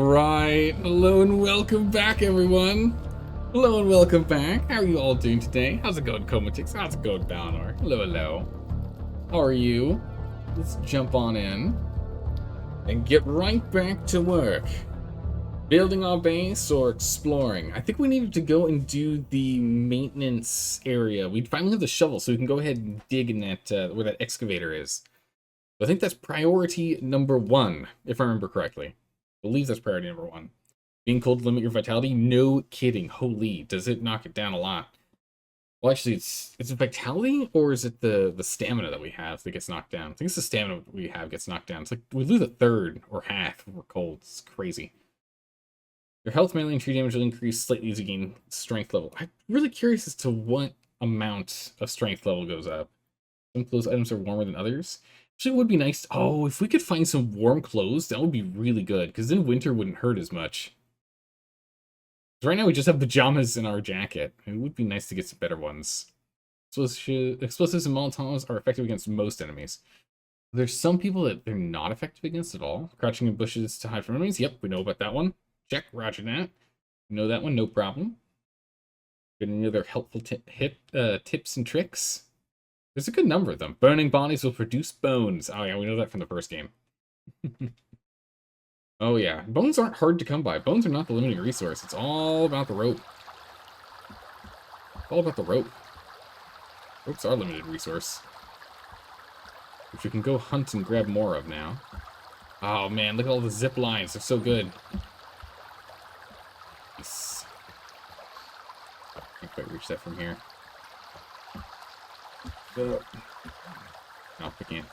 Alright, hello and welcome back, everyone. Hello and welcome back. How are you all doing today? How's it going, Comatix? How's it going, Balnor? Hello, hello. How are you? Let's jump on in and get right back to work. Building our base or exploring? I think we needed to go and do the maintenance area. We finally have the shovel, so we can go ahead and dig in that where that excavator is. I think that's priority number 1, if I remember correctly. I believe that's priority number 1. Being cold to limit your vitality? No kidding. Holy, does it knock it down a lot? Well, actually, is it vitality or is it the stamina that we have that gets knocked down? I think it's the stamina we have gets knocked down. It's like we lose a third or half if we're cold. It's crazy. Your health, melee, and tree damage will increase slightly as you gain strength level. I'm really curious as to what amount of strength level goes up. Some clothes items are warmer than others. Actually, it would be nice. Oh, if we could find some warm clothes, that would be really good, because then winter wouldn't hurt as much. Right now, we just have pajamas in our jacket. It would be nice to get some better ones. Explosives and Molotovs are effective against most enemies. There's some people that they're not effective against at all. Crouching in bushes to hide from enemies. Yep, we know about that one. Check, roger that. We know that one, no problem. Got any other helpful tips and tricks? There's a good number of them. Burning bodies will produce bones. Oh yeah, we know that from the first game. Oh yeah, bones aren't hard to come by. Bones are not the limiting resource. It's all about the rope. It's all about the rope. Rope's our limited resource, which we can go hunt and grab more of now. Oh man, look at all the zip lines. They're so good. Nice. Can't quite reach that from here. No, I can't.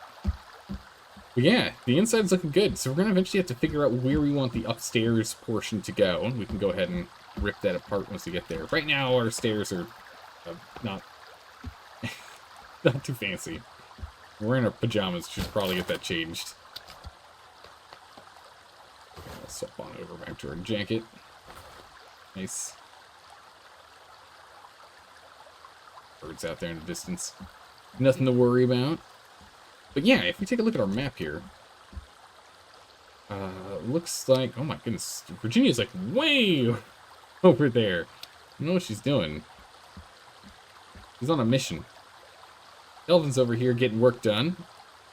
But yeah, the inside's looking good, so we're going to eventually have to figure out where we want the upstairs portion to go. We can go ahead and rip that apart once we get there. Right now, our stairs are not too fancy. We're in our pajamas, should probably get that changed. Let's swap on over back to our jacket. Nice. Birds out there in the distance. Nothing to worry about. But yeah, if we take a look at our map here, looks like, oh my goodness, Virginia's like way over there. I don't know what she's doing. She's on a mission. Elvin's over here getting work done,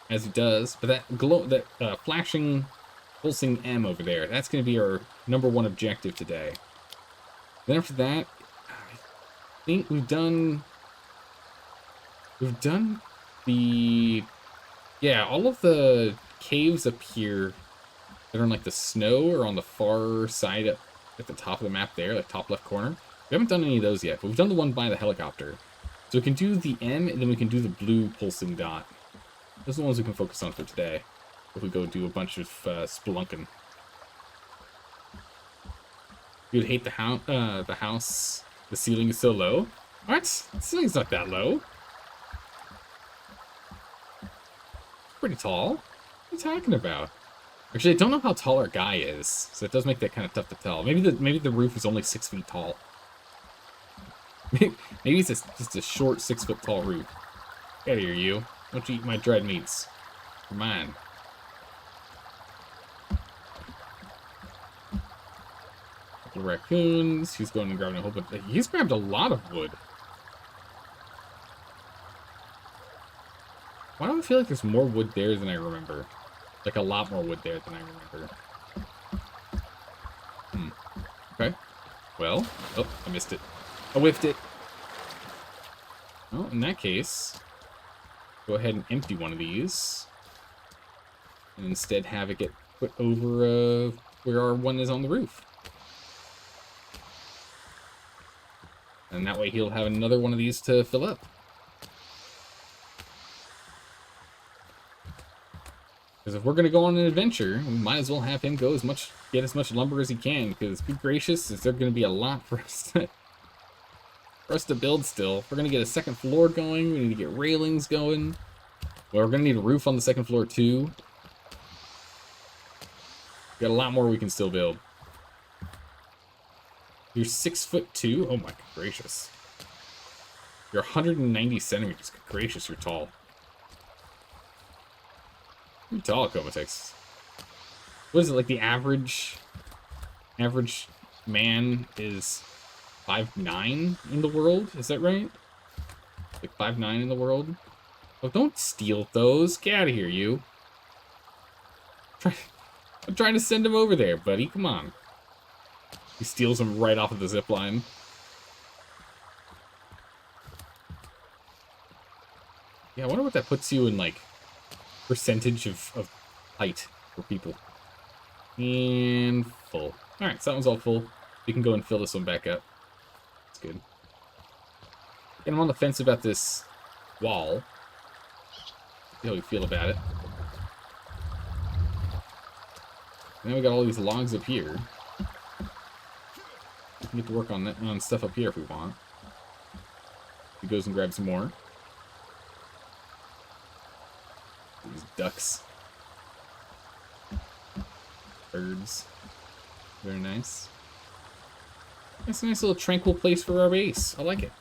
as he does. But that flashing, pulsing M over there, that's going to be our number 1 objective today. Then after that, I think we've done the, yeah, all of the caves up here that are in like the snow or on the far side at the top of the map there, like top left corner. We haven't done any of those yet, but we've done the one by the helicopter. So we can do the M and then we can do the blue pulsing dot. Those are the ones we can focus on for today. If we go do a bunch of spelunking. You'd hate the house. The ceiling is so low. What? The ceiling's not that low. Pretty tall. What are you talking about? Actually, I don't know how tall our guy is, so it does make that kind of tough to tell. Maybe the roof is only 6 feet tall. Maybe it's just a short 6 foot tall roof. Get out of here, you. Don't you eat my dried meats. Come on. Couple of raccoons. He's going and grabbing a whole bunch. He's grabbed a lot of wood. Why do I feel like there's more wood there than I remember? Like a lot more wood there than I remember. Okay. Well. Oh, I missed it. I whiffed it. Well, in that case, go ahead and empty one of these. And instead have it get put over where our one is on the roof. And that way he'll have another one of these to fill up. Because if we're going to go on an adventure, we might as well have him go get as much lumber as he can. Because, be gracious, is there going to be a lot for us to build still. If we're going to get a second floor going, we need to get railings going. Well, we're going to need a roof on the second floor too. Got a lot more we can still build. You're 6'2". Oh my gracious. You're 190 centimeters. Good gracious, you're tall. Pretty tall, Comatix. What is it, like the average average man is 5'9" in the world. Is that right? Like 5'9" in the world? Oh, don't steal those. Get out of here, you. I'm trying to send him over there, buddy. Come on. He steals them right off of the zip line. Yeah, I wonder what that puts you in, like, percentage of height for people. And full. Alright, so that one's all full. We can go and fill this one back up. That's good. And I'm on the fence about this wall. See how we feel about it. And then we got all these logs up here. We can get to work on that, on stuff up here if we want. He goes and grabs some more. These ducks. Birds. Very nice. That's a nice little tranquil place for our base. I like it.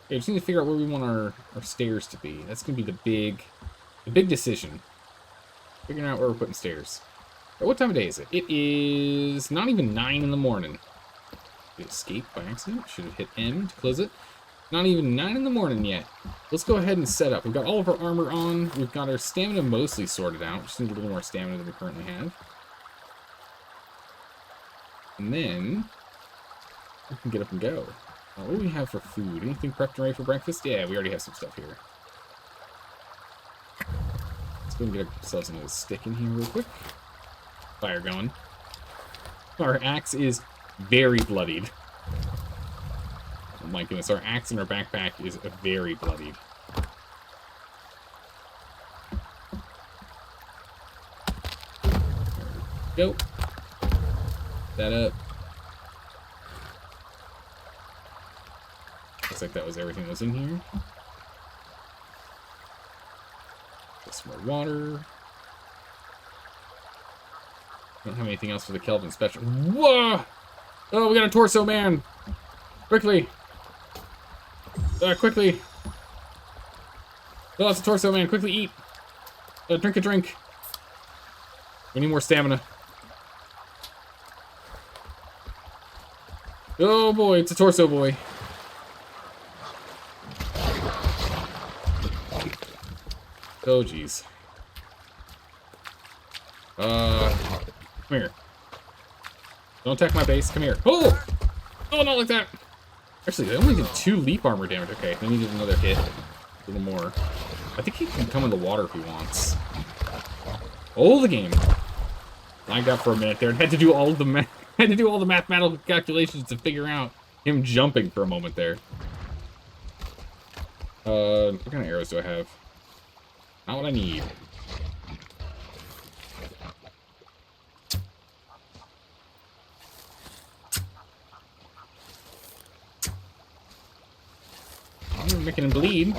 Okay, we just need to figure out where we want our stairs to be. That's going to be the big decision. Figuring out where we're putting stairs. Right, what time of day is it? It is not even 9 in the morning. Did it escape by accident? Should have hit M to close it. Not even 9 in the morning yet. Let's go ahead and set up. We've got all of our armor on. We've got our stamina mostly sorted out. Just need a little more stamina than we currently have. And then we can get up and go. What do we have for food? Anything prepped and ready for breakfast? Yeah, we already have some stuff here. Let's go and get ourselves another stick in here real quick. Fire going. Our axe is very bloodied. Oh my goodness, our axe in our backpack is very bloodied. There we go. That up. Looks like that was everything that was in here. Get some more water. Don't have anything else for the Kelvin special. Whoa! Oh, we got a torso man! Quickly! Quickly! Oh, it's a torso man. Quickly eat! Drink a drink. We need more stamina. Oh boy, it's a torso boy. Oh jeez. Come here. Don't attack my base. Come here. Oh! Oh, not like that! Actually, they only did 2 leap armor damage. Okay, they needed another hit. A little more. I think he can come in the water if he wants. Oh, the game. Lagged out for a minute there and had to do all the mathematical calculations to figure out him jumping for a moment there. What kind of arrows do I have? Not what I need. I'm making him bleed.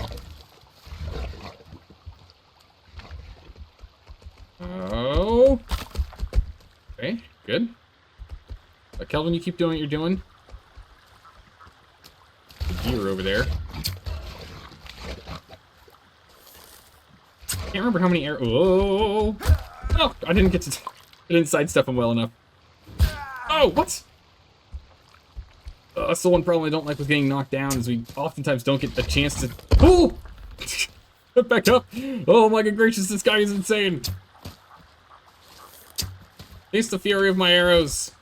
Oh. Okay, good. Kelvin, you keep doing what you're doing. The gear over there. Can't remember how many arrows. Oh! Oh! I didn't sidestep him well enough. Oh, what? That's the one problem I don't like with getting knocked down, is we oftentimes don't get the chance to... Oh! Back up! Oh my good gracious, this guy is insane! Taste the fury of my arrows!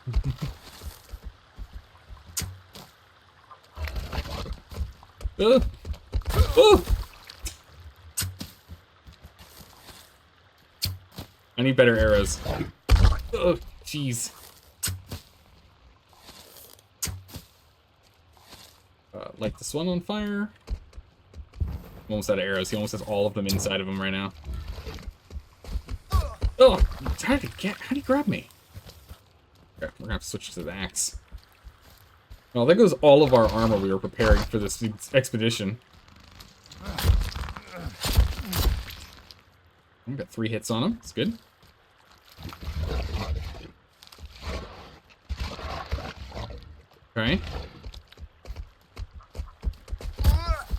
Oh! I need better arrows. Oh, jeez. Light this one on fire. I'm almost out of arrows. He almost has all of them inside of him right now. Oh! How did he grab me? Okay, we're gonna have to switch to the axe. Well, there goes all of our armor we were preparing for this expedition. We got 3 hits on him. It's good. Okay.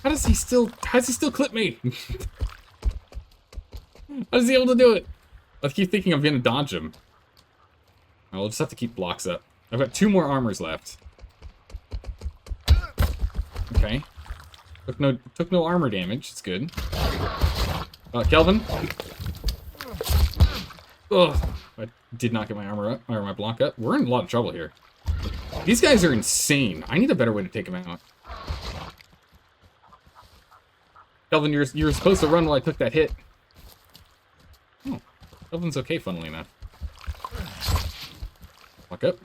How does he still clip me? How is he able to do it? I keep thinking I'm gonna dodge him. I'll just have to keep blocks up. I've got 2 more armors left. Okay. Took no armor damage. It's good. Kelvin. Ugh. I did not get my armor up, or my block up. We're in a lot of trouble here. These guys are insane. I need a better way to take them out. Kelvin, you're supposed to run while I took that hit. Oh, Kelvin's okay, funnily enough. Walk up.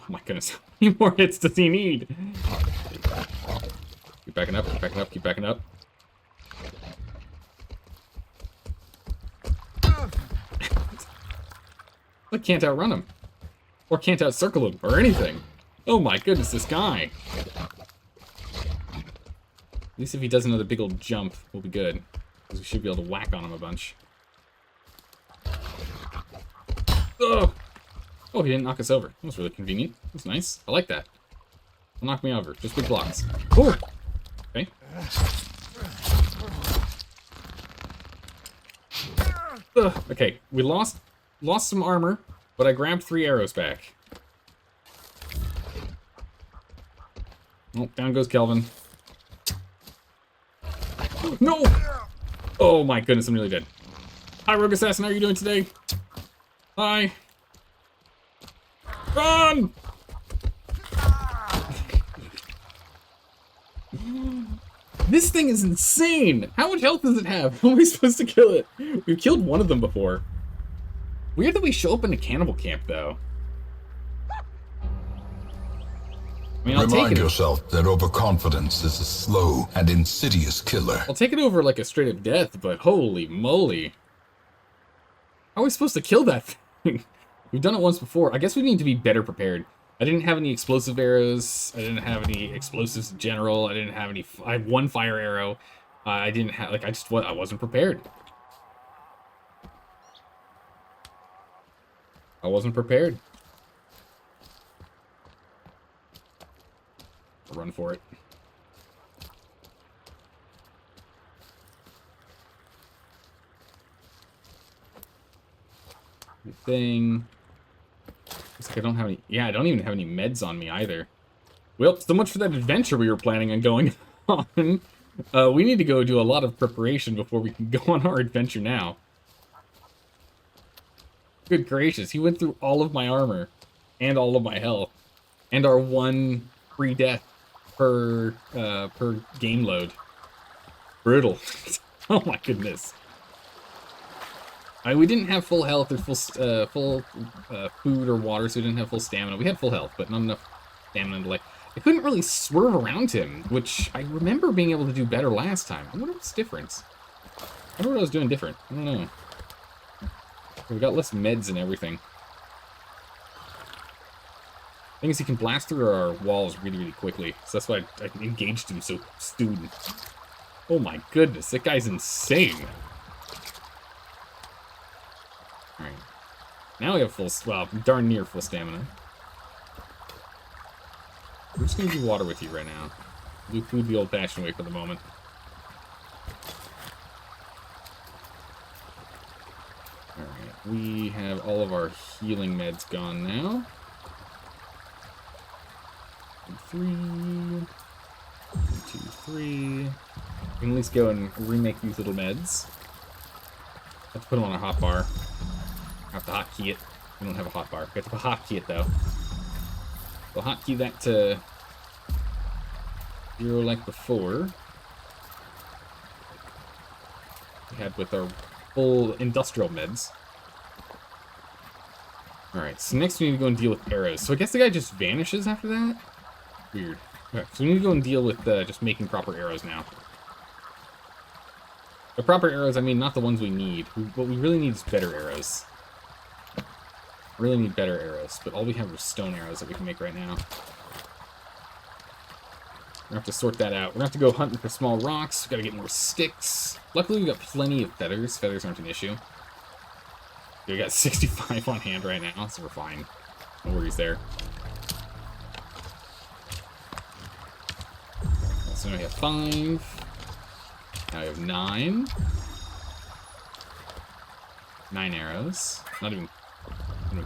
Oh my goodness, how many more hits does he need? Keep backing up, keep backing up, keep backing up. I can't outrun him. Or can't outcircle him, or anything. Oh my goodness, this guy. At least if he does another big old jump, we'll be good. Because we should be able to whack on him a bunch. Oh! Oh, he didn't knock us over. That was really convenient. That's nice. I like that. Don't knock me over. Just big blocks. Oh! Okay. Ugh. Okay, we lost some armor, but I grabbed 3 arrows back. Oh, down goes Kelvin. No! Oh my goodness, I'm nearly dead. Hi, Rogue Assassin, how are you doing today? Hi. Run! This thing is insane! How much health does it have? How are we supposed to kill it? We've killed one of them before. Weird that we show up in a cannibal camp, though. I mean, Remind yourself that overconfidence is a slow and insidious killer. I'll take it over like a straight-up death, but holy moly. How are we supposed to kill that thing? We've done it once before. I guess we need to be better prepared. I didn't have any explosive arrows. I didn't have any explosives in general. I didn't have any... I had 1 fire arrow. I didn't have... Like, I wasn't prepared. I wasn't prepared. I'll run for it. Good thing. Looks like I don't have any... Yeah, I don't even have any meds on me either. Well, so much for that adventure we were planning on going on. We need to go do a lot of preparation before we can go on our adventure now. Good gracious, he went through all of my armor and all of my health and our 1 free death per game load. Brutal. Oh my goodness. We didn't have full health or full food or water, so we didn't have full stamina. We had full health, but not enough stamina to, like... I couldn't really swerve around him, which I remember being able to do better last time. I wonder what's different. I wonder what I was doing different. I don't know. We got less meds and everything. Thing is, he can blast through our walls really, really quickly. So that's why I engaged him so soon. Oh my goodness, that guy's insane. Alright. Now we have full, well, darn near full stamina. We're just gonna do water with you right now. Do food the old-fashioned way for the moment. Alright, we have all of our healing meds gone now. 3, 2, 3. We can at least go and remake these little meds. Have to put them on a hotbar. Have to hotkey it. We don't have a hotbar. We have to hotkey it though. We'll hotkey that to 0 like before. We had with our full industrial meds. Alright, so next we need to go and deal with arrows. So I guess the guy just vanishes after that? Weird. Okay, so we need to go and deal with just making proper arrows now. The proper arrows, I mean, not the ones we need. What we really need is better arrows. Really need better arrows, but all we have are stone arrows that we can make right now. We're gonna have to sort that out. We're gonna have to go hunting for small rocks. We gotta get more sticks. Luckily, we got plenty of feathers. Feathers aren't an issue. We got 65 on hand right now, so we're fine. No worries there. So now we have 5. Now we have 9. 9 arrows. Not even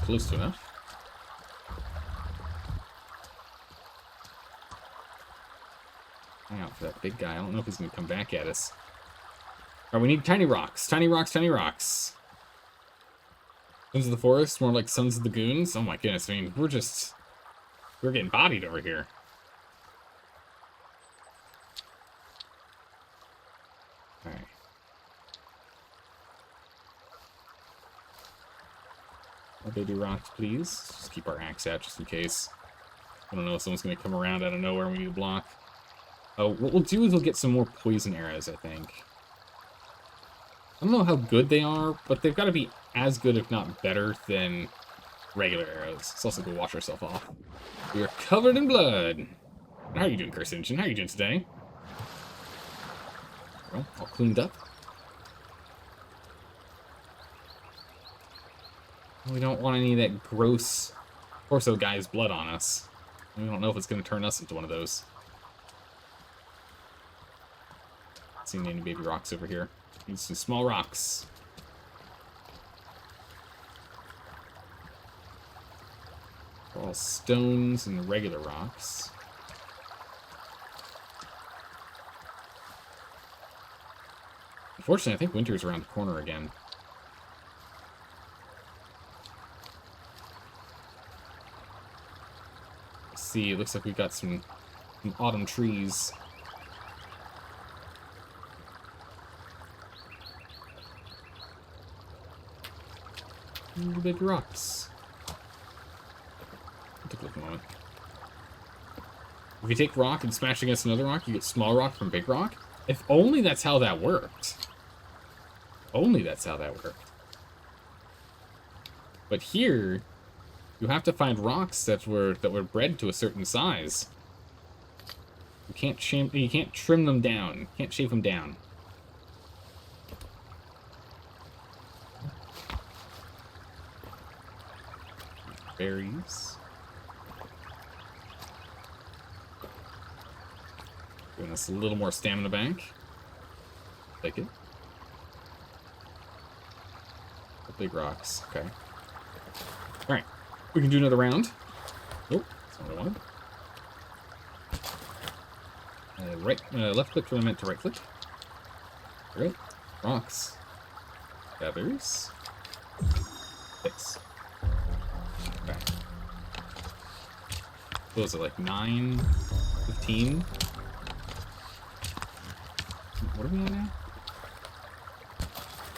close to enough. Hang out for that big guy. I don't know if he's going to come back at us. Alright, we need tiny rocks. Tiny rocks, tiny rocks. Sons of the Forest, more like Sons of the Goons. Oh my goodness, I mean, we're getting bodied over here. Alright. More baby rocks, please. Just keep our axe out just in case. I don't know if someone's going to come around out of nowhere and we need to block. Oh, what we'll do is we'll get some more poison arrows, I think. I don't know how good they are, but they've got to be as good, if not better, than regular arrows. Let's also go wash ourselves off. We are covered in blood. How are you doing, Curse Engine? How are you doing today? Well, all cleaned up. We don't want any of that gross torso guy's blood on us. We don't know if it's going to turn us into one of those. Not seeing any baby rocks over here. Need some small rocks. All stones and regular rocks. Unfortunately, I think winter's around the corner again. Let's see, it looks like we've got some autumn trees. Big rocks. Take a look a moment. If you take rock and smash against another rock, you get small rock from big rock. If only that's how that worked. Only that's how that worked. But here, you have to find rocks that were bred to a certain size. You can't trim them down. You can't shave them down. Berries. Giving us a little more stamina bank. Take it. The big rocks. Okay. Alright. We can do another round. Oh, that's not what I wanted. Left click when I meant to right click. Alright. Rocks. Feathers. Sticks. Okay. Those are like 9, 15. What are we on now?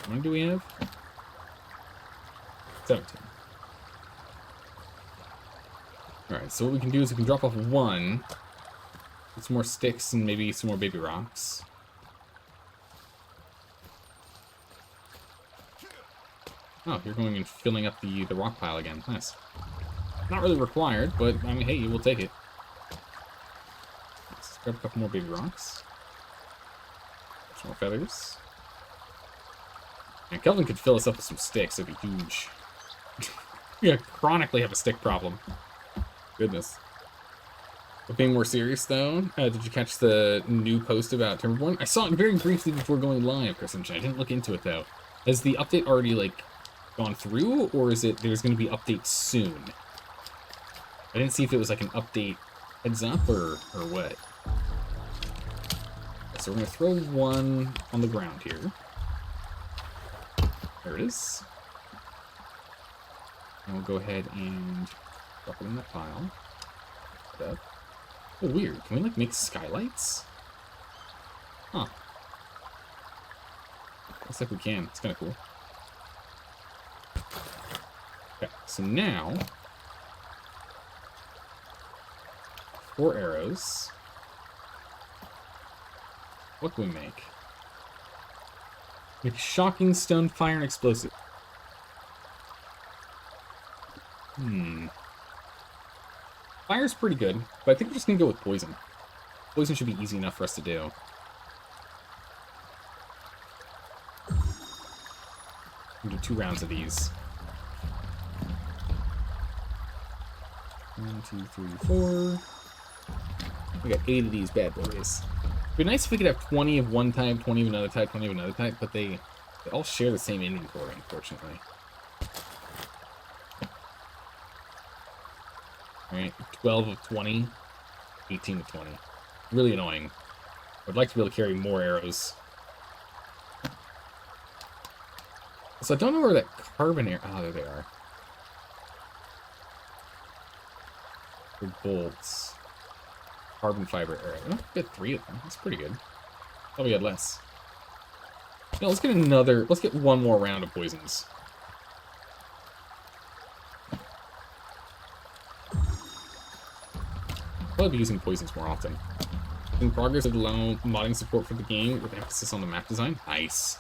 How many do we have? 17. Alright, so what we can do is we can drop off 1. Get some more sticks and maybe some more baby rocks. Oh, you're going and filling up the rock pile again. Nice. Not really required, but, I mean, hey, we'll take it. Let's grab a couple more baby rocks. Some more feathers. And Kelvin could fill us up with some sticks. That'd be huge. We chronically have a stick problem. Goodness. But being more serious, though, did you catch the new post about Timberborn? I saw it very briefly before going live, Chris and I didn't look into it, though. Has the update already, like, gone through, or is it there's going to be updates soon? I didn't see if it was like an update heads up or what. So we're going to throw 1 on the ground here. There it is. And we'll go ahead and drop it in that pile. That. Oh, weird. Can we, like, make skylights? Huh. Looks like we can. It's kind of cool. Okay, so now 4 arrows. What can we make? Make shocking stone, fire, and explosive. Fire's pretty good, but I think we're just gonna go with poison. Poison should be easy enough for us to do. We'll do 2 rounds of these. 1, 2, 3, 4. We got 8 of these bad boys. It'd be nice if we could have 20 of one type, 20 of another type, 20 of another type, but they all share the same inventory, unfortunately. Alright, 12 of 20, 18 of 20. Really annoying. I'd like to be able to carry more arrows. So I don't know where that carbon arrow... Oh, there they are. They're bolts. Carbon fiber arrow. Oh, we got 3 of them. That's pretty good. Oh, we had less. No, let's get another... Let's get one more round of poisons. I'll be using poisons more often. In progress of low modding support for the game with emphasis on the map design. Nice.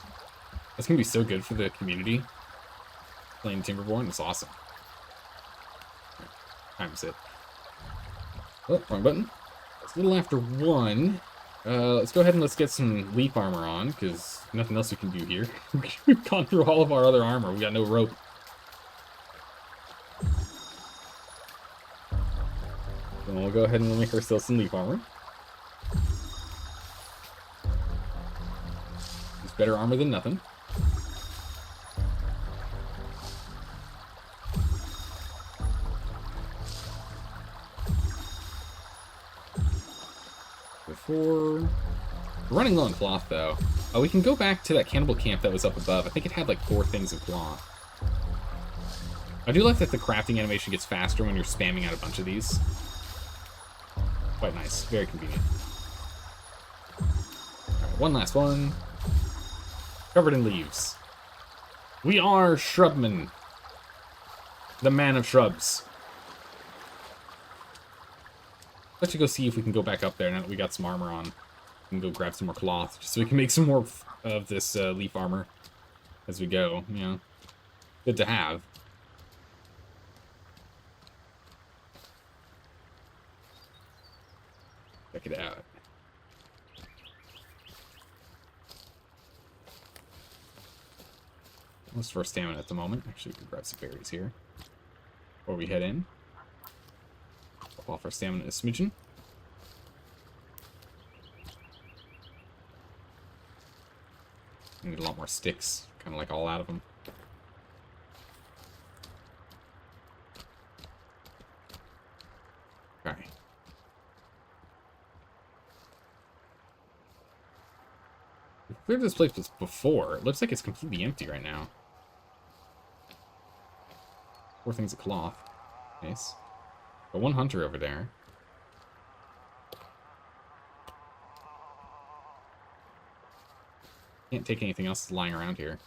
That's gonna be so good for the community. Playing Timberborn, it's awesome. Times it. Oh, wrong button. It's a little after 1. Let's go ahead and let's get some leaf armor on, because nothing else we can do here. We've gone through all of our other armor. We got no rope. So we'll go ahead and we'll make ourselves some leaf armor. It's better armor than nothing. We're running low on cloth, though. We can go back to that cannibal camp that was up above. I think it had like 4 things of cloth. I do like that the crafting animation gets faster when you're spamming out a bunch of these. Quite nice. Very convenient. Alright, one last one. Covered in leaves. We are Shrubman. The man of shrubs. Let's go see if we can go back up there now that we got some armor on. We can go grab some more cloth, just so we can make some more of this leaf armor as we go. You know, good to have. Check it out. Most of our stamina at the moment. Actually, we can grab some berries here before we head in. Pop off our stamina a smidgen. Need a lot more sticks, kind of like all out of them. Okay. We cleared this place before. It looks like it's completely empty right now. 4 things of cloth. Nice. Got 1 hunter over there. Can't take anything else lying around here.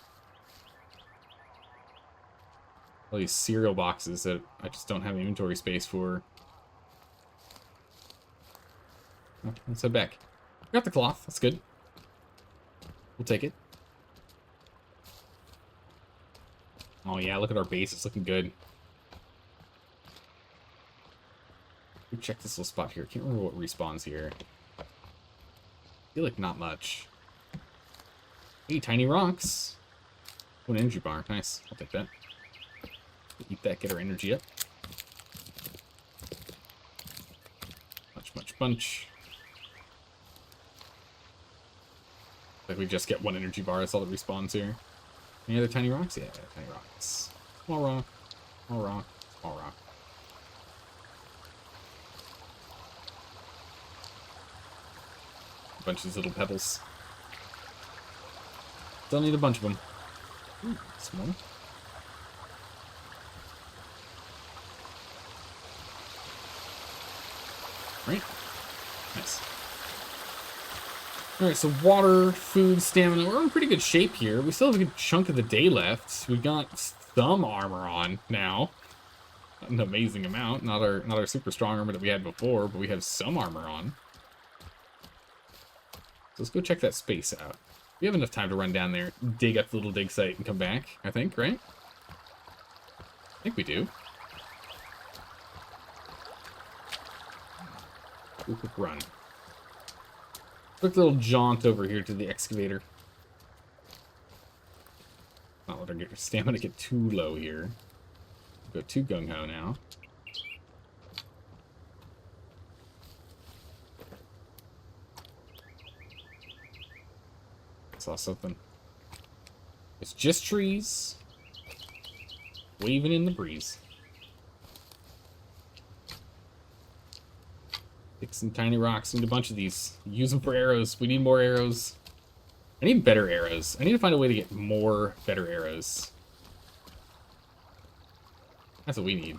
All these cereal boxes that I just don't have inventory space for. Oh, let's head back. Got the cloth. That's good. We'll take it. Oh yeah, look at our base. It's looking good. Check this little spot here. Can't remember what respawns here. I feel like not much. Hey, tiny rocks. Oh, an energy bar. Nice. I'll take that. Eat that, get our energy up. Bunch. Like we just get 1 energy bar. That's all that respawns here. Any other tiny rocks? Yeah, tiny rocks. Small rock. Small rock. Small rock. Bunch of these little pebbles. Still need a bunch of them. Ooh, small. Right. Nice. Alright, so water, food, stamina. We're in pretty good shape here. We still have a good chunk of the day left. We've got some armor on now. Not an amazing amount. Not our super strong armor that we had before, but we have some armor on. So let's go check that space out. We have enough time to run down there, dig up the little dig site, and come back, I think, right? I think we do. Do a quick run. Quick little jaunt over here to the excavator. Not let our stamina get too low here. Go too gung-ho now. saw something. It's just trees waving in the breeze. Pick some tiny rocks. Need a bunch of these. Use them for arrows. We need more arrows. I need better arrows. I need to find a way to get more better arrows. That's what we need.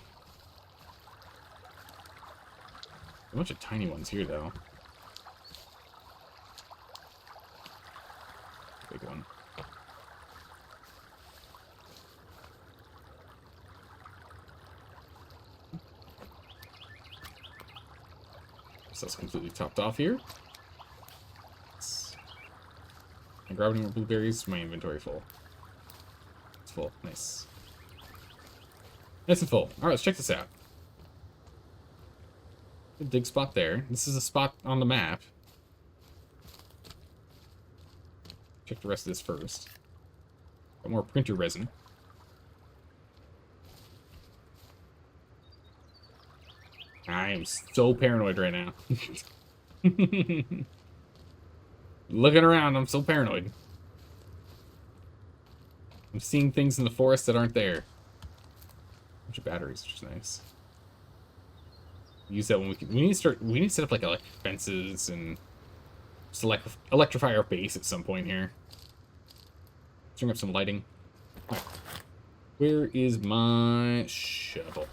A bunch of tiny ones here, though. Big one. So that's completely topped off here. I'm grabbing more blueberries. My inventory full. It's full. Nice. Nice and full. Alright, let's check this out. Good dig spot there. This is a spot on the map. Check the rest of this first. Got more printer resin. I am so paranoid right now. Looking around, I'm so paranoid. I'm seeing things in the forest that aren't there. A bunch of batteries, which is nice. Use that when we need to start. We need to set up like electric fences and just electrify our base at some point here. Bring up some lighting. All right. Where is my shovel?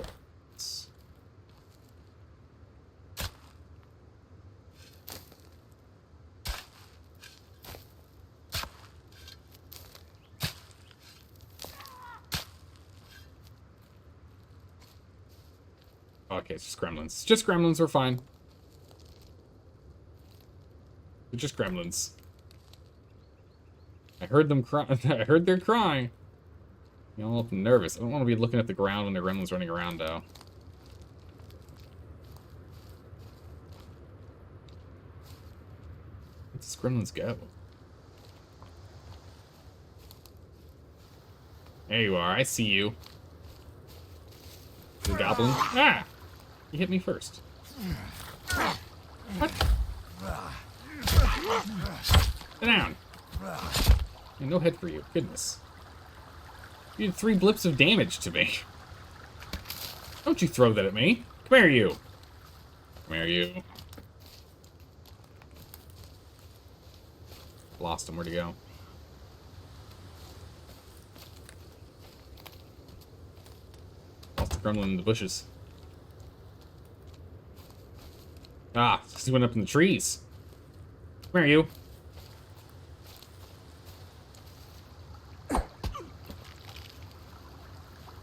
Okay, it's just gremlins. Just gremlins, we're fine. They're just gremlins. I heard them cry. I heard their crying. You know, I'm nervous. I don't want to be looking at the ground when the gremlins running around, though. Where'd these gremlins go? There you are. I see you. The goblin. Ah! You hit me first. What? Sit down. And no head for you. Goodness. You did 3 blips of damage to me. Don't you throw that at me. Come here, you. Come here, you. Lost him. Where'd he go? Lost the gremlin in the bushes. Ah, he went up in the trees. Come here, you.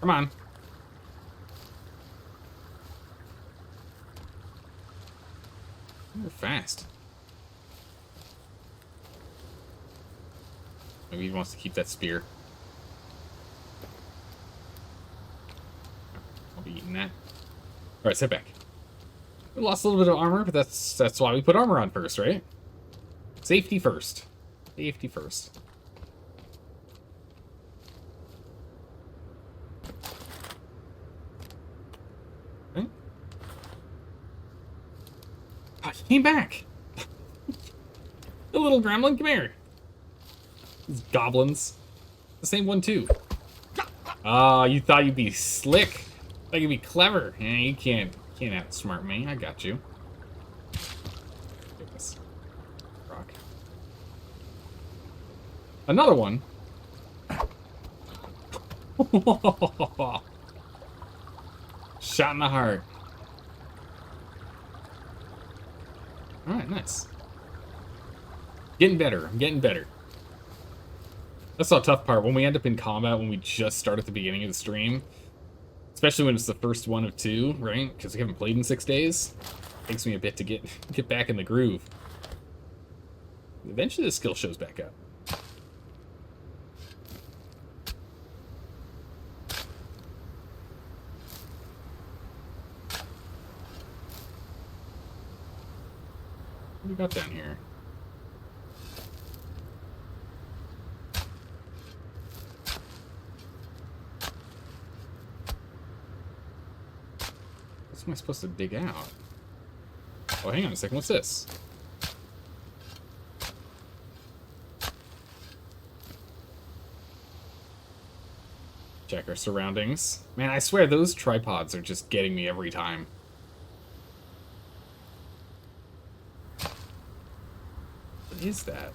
Come on. You're fast. Maybe he wants to keep that spear. I'll be eating that. Alright, sit back. We lost a little bit of armor, but that's why we put armor on first, right? Safety first. Safety first. Okay. Oh, he came back. The little gremlin, come here. These goblins. The same one, too. Ah, you thought you'd be slick. Thought you'd be clever. Yeah, you can't outsmart me. I got you. Take this rock. Another one. Shot in the heart. Alright, nice. Getting better. I'm getting better. That's the tough part. When we end up in combat, when we just start at the beginning of the stream, especially when it's the first one of 2, right? Because we haven't played in 6 days. Takes me a bit to get back in the groove. Eventually the skill shows back up. What do we got down here? What am I supposed to dig out? Oh, hang on a second. What's this? Check our surroundings. Man, I swear those tripods are just getting me every time. What is that?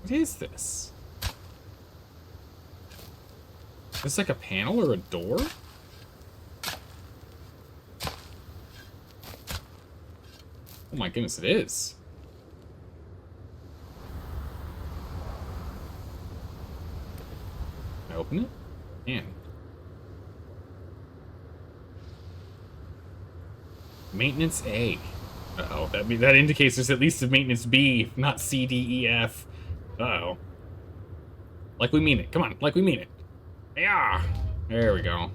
What is this? Is this like a panel or a door? Oh my goodness, it is. Can I open it? Can. Maintenance A. Uh-oh, that indicates there's at least a maintenance B, not C, D, E, F. Uh-oh. Like we mean it. Come on, like we mean it. Yeah. There we go.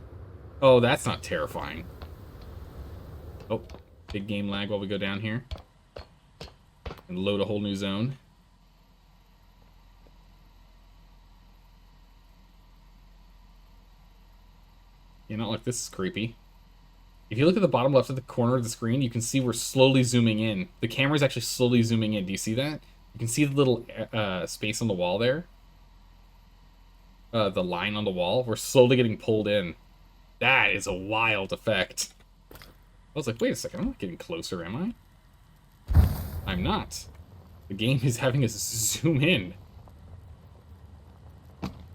Oh, that's not terrifying. Oh, big game lag while we go down here. And load a whole new zone. Yeah, not like this is creepy. If you look at the bottom left of the corner of the screen, you can see we're slowly zooming in. The camera's actually slowly zooming in. Do you see that? You can see the little space on the wall there. The line on the wall. We're slowly getting pulled in. That is a wild effect. I was like, wait a second, I'm not getting closer, am I? I'm not. The game is having us zoom in.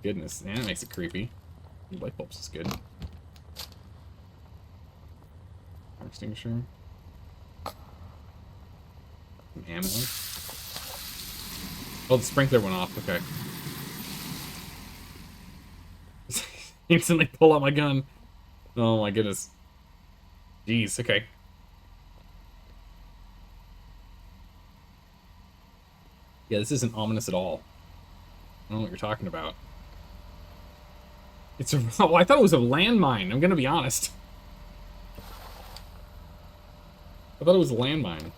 Goodness, yeah, that makes it creepy. Light bulbs is good. Fire extinguisher. Some ammo. Oh, the sprinkler went off, okay. Instantly pull out my gun. Oh my goodness. Jeez, okay. Yeah, this isn't ominous at all. I don't know what you're talking about. It's a... Oh, I thought it was a landmine, I'm gonna be honest. I thought it was a landmine.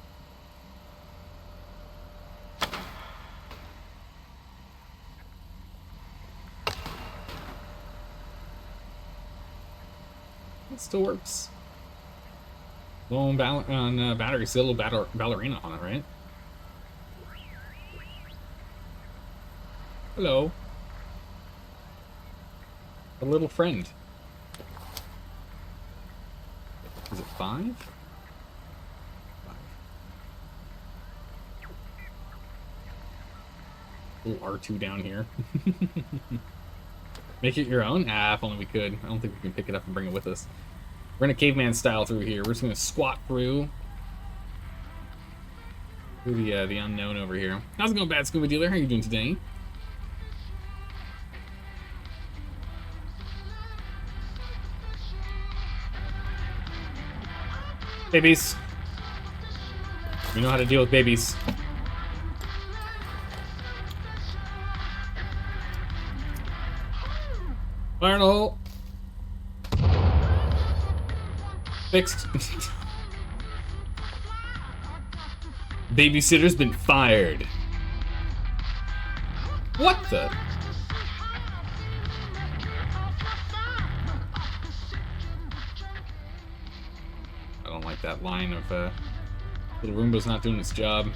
It still works. Low on battery, still a little ballerina on it, right? Hello. A little friend. Is it 5? 5. Little R2 down here. Make it your own? Ah, if only we could. I don't think we can pick it up and bring it with us. We're gonna caveman style through here. We're just gonna squat through the unknown over here. How's it going, Bad Scuba Dealer? How are you doing today? Babies. We know how to deal with babies. Fire in the hole. Fixed. Babysitter's been fired. What the? I don't like that line of little Roomba's not doing its job.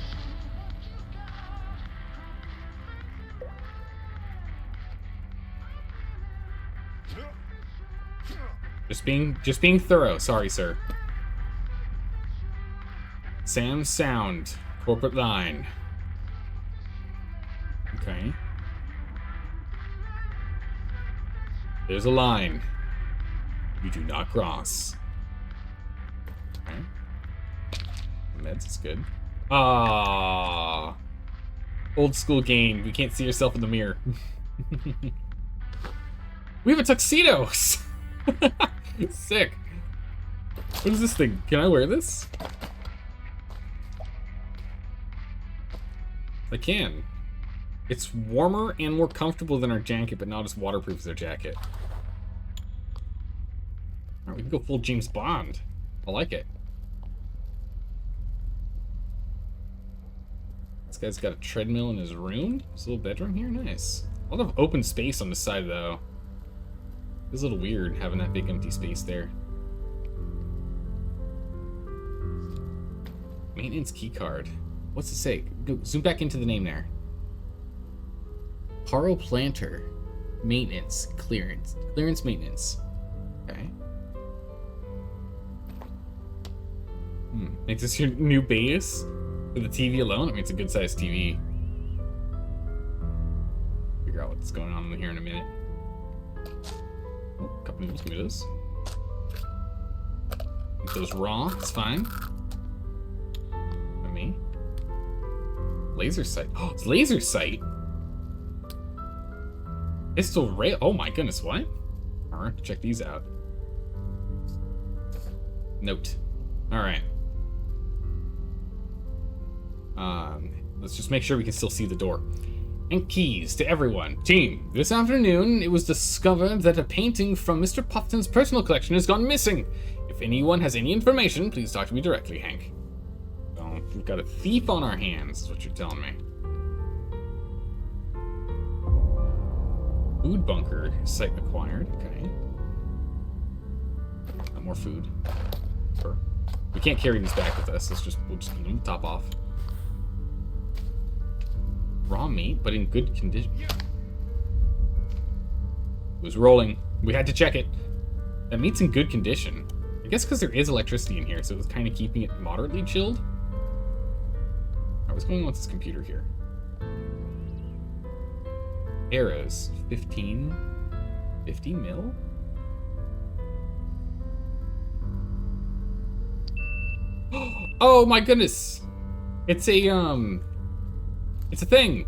Just being thorough. Sorry, sir. Sam Sound. Corporate line. Okay. There's a line. You do not cross. Okay. Meds is good. Ah. Old school game. You can't see yourself in the mirror. We have a tuxedo. Sick. What is this thing? Can I wear this? I can. It's warmer and more comfortable than our jacket, but not as waterproof as our jacket. Alright, we can go full James Bond. I like it. This guy's got a treadmill in his room. His little bedroom here. Nice. A lot of open space on the side, though. It's a little weird having that big empty space there. Maintenance key card. What's it say? Go zoom back into the name there. Paro Planter. Maintenance. Clearance. Clearance maintenance. Okay. Makes this your new base? For the TV alone? I mean, it's a good sized TV. Figure out what's going on here in a minute. Oh, cup noodles, give me those. Eat those raw, it's fine. For me. Laser sight. Oh, it's laser sight! Pistol rail. Oh my goodness, what? Alright, check these out. Note. Alright. Let's just make sure we can still see the door. And keys to everyone. Team, this afternoon it was discovered that a painting from Mr. Puffton's personal collection has gone missing. If anyone has any information, please talk to me directly, Hank. So, we've got a thief on our hands, is what you're telling me. Food bunker, site acquired, okay. More food. Sure. We can't carry these back with us, we'll just keep them top off. Raw meat, but in good condition. It was rolling. We had to check it. That meat's in good condition. I guess because there is electricity in here, so it was kind of keeping it moderately chilled. Alright, what's going on with this computer here? Arrows. 15 mil? Oh my goodness! It's a, it's a thing!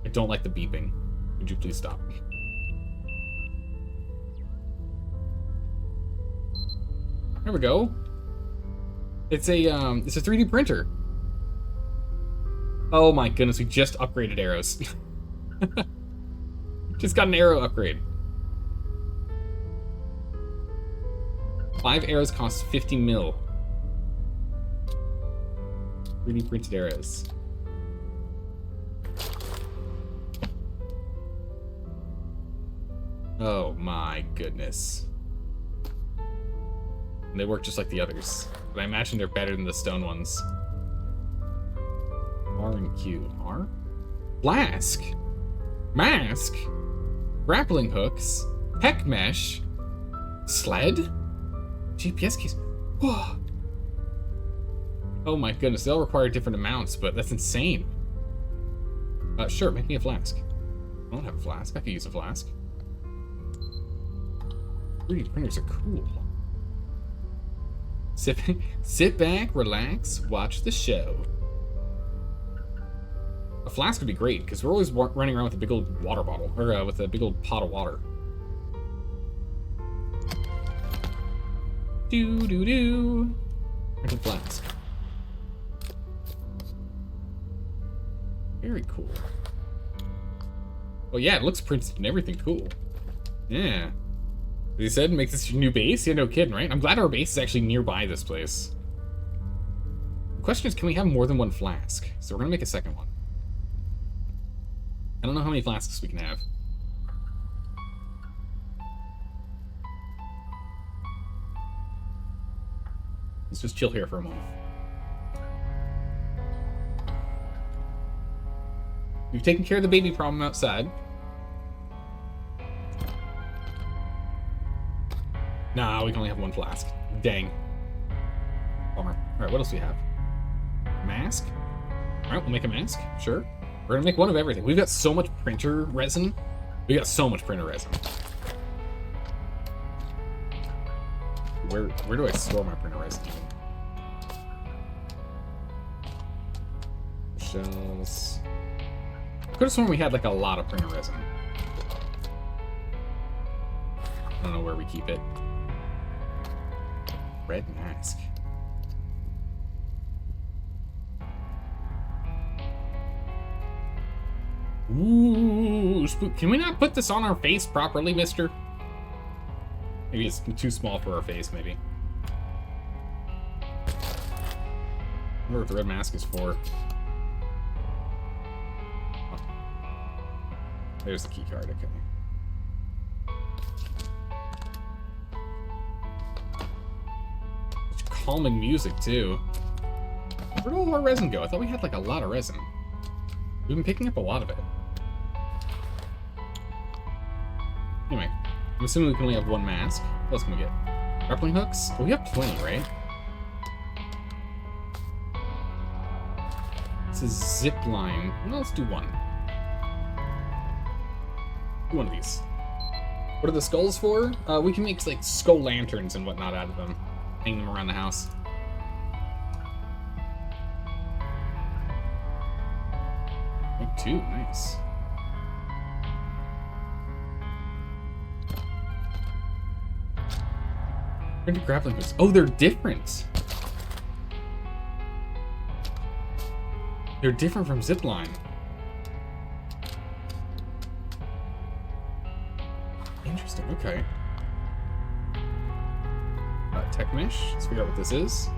I don't like the beeping. Would you please stop? There we go. It's a 3D printer. Oh my goodness, we just upgraded arrows. Just got an arrow upgrade. 5 arrows cost 50 mil. 3D printed arrows. Oh my goodness. And they work just like the others, but I imagine they're better than the stone ones. R and Q. R? Flask! Mask! Grappling hooks! Heck mesh! Sled? GPS keys. Whoa. Oh my goodness, they all require different amounts, but that's insane. Sure, make me a flask. I don't have a flask. I could use a flask. 3D printers are cool. Sit back, relax, watch the show. A flask would be great, because we're always running around with a big old water bottle, or with a big old pot of water. Do-do-do. There's a flask. Very cool. Oh yeah, it looks printed and everything. Cool. Yeah. They said make this your new base? Yeah, no kidding, right? I'm glad our base is actually nearby this place. The question is, can we have more than one flask? So we're gonna make a second one. I don't know how many flasks we can have. Let's just chill here for a moment. We've taken care of the baby problem outside. Nah, we can only have one flask. Dang. Bummer. Alright, what else do we have? Mask? Alright, we'll make a mask. Sure. We're gonna make one of everything. We've got so much printer resin. We got so much printer resin. Where do I store my printer resin? Shells. I could have sworn we had like a lot of printer resin. I don't know where we keep it. Red mask. Ooh, can we not put this on our face properly, mister? Maybe it's too small for our face, maybe. I wonder what the red mask is for. Oh. There's the key card, okay. calming music, too. Where'd all our resin go? I thought we had, like, a lot of resin. We've been picking up a lot of it. Anyway, I'm assuming we can only have one mask. What else can we get? Grappling hooks? Oh, we have plenty, right? It's a zip line. Well, let's do one. Do one of these. What are the skulls for? We can make, like, skull lanterns and whatnot out of them. Hang them around the house. Make two, nice. Printed grappling hooks. Oh, they're different. They're different from zipline. Interesting, okay. Tech mesh. Let's figure out what this is.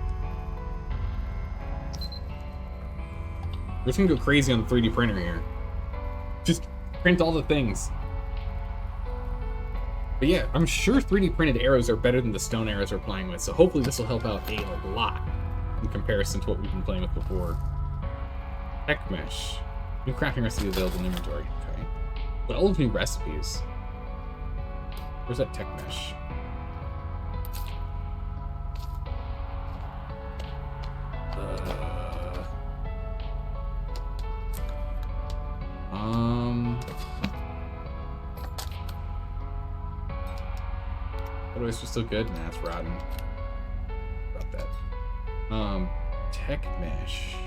We're just gonna go crazy on the 3D printer here. Just print all the things. But yeah, I'm sure 3D printed arrows are better than the stone arrows we're playing with, so hopefully this will help out a lot in comparison to what we've been playing with before. Tech mesh. New crafting recipe available in inventory. Okay. But all of new recipes. Where's that tech mesh? Otherwise, just so good. Nah, it's rotten. About that. Tech mesh.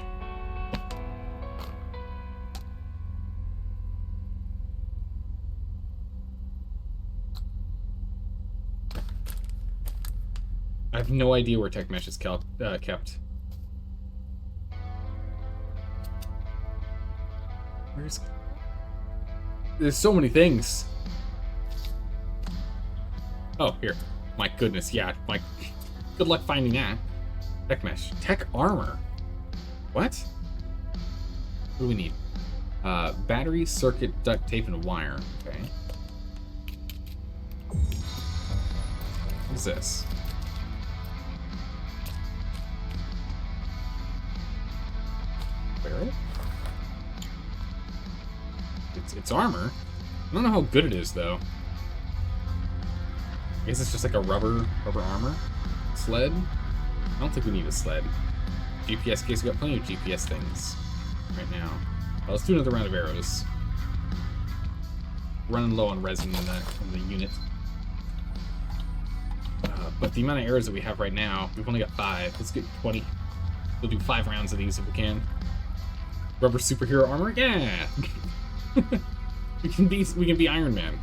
I have no idea where tech mesh is kept. There's so many things. Oh, here. My goodness, yeah. Good luck finding that. Tech mesh. Tech armor. What? What do we need? Battery, circuit, duct tape, and wire. Okay. What is this? Barrel? It's armor. I don't know how good it is, though. I guess it's just like a rubber armor. Sled? I don't think we need a sled. GPS case, we got plenty of GPS things right now. Well, let's do another round of arrows. Running low on resin in the unit. But the amount of arrows that we have right now, we've only got 5. Let's get 20. We'll do 5 rounds of these if we can. Rubber superhero armor? Yeah! we can be Iron Man.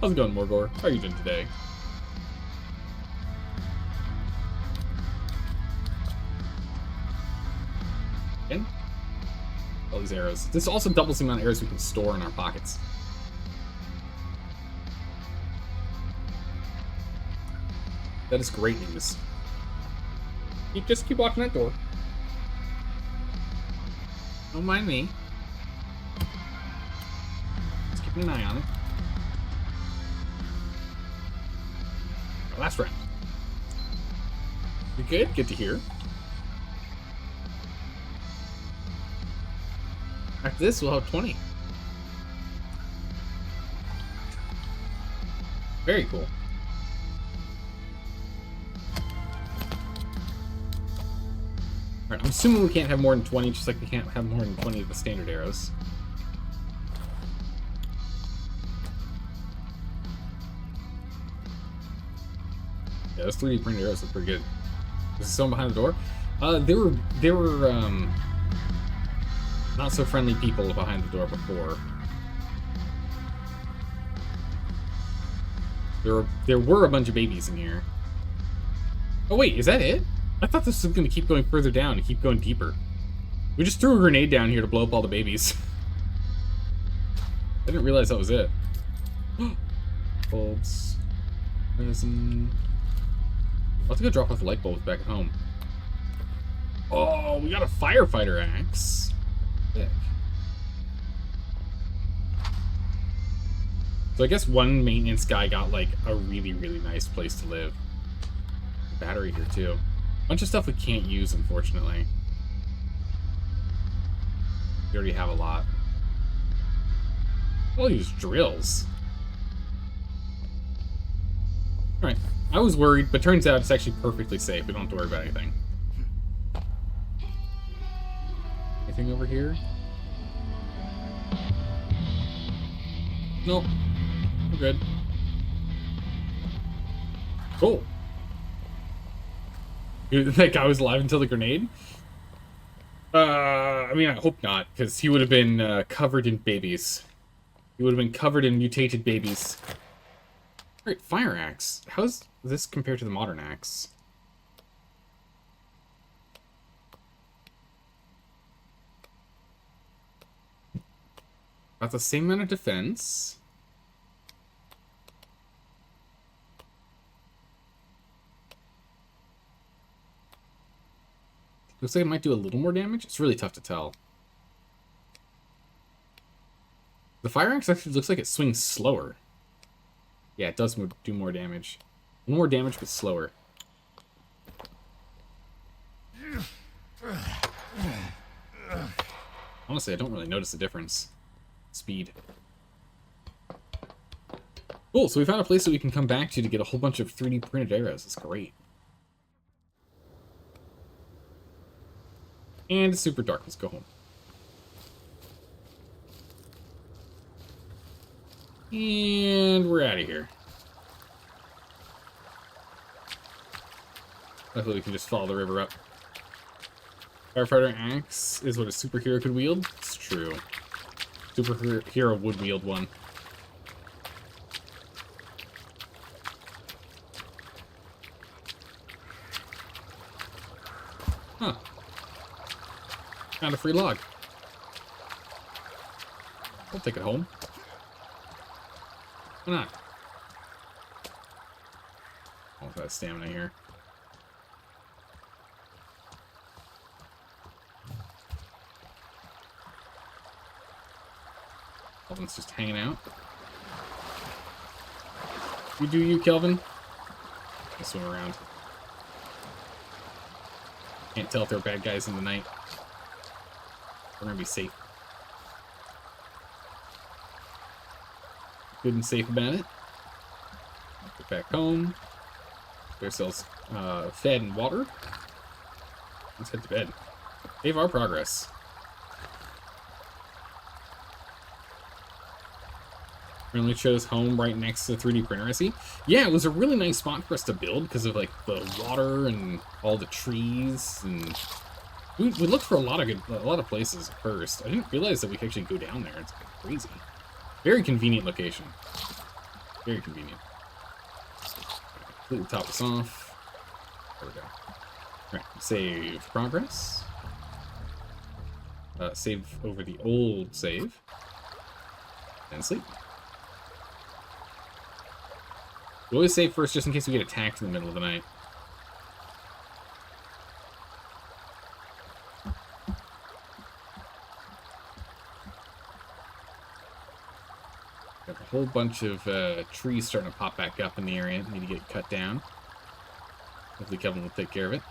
How's it going, Morgor? How are you doing today? Again? All these arrows. This also doubles the amount of arrows we can store in our pockets. That is great news. Just keep watching that door. Don't mind me. Just keeping an eye on it. Last round. You good? Good to hear. After this, we'll have 20. Very cool. Alright, I'm assuming we can't have more than 20, just like we can't have more than 20 of the standard arrows. Yeah, those 3D printed arrows look pretty good. Is someone behind the door? They were not so friendly people behind the door before. There were a bunch of babies in here. Oh wait, is that it? I thought this was going to keep going further down and keep going deeper. We just threw a grenade down here to blow up all the babies. I didn't realize that was it. Bulbs. Resin. I'll have to go drop off the light bulbs back at home. Oh, we got a firefighter axe. Sick. So I guess one maintenance guy got like a really, really nice place to live. Battery here too. Bunch of stuff we can't use, unfortunately. We already have a lot. I'll use drills. Alright. I was worried, but turns out it's actually perfectly safe. We don't have to worry about anything. Anything over here? Nope. We're good. Cool. That guy was alive until the grenade? I mean, I hope not, because he would have been covered in babies. He would have been covered in mutated babies. Alright, fire axe. How's this compared to the modern axe? About the same amount of defense. Looks like it might do a little more damage. It's really tough to tell. The fire axe actually looks like it swings slower. Yeah, it does do more damage. More damage, but slower. Honestly, I don't really notice the difference. Speed. Cool, so we found a place that we can come back to get a whole bunch of 3D printed arrows. That's great. And it's super dark. Let's go home. And we're out of here. Luckily, we can just follow the river up. Firefighter axe is what a superhero could wield. It's true. Superhero would wield one. Huh. Found a free log. I'll take it home. Why not? All that stamina here. Kelvin's just hanging out. You do you, Kelvin. I'll swim around. Can't tell if there are bad guys in the night. We're gonna be safe. Good and safe about it. Get back home. Get ourselves fed and water. Let's head to bed. Save our progress. Randomly chose home right next to the 3D printer, I see. Yeah, it was a really nice spot for us to build because of like the water and all the trees, and we looked for a lot of places at first. I didn't realize that we could actually go down there. It's crazy. Very convenient location. Very convenient. Completely top this off. There we go. Alright, save progress. Save over the old save. And sleep. We always save first just in case we get attacked in the middle of the night. Got a whole bunch of trees starting to pop back up in the area. Need to get cut down. Hopefully Kevin will take care of it.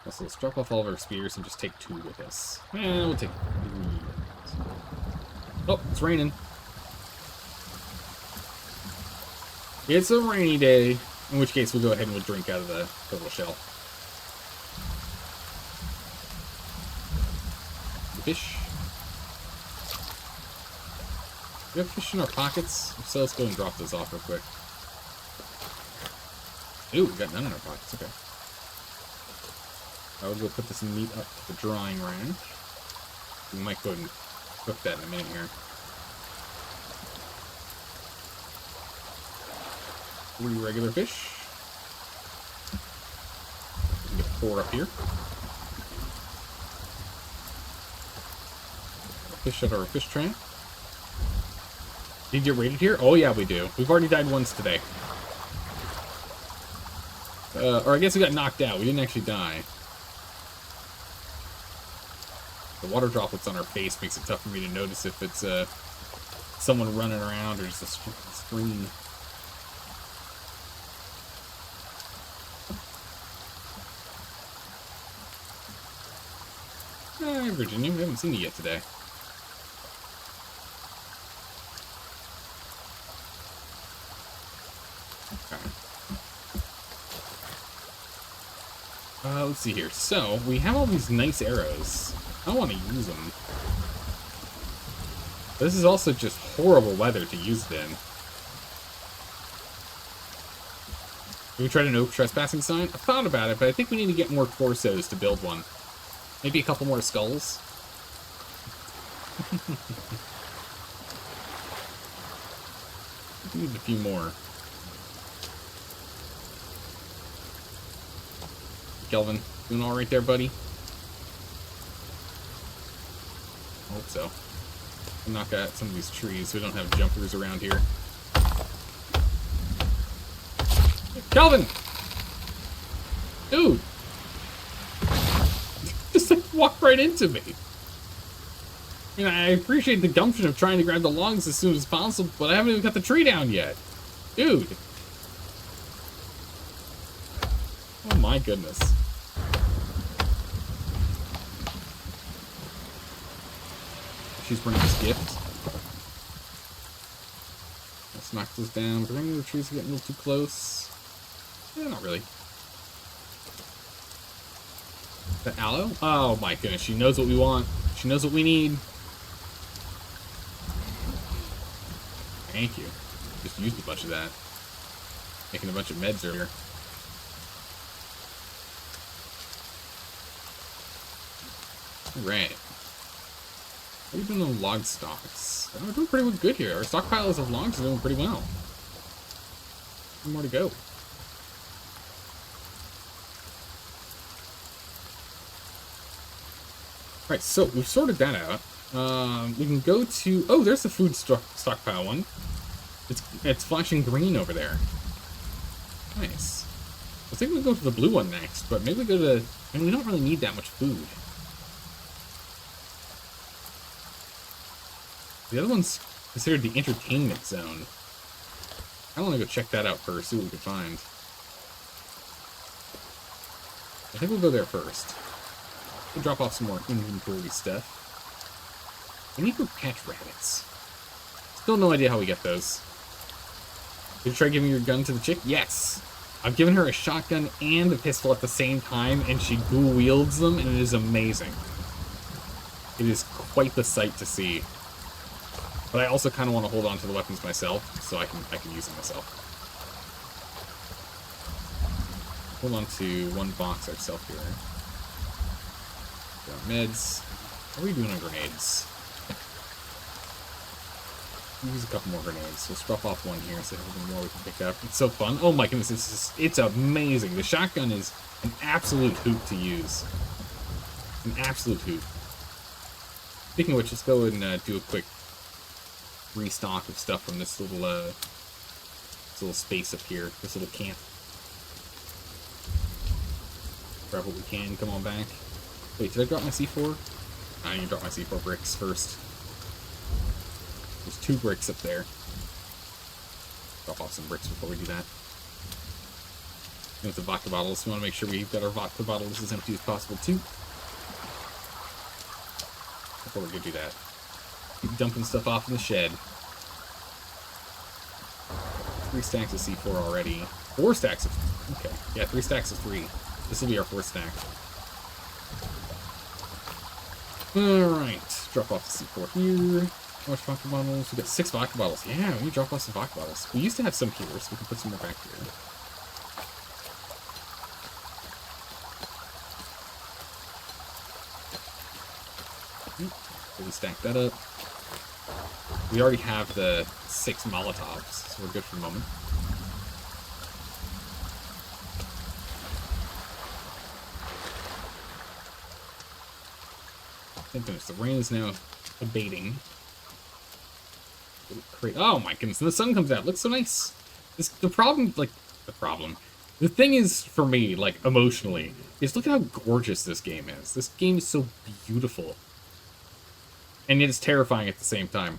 Also, let's drop off all of our spears and just take 2 with us. We'll take 3. Oh, it's raining. It's a rainy day. In which case, we'll go ahead and we'll drink out of the little shell. The fish. Do we have fish in our pockets? If so, let's go and drop those off real quick. Ooh, we got none in our pockets. Okay. I will go put this meat up to the drying rack. We might go ahead and cook that in a minute here. 40 regular fish. We can get 4 up here. Fish out of our fish trap. Did you get raided here? Oh yeah, we do. We've already died once today. Or I guess we got knocked out. We didn't actually die. The water droplets on our face makes it tough for me to notice if it's someone running around or just a screen. Hi, Virginia. We haven't seen you yet today. Okay. Let's see here. So, we have all these nice arrows. I want to use them. This is also just horrible weather to use it in. Have we tried a no trespassing sign? I've thought about it, but I think we need to get more torsos to build one. Maybe a couple more skulls. We need a few more. Kelvin, doing all right there, buddy? I hope so. I'll knock out some of these trees so we don't have jumpers around here. Kelvin! Dude! Just like walked right into me. I mean, I appreciate the gumption of trying to grab the logs as soon as possible, but I haven't even cut the tree down yet. Dude! Oh my goodness. She's bringing this gift. Let's knock this down. Bring the trees getting a little too close. Yeah, not really. The aloe? Oh my goodness, she knows what we want. She knows what we need. Thank you. Just used a bunch of that. Making a bunch of meds earlier. Alright. What are you doing on log stocks? Oh, we're doing pretty good here. Our stockpiles of logs are doing pretty well. One more to go. Alright, so we've sorted that out. We can go to... Oh, there's the food stockpile one. It's flashing green over there. Nice. I think we'll go to the blue one next, but maybe we go to... I mean, we don't really need that much food. The other one's considered the entertainment zone. I want to go check that out first, see what we can find. I think we'll go there first. We'll drop off some more inventory stuff. We need to catch rabbits. Still no idea how we get those. Did you try giving your gun to the chick? Yes! I've given her a shotgun and a pistol at the same time, and she dual wields them, and it is amazing. It is quite the sight to see. But I also kind of want to hold on to the weapons myself, so I can use them myself. Hold on to one box ourselves here. Got meds. What are we doing on grenades? Use a couple more grenades. Let's drop off one here so there's more we can pick up. It's so fun. Oh my goodness, it's amazing. The shotgun is an absolute hoot to use. An absolute hoot. Speaking of which, let's go and do a quick restock of stuff from this little space up here, this little camp. Grab what we can, come on back. Wait, did I drop my C4? I need to drop my C4 bricks first. There's 2 bricks up there. Drop off some bricks before we do that. And with the vodka bottles, we want to make sure we've got our vodka bottles as empty as possible too. Before we go do that. Keep dumping stuff off in the shed. 3 stacks of C4 already. 4 stacks of... Okay. Yeah, 3 stacks of 3. This will be our 4th stack. Alright. Drop off the C4 here. How much vodka bottles? We got 6 vodka bottles. Yeah, we drop off some vodka bottles. We used to have some here, so we can put some more back here. So we stack that up. We already have the 6 Molotovs, so we're good for the moment. Thank goodness, the rain is now abating. Oh my goodness, and the sun comes out. It looks so nice. The thing is, for me, like, emotionally, is look at how gorgeous this game is. This game is so beautiful. And yet it's terrifying at the same time.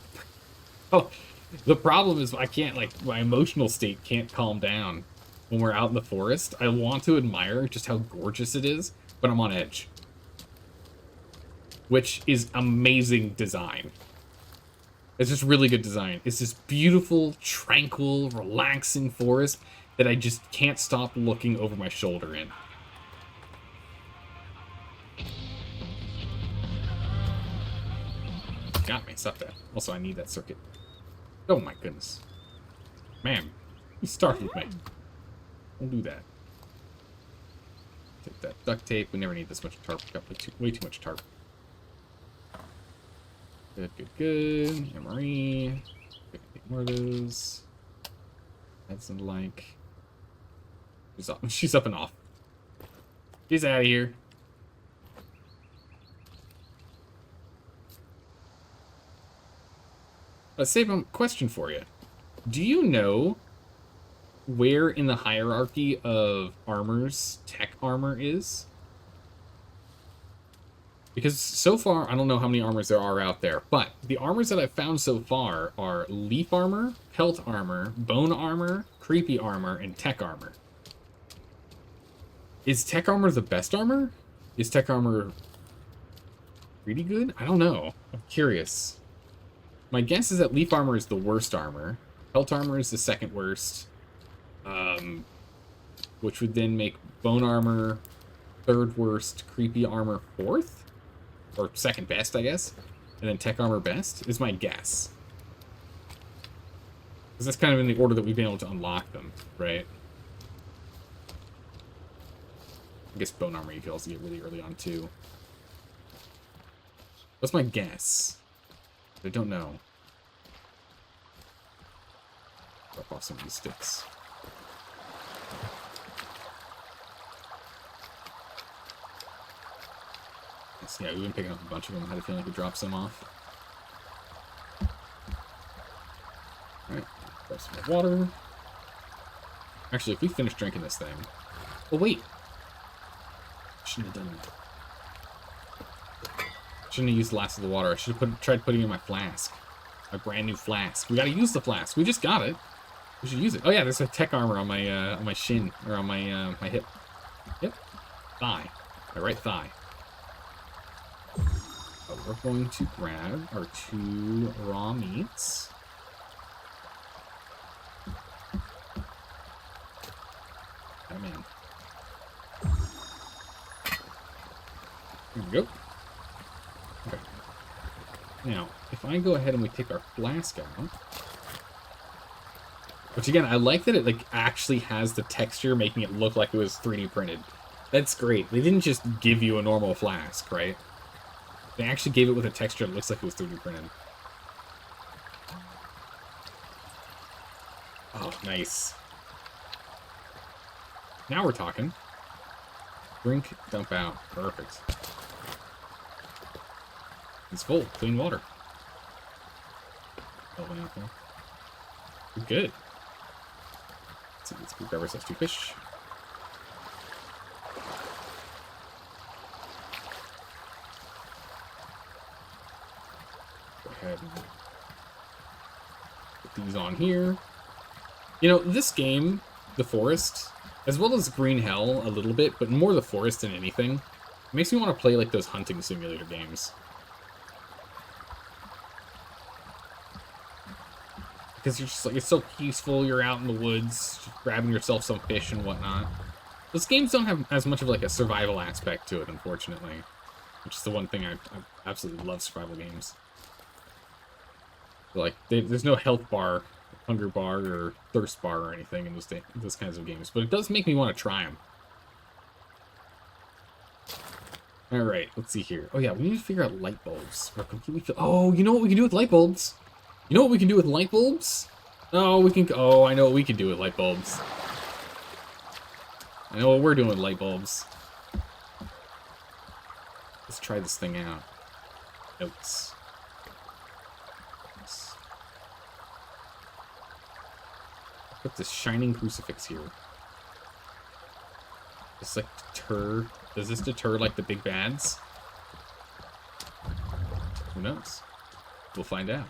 Oh, the problem is I can't, like, my emotional state can't calm down when we're out in the forest. I want to admire just how gorgeous it is, but I'm on edge. Which is amazing design. It's just really good design. It's this beautiful, tranquil, relaxing forest that I just can't stop looking over my shoulder in. Got me. Stop that. Also, I need that circuit. Oh my goodness. Man, you startled me. Don't do that. Take that duct tape. We never need this much tarp. We got way too much tarp. Good, good, good. Emery. Take more of those. That's like. She's up and off. She's out of here. Let's save a question for you. Do you know where in the hierarchy of armors tech armor is? Because so far, I don't know how many armors there are out there, but the armors that I've found so far are leaf armor, pelt armor, bone armor, creepy armor, and tech armor. Is tech armor the best armor? Is tech armor pretty good? I don't know. I'm curious. My guess is that leaf armor is the worst armor. Pelt armor is the second worst. Which would then make bone armor third worst, creepy armor fourth? Or second best, I guess. And then tech armor best, is my guess. Because that's kind of in the order that we've been able to unlock them, right? I guess bone armor you can also get really early on, too. What's my guess? I don't know. Drop off some of these sticks. Yes, yeah, we've been picking up a bunch of them. I had a feeling I could drop some off. Alright, grab some more water. Actually, if we finish drinking this thing... Oh, wait! Shouldn't have done that. Shouldn't have used the last of the water. I should have tried putting it in my flask. My brand new flask. We gotta use the flask. We just got it. We should use it. Oh yeah, there's a tech armor on my shin, or on my my hip. Yep. Thigh. My right thigh. But we're going to grab our 2 raw meats. Come in. There we go. Okay. Now, if I go ahead and we take our flask out, which again, I like that it like actually has the texture, making it look like it was 3D printed. That's great. They didn't just give you a normal flask, right? They actually gave it with a texture that looks like it was 3D printed. Oh, nice. Now we're talking. Drink, dump out. Perfect. It's full. Clean water. We're good. Let's grab ourselves 2 fish. Go ahead and put these on here. You know, this game, The Forest, as well as Green Hell a little bit, but more The Forest than anything, makes me want to play like those hunting simulator games. Because you're just like, it's so peaceful, you're out in the woods, just grabbing yourself some fish and whatnot. Those games don't have as much of like a survival aspect to it, unfortunately. Which is the one thing I absolutely love survival games. Like, there's no health bar, hunger bar, or thirst bar or anything in those kinds of games. But it does make me want to try them. Alright, let's see here. Oh yeah, we need to figure out light bulbs. We're completely... Oh, you know what we can do with light bulbs? You know what we can do with light bulbs? Oh, we can... Oh, I know what we can do with light bulbs. I know what we're doing with light bulbs. Let's try this thing out. Notes. Put this shining crucifix here. Just like deter... Does this deter like the big bads? Who knows? We'll find out.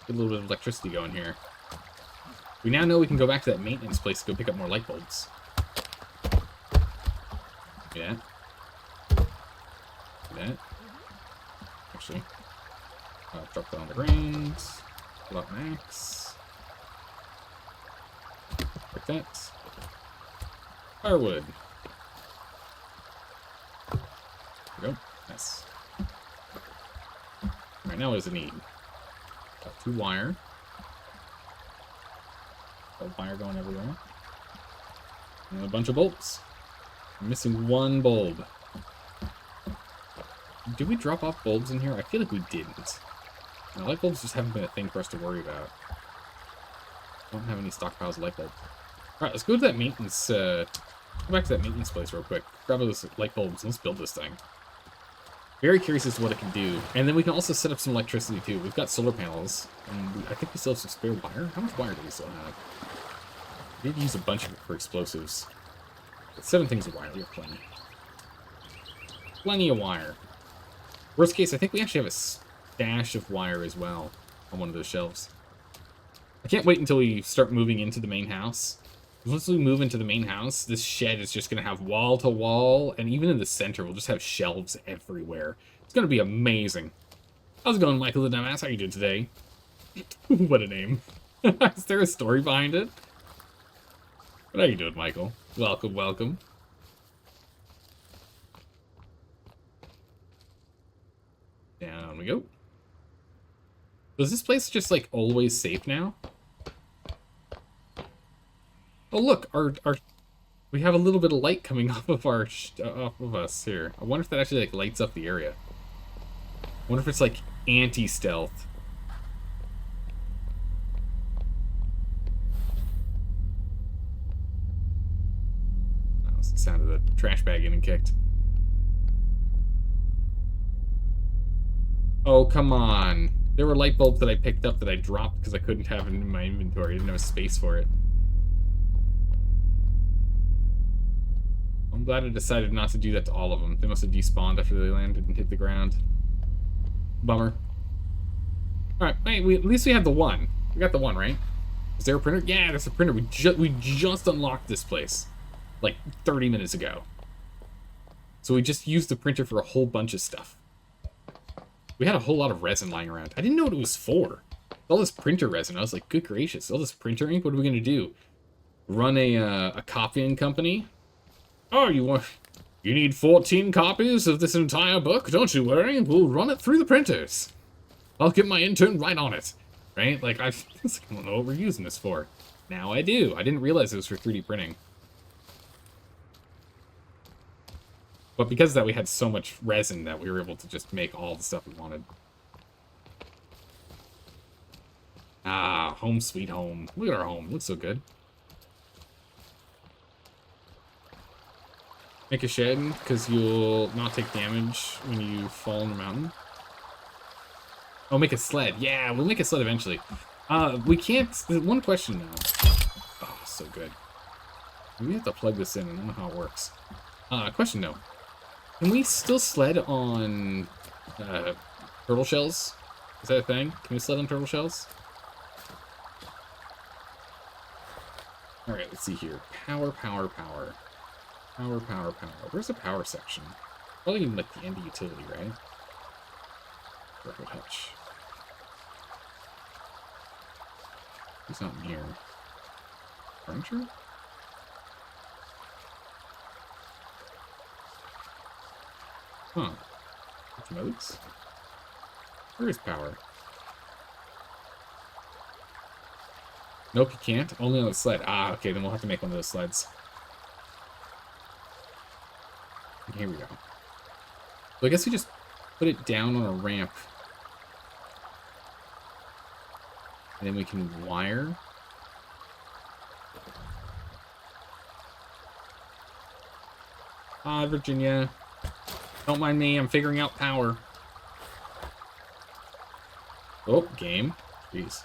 Get a little bit of electricity going here. We now know we can go back to that maintenance place to go pick up more light bulbs. Yeah. That. Actually, drop that on the ground. Pull out an axe. Like that. Firewood. There we go. Nice. Alright, now what does it need? Got 2 wire. Got wire going everywhere. And a bunch of bolts. I'm missing 1 bulb. Did we drop off bulbs in here? I feel like we didn't. No, light bulbs just haven't been a thing for us to worry about. Don't have any stockpiles of light bulbs. Alright, let's go to that maintenance, go back to that maintenance place real quick. Grab those light bulbs and let's build this thing. Very curious as to what it can do. And then we can also set up some electricity too. We've got solar panels. And I think we still have some spare wire. How much wire do we still have? We need to use a bunch of it for explosives. But 7 things of wire, we have plenty. Plenty of wire. Worst case, I think we actually have a stash of wire as well on one of those shelves. I can't wait until we start moving into the main house. Once we move into the main house, this shed is just going to have wall to wall, and even in the center, we'll just have shelves everywhere. It's going to be amazing. How's it going, Michael the Dumbass? How are you doing today? What a name. Is there a story behind it? What are you doing, Michael? Welcome, welcome. Down we go. Is this place just, like, always safe now? Oh, look, we have a little bit of light coming off of off of us here. I wonder if that actually, like, lights up the area. I wonder if it's, like, anti-stealth. That was the sound of the trash bag getting kicked. Oh, come on. There were light bulbs that I picked up that I dropped because I couldn't have it in my inventory. I didn't have a space for it. I'm glad I decided not to do that to all of them. They must have despawned after they landed and hit the ground. Bummer. Alright, wait, at least we have the one. We got the one, right? Is there a printer? Yeah, there's a printer. We just unlocked this place. Like 30 minutes ago. So we just used the printer for a whole bunch of stuff. We had a whole lot of resin lying around. I didn't know what it was for. All this printer resin. I was like, good gracious. All this printer ink? What are we going to do? Run a copying company? Oh, you need 14 copies of this entire book? Don't you worry, we'll run it through the printers. I'll get my intern right on it. Right? Like, I don't know what we're using this for. Now I do. I didn't realize it was for 3D printing. But because of that, we had so much resin that we were able to just make all the stuff we wanted. Ah, home sweet home. Look at our home. It looks so good. Make a shed, because you'll not take damage when you fall in the mountain. Oh, make a sled. Yeah, we'll make a sled eventually. We can't... There's one question now. Oh, so good. We have to plug this in. I don't know how it works. Question though. Can we still sled on turtle shells? Is that a thing? Can we sled on turtle shells? Alright, let's see here. Power, power, power. Power, power, power. Where's the power section? Probably in, like, the end of utility, right? Record hutch. He's not near. Furniture? Huh. Notes? Where is power? Nope, you can't. Only on the sled. Ah, okay, then we'll have to make one of those sleds. And here we go. So I guess we just put it down on a ramp. And then we can wire. Ah, Virginia. Don't mind me, I'm figuring out power. Oh, game. Jeez.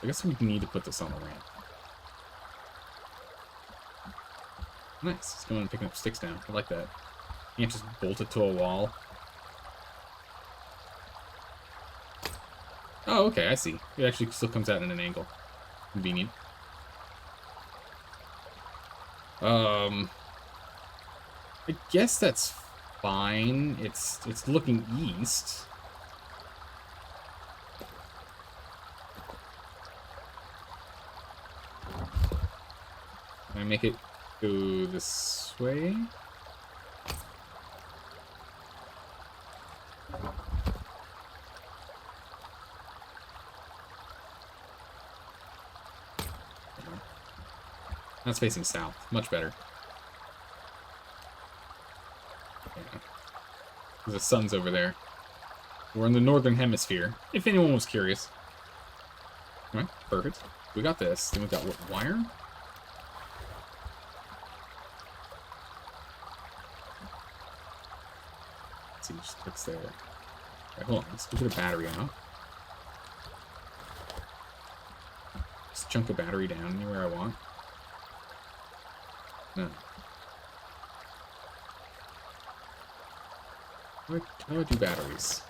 I guess we need to put this on a ramp. Nice. It's going and picking up sticks now. I like that. You can't just bolt it to a wall. Oh, okay, I see. It actually still comes out in an angle. Convenient. I guess that's fine. It's looking east. Can I make it go this way? That's facing south. Much better. Yeah. The sun's over there. We're in the northern hemisphere, if anyone was curious. Alright, perfect. We got this. Then we got what, wire? Let's see, just clicks there. Alright, hold on. Let's get a battery out. Just chunk a battery down anywhere I want. No. How do I do batteries?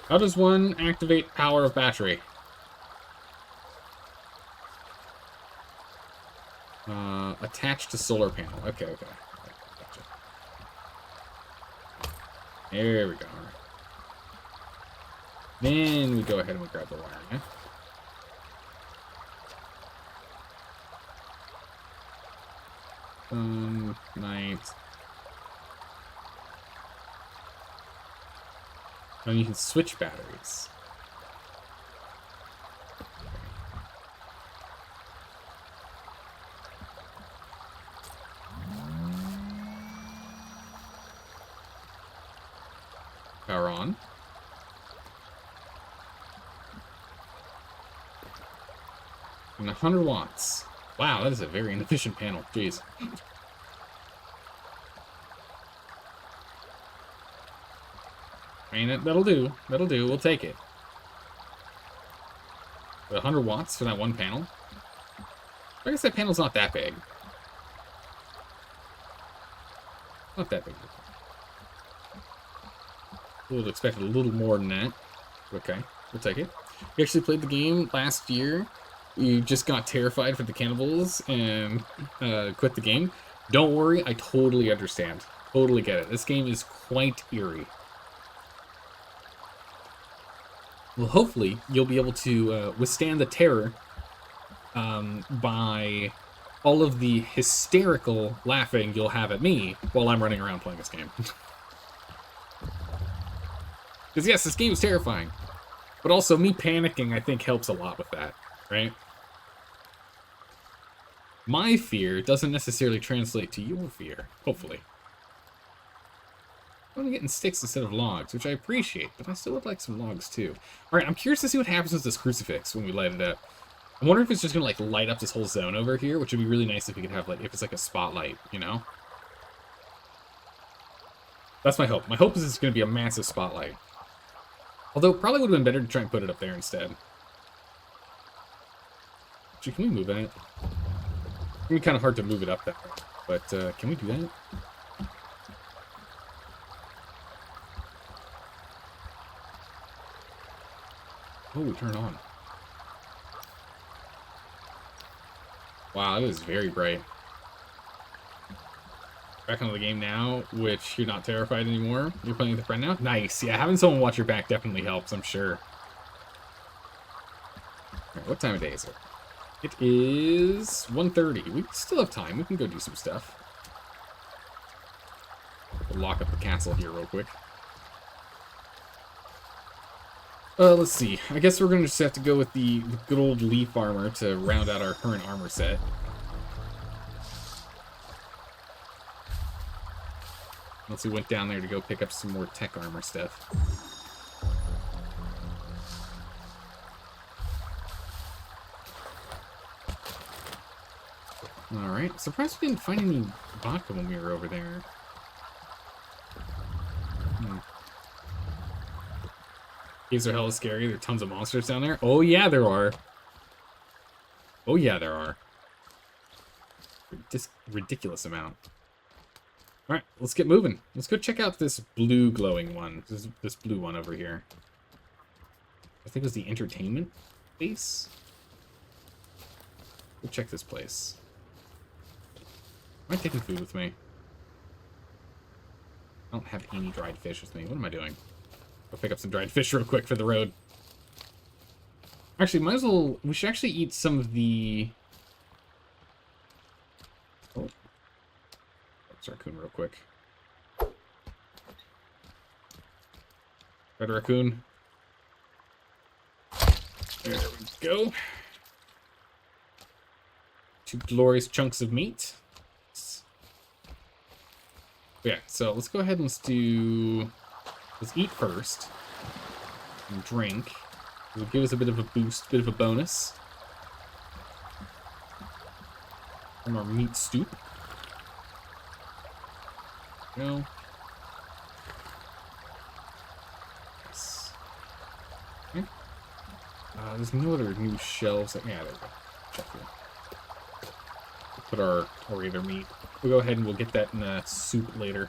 How does one activate power of battery? Attached to solar panel. Okay, okay. Gotcha. There we go. All right. Then we go ahead and we grab the wire, yeah? Night. And you can switch batteries. Power on. And 100 watts. Wow, that is a very inefficient panel. Jeez. I mean, that'll do. That'll do. We'll take it. But 100 watts for that one panel? I guess that panel's not that big. Not that big. I would have expected a little more than that. Okay, we'll take it. You actually played the game last year. You just got terrified for the cannibals and quit the game. Don't worry, I totally understand. Totally get it. This game is quite eerie. Well, hopefully, you'll be able to withstand the terror by all of the hysterical laughing you'll have at me while I'm running around playing this game. Because yes, this game is terrifying. But also, me panicking, I think, helps a lot with that, right? My fear doesn't necessarily translate to your fear, hopefully. I'm getting sticks instead of logs, which I appreciate, but I still would like some logs too. Alright, I'm curious to see what happens with this crucifix when we light it up. I wonder if it's just gonna like light up this whole zone over here, which would be really nice if we could have like, if it's like a spotlight, you know? That's my hope. My hope is it's gonna be a massive spotlight. Although, it probably would have been better to try and put it up there instead. Actually, can we move it? It's gonna be kind of hard to move it up that way, but can we do that? Oh, we turn on. Wow, it is very bright. Back onto the game now, which you're not terrified anymore. You're playing with a friend now? Nice. Yeah, having someone watch your back definitely helps, I'm sure. Alright, what time of day is it? It is 1:30. We still have time. We can go do some stuff. We'll lock up the castle here real quick. Let's see. I guess we're going to just have to go with the good old leaf armor to round out our current armor set. Once we went down there to go pick up some more tech armor stuff. Alright. Surprised we didn't find any vodka when we were over there. Caves are hella scary. There are tons of monsters down there. Oh yeah, there are. Oh yeah, there are. Ridiculous amount. Alright, let's get moving. Let's go check out this blue glowing one. This blue one over here. I think it was the entertainment base. Go check this place. Am I taking food with me? I don't have any dried fish with me. What am I doing? Go pick up some dried fish real quick for the road. Actually, might as well... We should actually eat some of the... Oh. Let's raccoon real quick. Red raccoon. There we go. 2 glorious chunks of meat. Yeah, so let's go ahead and let's eat first. And drink. It'll give us a bit of a boost, bit of a bonus. From our meat stoop. No. Yes. Okay. There's no other new shelves. Yeah, there we go. Check here. We'll put our regular meat. We'll go ahead and we'll get that in a soup later.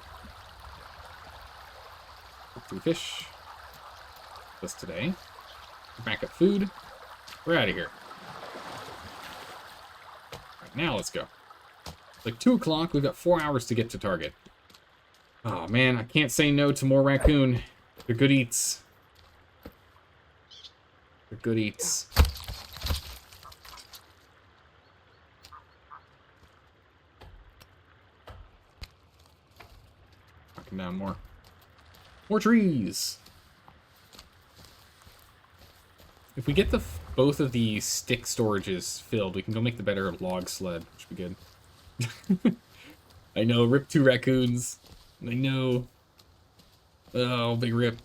Cook 3 fish. This today. Back up food. We're out of here. Right, now let's go. It's like 2 o'clock. We've got 4 hours to get to Target. Oh man, I can't say no to more raccoon. They're good eats. They're good eats. Knocking down more. More trees. If we get both of the stick storages filled, we can go make the better log sled, which would be good. I know, rip 2 raccoons. I know. Oh, big rip.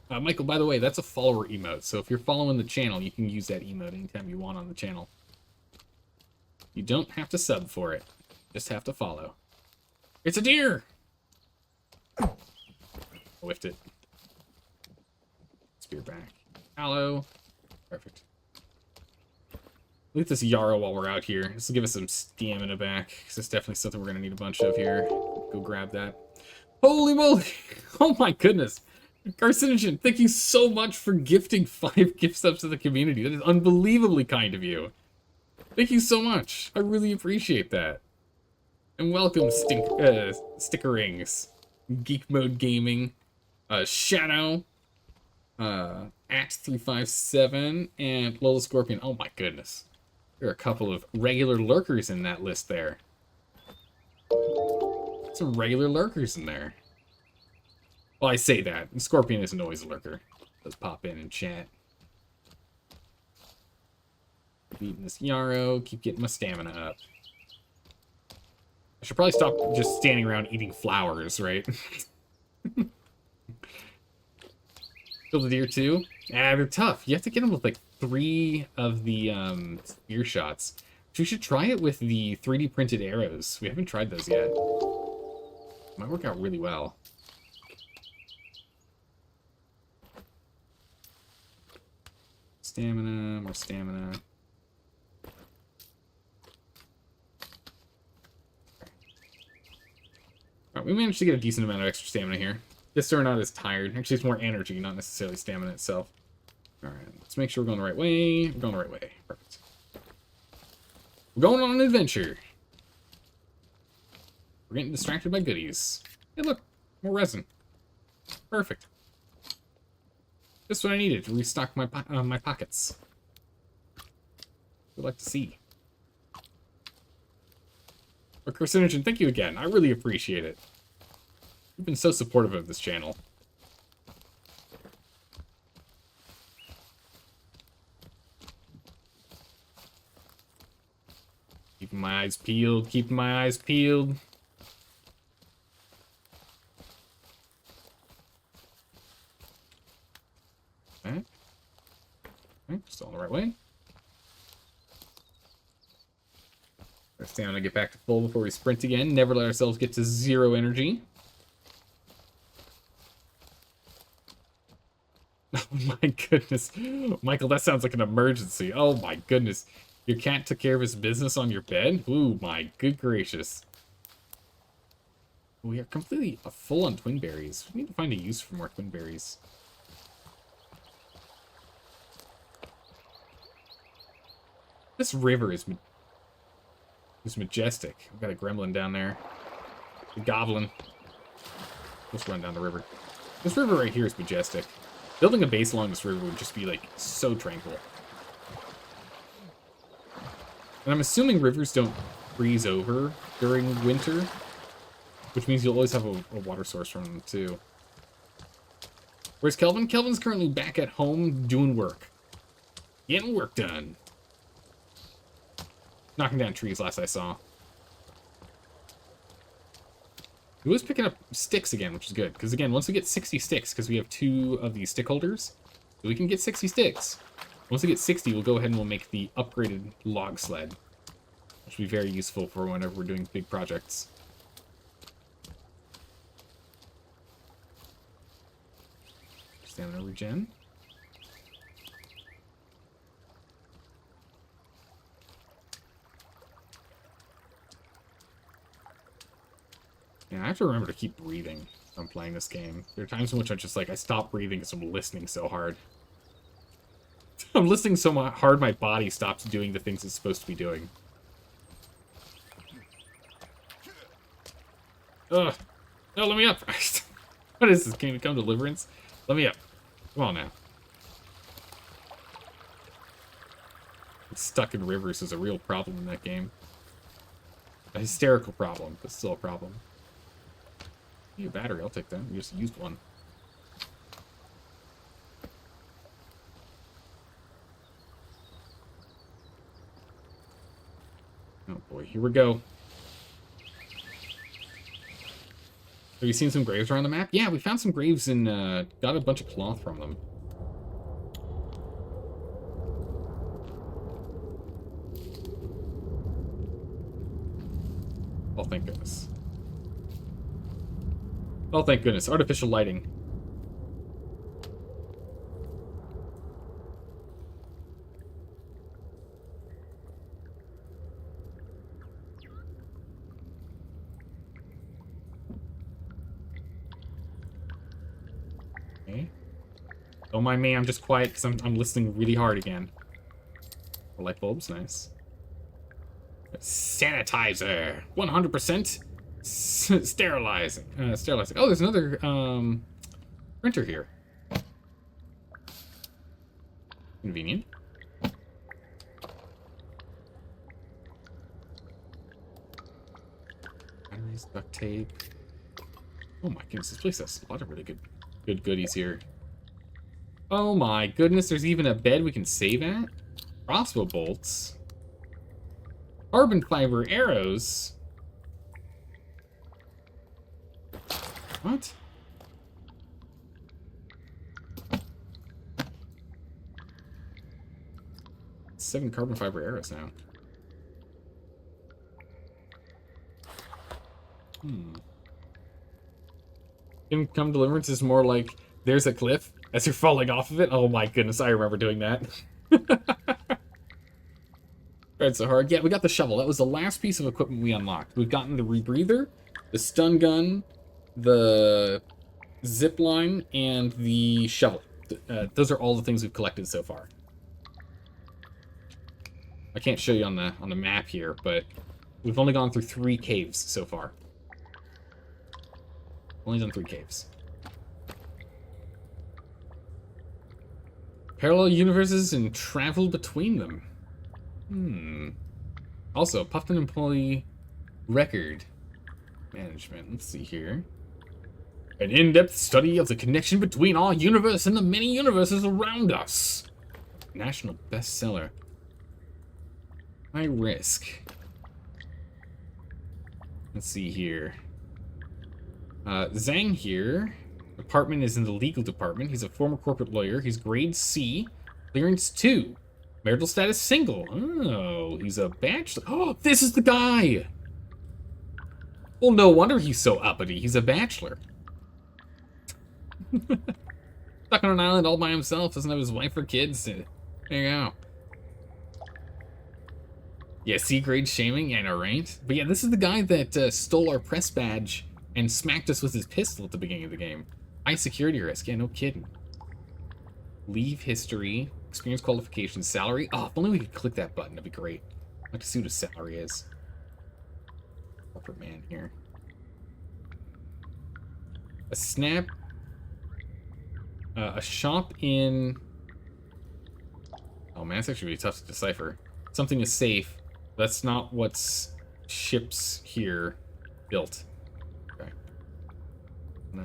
Michael, by the way, that's a follower emote, so if you're following the channel, you can use that emote anytime you want on the channel. You don't have to sub for it. Just have to follow. It's a deer! I whiffed it. Spear back. Aloe. Perfect. Leave this yarrow while we're out here. This will give us some stamina back, because it's definitely something we're going to need a bunch of here. Go grab that. Holy moly! Oh my goodness! Carcinogen, thank you so much for gifting 5 gift subs to the community. That is unbelievably kind of you. Thank you so much. I really appreciate that. And welcome, Stickerings. Geek Mode Gaming. Shadow. Act357. And Lola Scorpion. Oh my goodness. There are a couple of regular lurkers in that list there. Some regular lurkers in there. Well, I say that. Scorpion isn't always a lurker. Does pop in and chat. Keep eating this yarrow. Keep getting my stamina up. I should probably stop just standing around eating flowers, right? Kill the deer too? Ah, they're tough. You have to get them with like 3 of the spear shots. We should try it with the 3D printed arrows. We haven't tried those yet. Might work out really well. Stamina, more stamina. Alright, we managed to get a decent amount of extra stamina here. This are not as tired. Actually, it's more energy, not necessarily stamina itself. Alright, let's make sure we're going the right way. We're going the right way. Perfect. We're going on an adventure. We're getting distracted by goodies. Hey, look. More resin. Perfect. Just what I needed to restock my my pockets. Would like to see. But Carcinogen, thank you again. I really appreciate it. You've been so supportive of this channel. Keeping my eyes peeled, keeping my eyes peeled. Okay. Okay, still on the right way. Our stamina get back to full before we sprint again. Never let ourselves get to 0 energy. Oh my goodness. Michael, that sounds like an emergency. Oh my goodness. Your cat took care of his business on your bed? Ooh, my good gracious. We are completely full on twin berries. We need to find a use for more twin berries. This river is majestic. We've got a gremlin down there. A goblin. Let's run down the river. This river right here is majestic. Building a base along this river would just be, like, so tranquil. And I'm assuming rivers don't freeze over during winter, which means you'll always have a water source from them, too. Where's Kelvin? Kelvin's currently back at home doing work. Getting work done. Knocking down trees last I saw. He was picking up sticks again, which is good. Because again, once we get 60 sticks, because we have 2 of these stick holders, we can get 60 sticks. Once we get 60, we'll go ahead and we'll make the upgraded log sled. Which will be very useful for whenever we're doing big projects. Stamina regen. Yeah, I have to remember to keep breathing when I'm playing this game. There are times in which I stop breathing because I'm listening so hard. I'm listening so hard my body stops doing the things it's supposed to be doing. Ugh. No, let me up. What is this? Can we come Deliverance? Let me up. Come on now. Stuck in rivers is a real problem in that game. A hysterical problem, but still a problem. A battery, I'll take that. We just used one. Oh boy, here we go. Have you seen some graves around the map? Yeah, we found some graves and got a bunch of cloth from them. Oh, thank goodness. Oh, thank goodness. Artificial lighting. Okay. Don't mind me, I'm just quiet because I'm listening really hard again. The light bulbs, nice. Sanitizer. 100%. Sterilizing. Sterilizing. Oh, there's another printer here. Convenient. Batteries, duct tape. Oh my goodness, this place has a lot of really good goodies here. Oh my goodness, there's even a bed we can save at. Crossbow bolts. Carbon fiber arrows. What? Seven carbon fiber arrows now. Income Deliverance is more like, there's a cliff as you're falling off of it. Oh my goodness, I remember doing that. Tried so hard. Yeah, we got the shovel. That was the last piece of equipment we unlocked. We've gotten the rebreather, the stun gun, the zip line, and the shovel. Those are all the things we've collected so far. I can't show you on the map here, but we've only gone through 3 caves so far. Only done 3 caves. Parallel universes and travel between them. Also, Puffton employee record management. Let's see here. An in-depth study of the connection between our universe and the many universes around us. National bestseller. High risk. Let's see here. Zhang here. Department is in the legal department. He's a former corporate lawyer. He's grade C. Clearance 2. Marital status single. Oh, he's a bachelor. Oh, this is the guy! Well, no wonder he's so uppity. He's a bachelor. Stuck on an island all by himself. Doesn't have his wife or kids. There you go. Yeah, C-grade shaming. Yeah, I know, right? But yeah, this is the guy that stole our press badge and smacked us with his pistol at the beginning of the game. High security risk. Yeah, no kidding. Leave history. Experience qualifications. Salary. Oh, if only we could click that button. That'd be great. I'd like to see what his salary is. Corporate man here. A snap. A shop in... Oh man, that's actually really tough to decipher. Something is safe. That's not what's ships here built. Okay. No.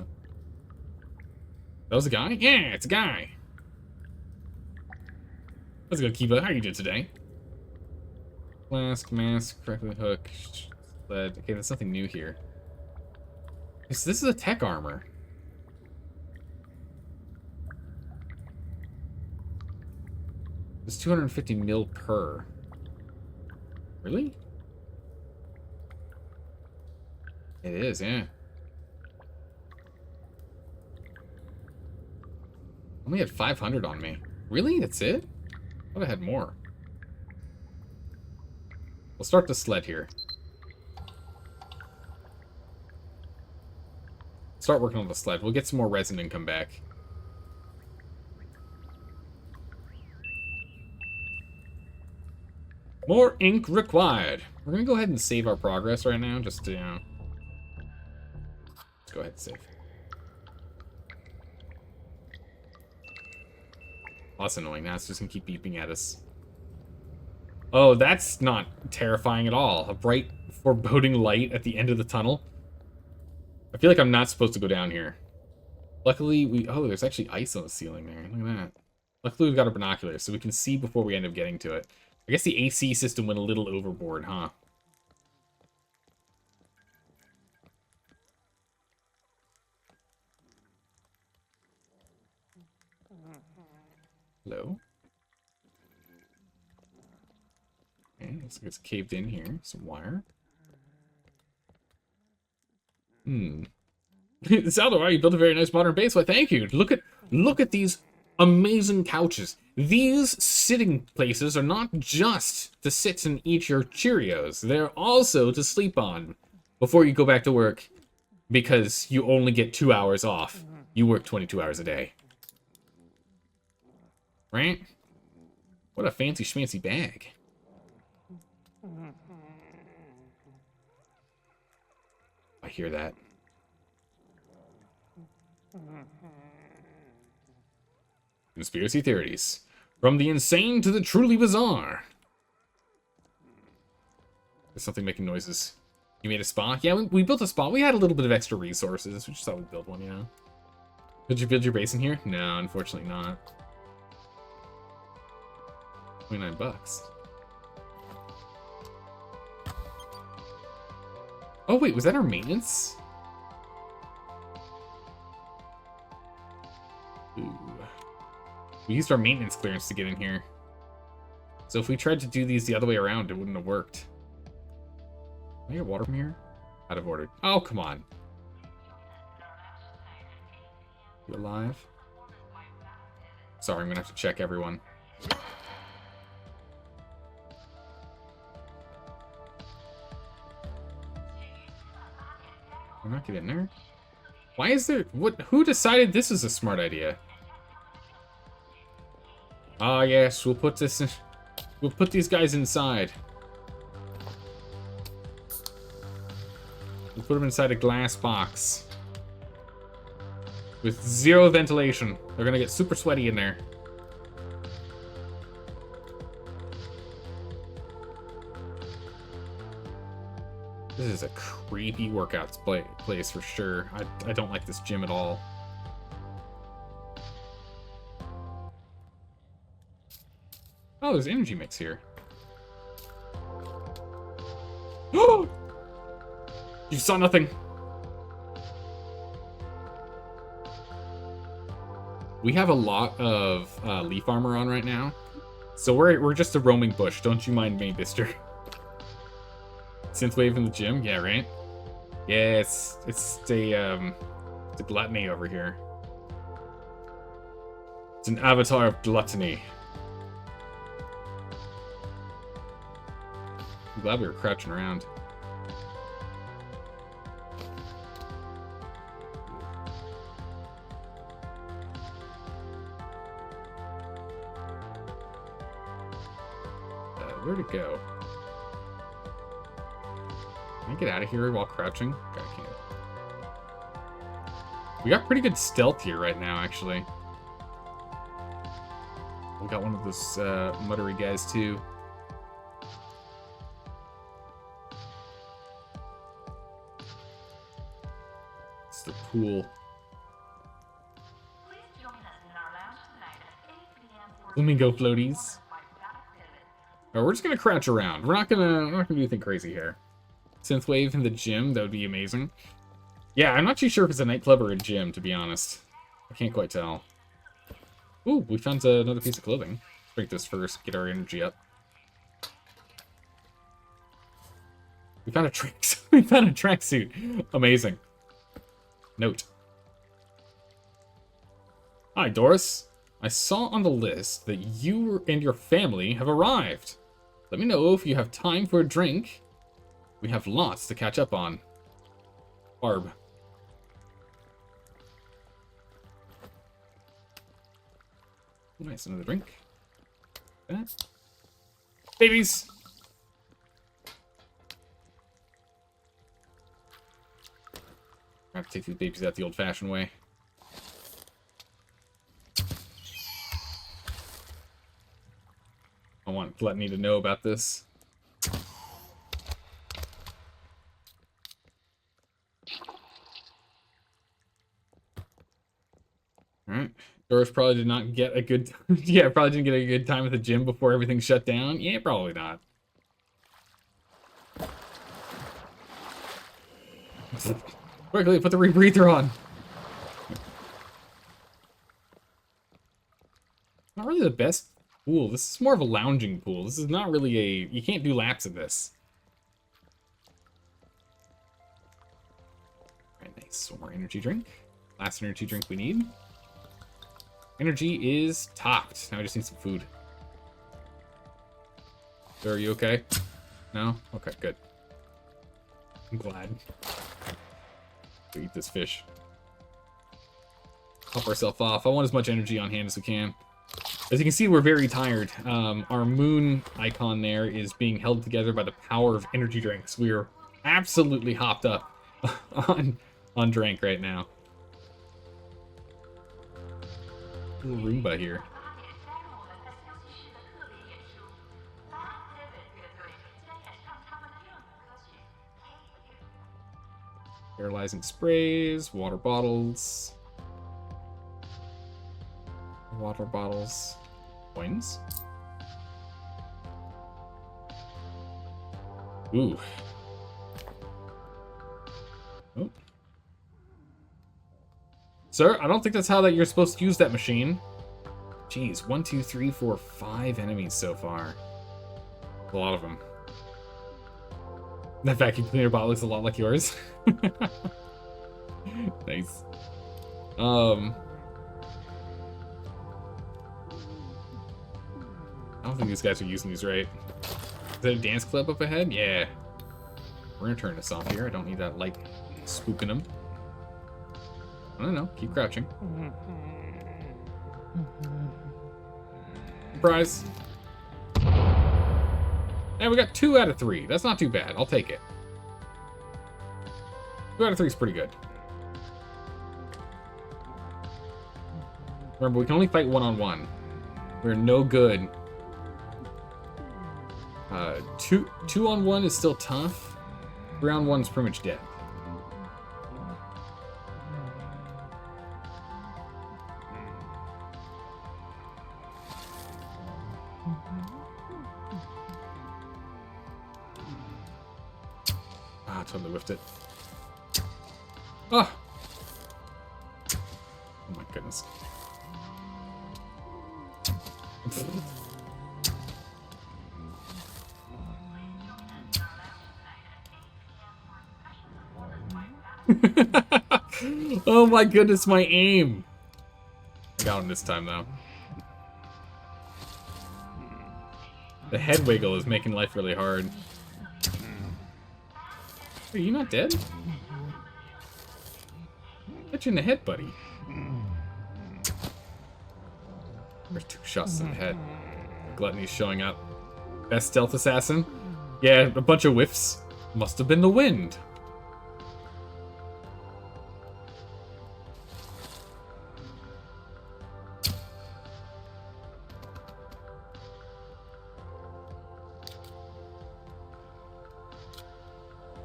That was a guy? Yeah, it's a guy. Let's go, Kiva. How are you doing today? Flask, mask, correctly hook, sled. Okay, that's nothing new here. So this is a tech armor. It's 250 mil per. Really? It is, yeah. Only had 500 on me. Really? That's it? I thought I had more. We'll start the sled here. Start working on the sled. We'll get some more resin and come back. More ink required. We're gonna go ahead and save our progress right now, just to, you know. Let's go ahead and save. Oh, that's annoying. Now it's just gonna keep beeping at us. Oh, that's not terrifying at all. A bright, foreboding light at the end of the tunnel. I feel like I'm not supposed to go down here. Luckily, we... Oh, there's actually ice on the ceiling there. Look at that. Luckily, we've got our binoculars, so we can see before we end up getting to it. I guess the AC system went a little overboard, huh? Hello? Okay, looks like it's caved in here. Some wire. Salvador, you built a very nice modern base. Why, thank you. Look at these amazing couches. These sitting places are not just to sit and eat your Cheerios. They're also to sleep on before you go back to work, because you only get 2 hours off. You work 22 hours a day. Right? What a fancy schmancy bag. I hear that. Conspiracy theories. From the insane to the truly bizarre. There's something making noises. You made a spa? Yeah, we built a spa. We had a little bit of extra resources. We just thought we'd build one, you know? Did you build your base in here? No, unfortunately not. 29 bucks. Oh, wait, was that our maintenance? Ooh. We used our maintenance clearance to get in here. So if we tried to do these the other way around, it wouldn't have worked. Can I get water from here? Out of order. Oh, come on. You alive? Sorry, I'm gonna have to check everyone. We're not getting in there? Why is there... What? Who decided this is a smart idea? Ah, yes, we'll put this in... We'll put these guys inside. We'll put them inside a glass box. With 0 ventilation. They're gonna get super sweaty in there. This is a creepy workout place for sure. I don't like this gym at all. Oh, there's energy mix here. Oh! You saw nothing. We have a lot of leaf armor on right now, so we're just a roaming bush. Don't you mind me, mister. Synthwave in the gym? Yeah, right? Yeah, it's a gluttony over here. It's an avatar of gluttony. I'm glad we were crouching around. Where'd it go? Can I get out of here while crouching? Okay, I can't. We got pretty good stealth here right now, actually. We got one of those muttery guys, too. It's the pool. Flamingo floaties. Oh, we're just gonna crouch around. We're not gonna do anything crazy here. Synthwave in the gym, that would be amazing. Yeah, I'm not too sure if it's a nightclub or a gym, to be honest. I can't quite tell. Ooh, we found another piece of clothing. Let's break this first, get our energy up. We found a tracksuit. We found a tracksuit. Amazing. Note. Hi, Doris. I saw on the list that you and your family have arrived. Let me know if you have time for a drink. We have lots to catch up on. Barb. Nice, another drink. That. Babies! I have to take these babies out the old-fashioned way. I want Gluttony to know about this. Alright. Doris probably did not get a good... yeah, probably didn't get a good time at the gym before everything shut down. Yeah, probably not. Quickly, put the rebreather on. Not really the best pool. This is more of a lounging pool. This is not really a... You can't do laps in this. Alright, nice. One more energy drink. Last energy drink we need. Energy is topped. Now we just need some food. Sir, are you okay? No? Okay, good. I'm glad. To eat this fish. Help ourselves off. I want as much energy on hand as we can. As you can see, we're very tired. Our moon icon there is being held together by the power of energy drinks. We are absolutely hopped up on drink right now. Little Roomba here. Paralyzing sprays, water bottles. Water bottles. Coins. Ooh. Oh. Sir, I don't think that's how that you're supposed to use that machine. Jeez, 1, 2, 3, 4, 5 enemies so far. A lot of them. That vacuum cleaner bottle looks a lot like yours. Nice. I don't think these guys are using these right. Is that a dance club up ahead? Yeah. We're gonna turn this off here. I don't need that light spooking them. I don't know. Keep crouching. Surprise. And we got 2 out of 3. That's not too bad. I'll take it. 2 out of 3 is pretty good. Remember, we can only fight one-on-one. We're no good. 2-on-1 is still tough. 3-on-1 is pretty much dead. Ah, totally whiffed it. Oh! Oh my goodness. Oh my goodness, my aim! I got him this time, though. The head wiggle is making life really hard. Are you not dead? Hit you in the head, buddy. There's 2 shots in the head. Gluttony's showing up. Best stealth assassin? Yeah, a bunch of whiffs. Must have been the wind.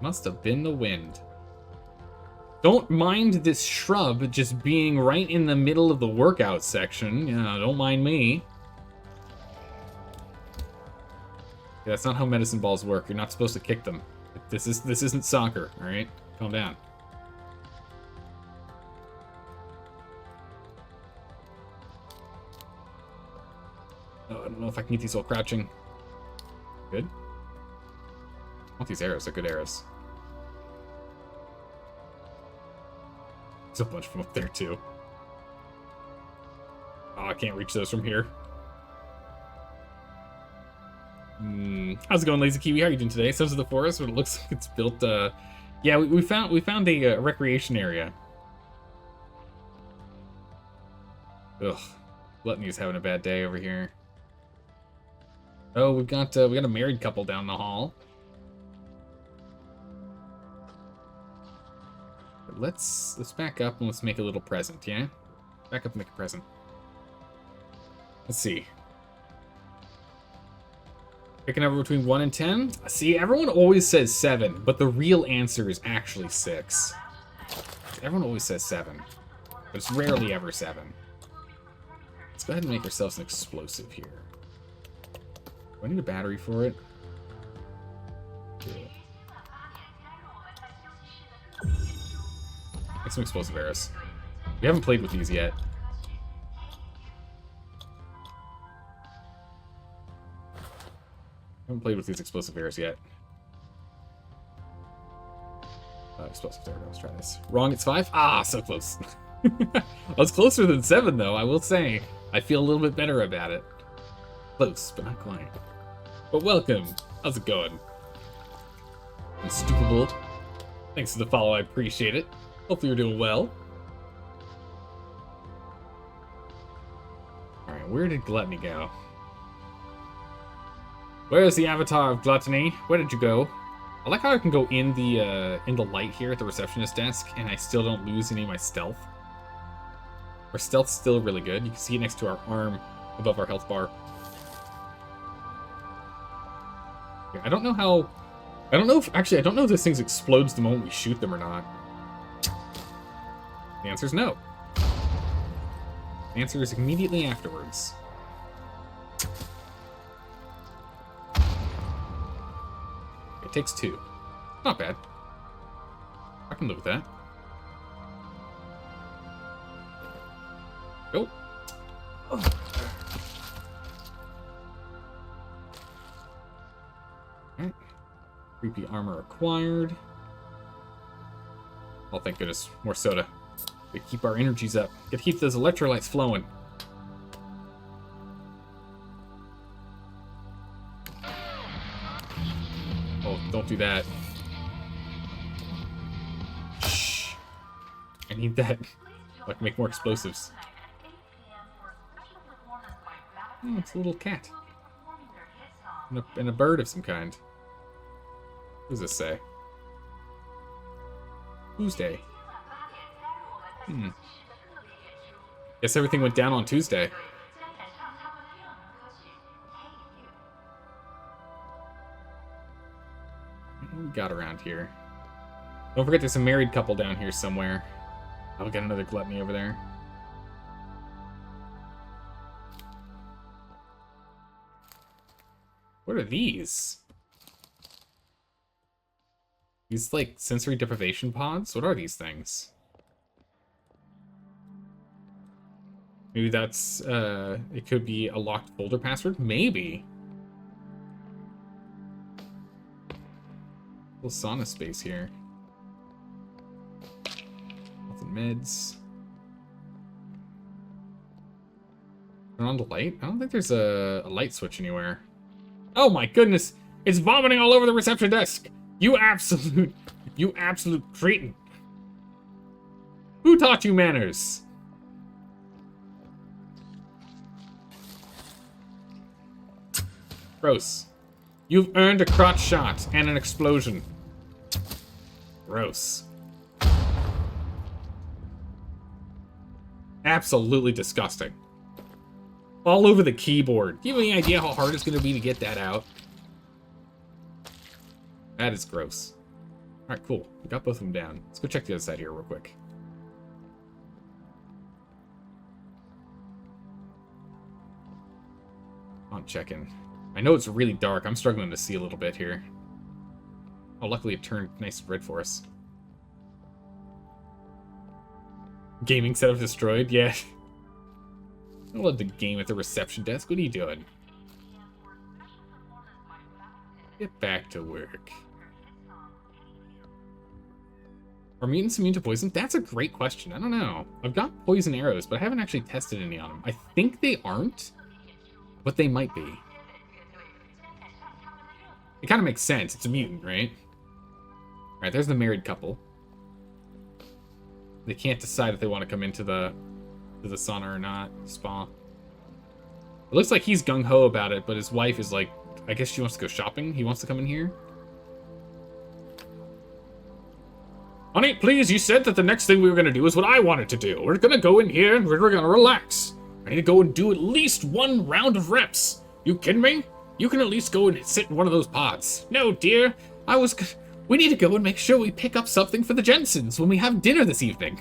Must have been the wind. Don't mind this shrub just being right in the middle of the workout section. Yeah, don't mind me. Yeah, that's not how medicine balls work. You're not supposed to kick them. This isn't soccer, all right? Calm down. Oh, I don't know if I can get these while crouching. Good. I want these arrows. They're good arrows. There's a bunch of them up there, too. Oh, I can't reach those from here. How's it going, Lazy Kiwi? How are you doing today? Sons of the Forest, but it looks like it's built, yeah, we found a recreation area. Ugh. Gluttony's having a bad day over here. Oh, we got a married couple down the hall. But let's back up and let's make a little present, yeah? Back up and make a present. Let's see. Pick a number between 1 and 10? See, everyone always says 7, but the real answer is actually 6. Everyone always says 7, but it's rarely ever 7. Let's go ahead and make ourselves an explosive here. Do I need a battery for it? Yeah. Make some explosive arrows. We haven't played with these yet. Haven't played with these explosive arrows yet. Explosive arrows. Let's try this. Wrong, it's 5? Ah, so close. I was closer than 7, though, I will say. I feel a little bit better about it. Close, but not quite. But welcome. How's it going? Unstoppable. Thanks for the follow, I appreciate it. Hopefully you're doing well. Alright, where did Gluttony go? Where's the avatar of Gluttony? Where did you go? I like how I can go in the light here at the receptionist desk, and I still don't lose any of my stealth. Our stealth's still really good. You can see it next to our arm above our health bar. Yeah, I don't know if this thing explodes the moment we shoot them or not. The answer is no. The answer is immediately afterwards. It takes 2. Not bad. I can live with that. Go. Oh. Alright. Creepy armor acquired. Oh, thank goodness. More soda. Gotta keep our energies up. Gotta keep those electrolytes flowing. Oh, don't do that. Shh. I need that. I can make more explosives. Oh, it's a little cat. And a bird of some kind. What does this say? Tuesday. Guess everything went down on Tuesday. What we got around here? Don't forget there's a married couple down here somewhere. Oh, we got another Gluttony over there. What are these? These, like, sensory deprivation pods? What are these things? Maybe that's, it could be a locked folder password? Maybe. Little sauna space here. Nothing meds. Turn on the light? I don't think there's a light switch anywhere. Oh my goodness! It's vomiting all over the reception desk! You absolute cretin! Who taught you manners? Gross. You've earned a crotch shot and an explosion. Gross. Absolutely disgusting. All over the keyboard. Do you have any idea how hard it's going to be to get that out? That is gross. Alright, cool. We got both of them down. Let's go check the other side here real quick. I'm checking. I know it's really dark. I'm struggling to see a little bit here. Oh, luckily it turned nice red for us. Gaming setup destroyed? Yeah. I love to game at the reception desk. What are you doing? Get back to work. Are mutants immune to poison? That's a great question. I don't know. I've got poison arrows, but I haven't actually tested any on them. I think they aren't, but they might be. It kind of makes sense. It's a mutant, right? Alright, there's the married couple. They can't decide if they want to come into the sauna or not. Spa. It looks like he's gung-ho about it, but his wife is like, I guess she wants to go shopping. He wants to come in here. Honey, please, you said that the next thing we were going to do is what I wanted to do. We're going to go in here and we're going to relax. I need to go and do at least one round of reps. You kidding me? You can at least go and sit in one of those pods. No, dear. We need to go and make sure we pick up something for the Jensens when we have dinner this evening.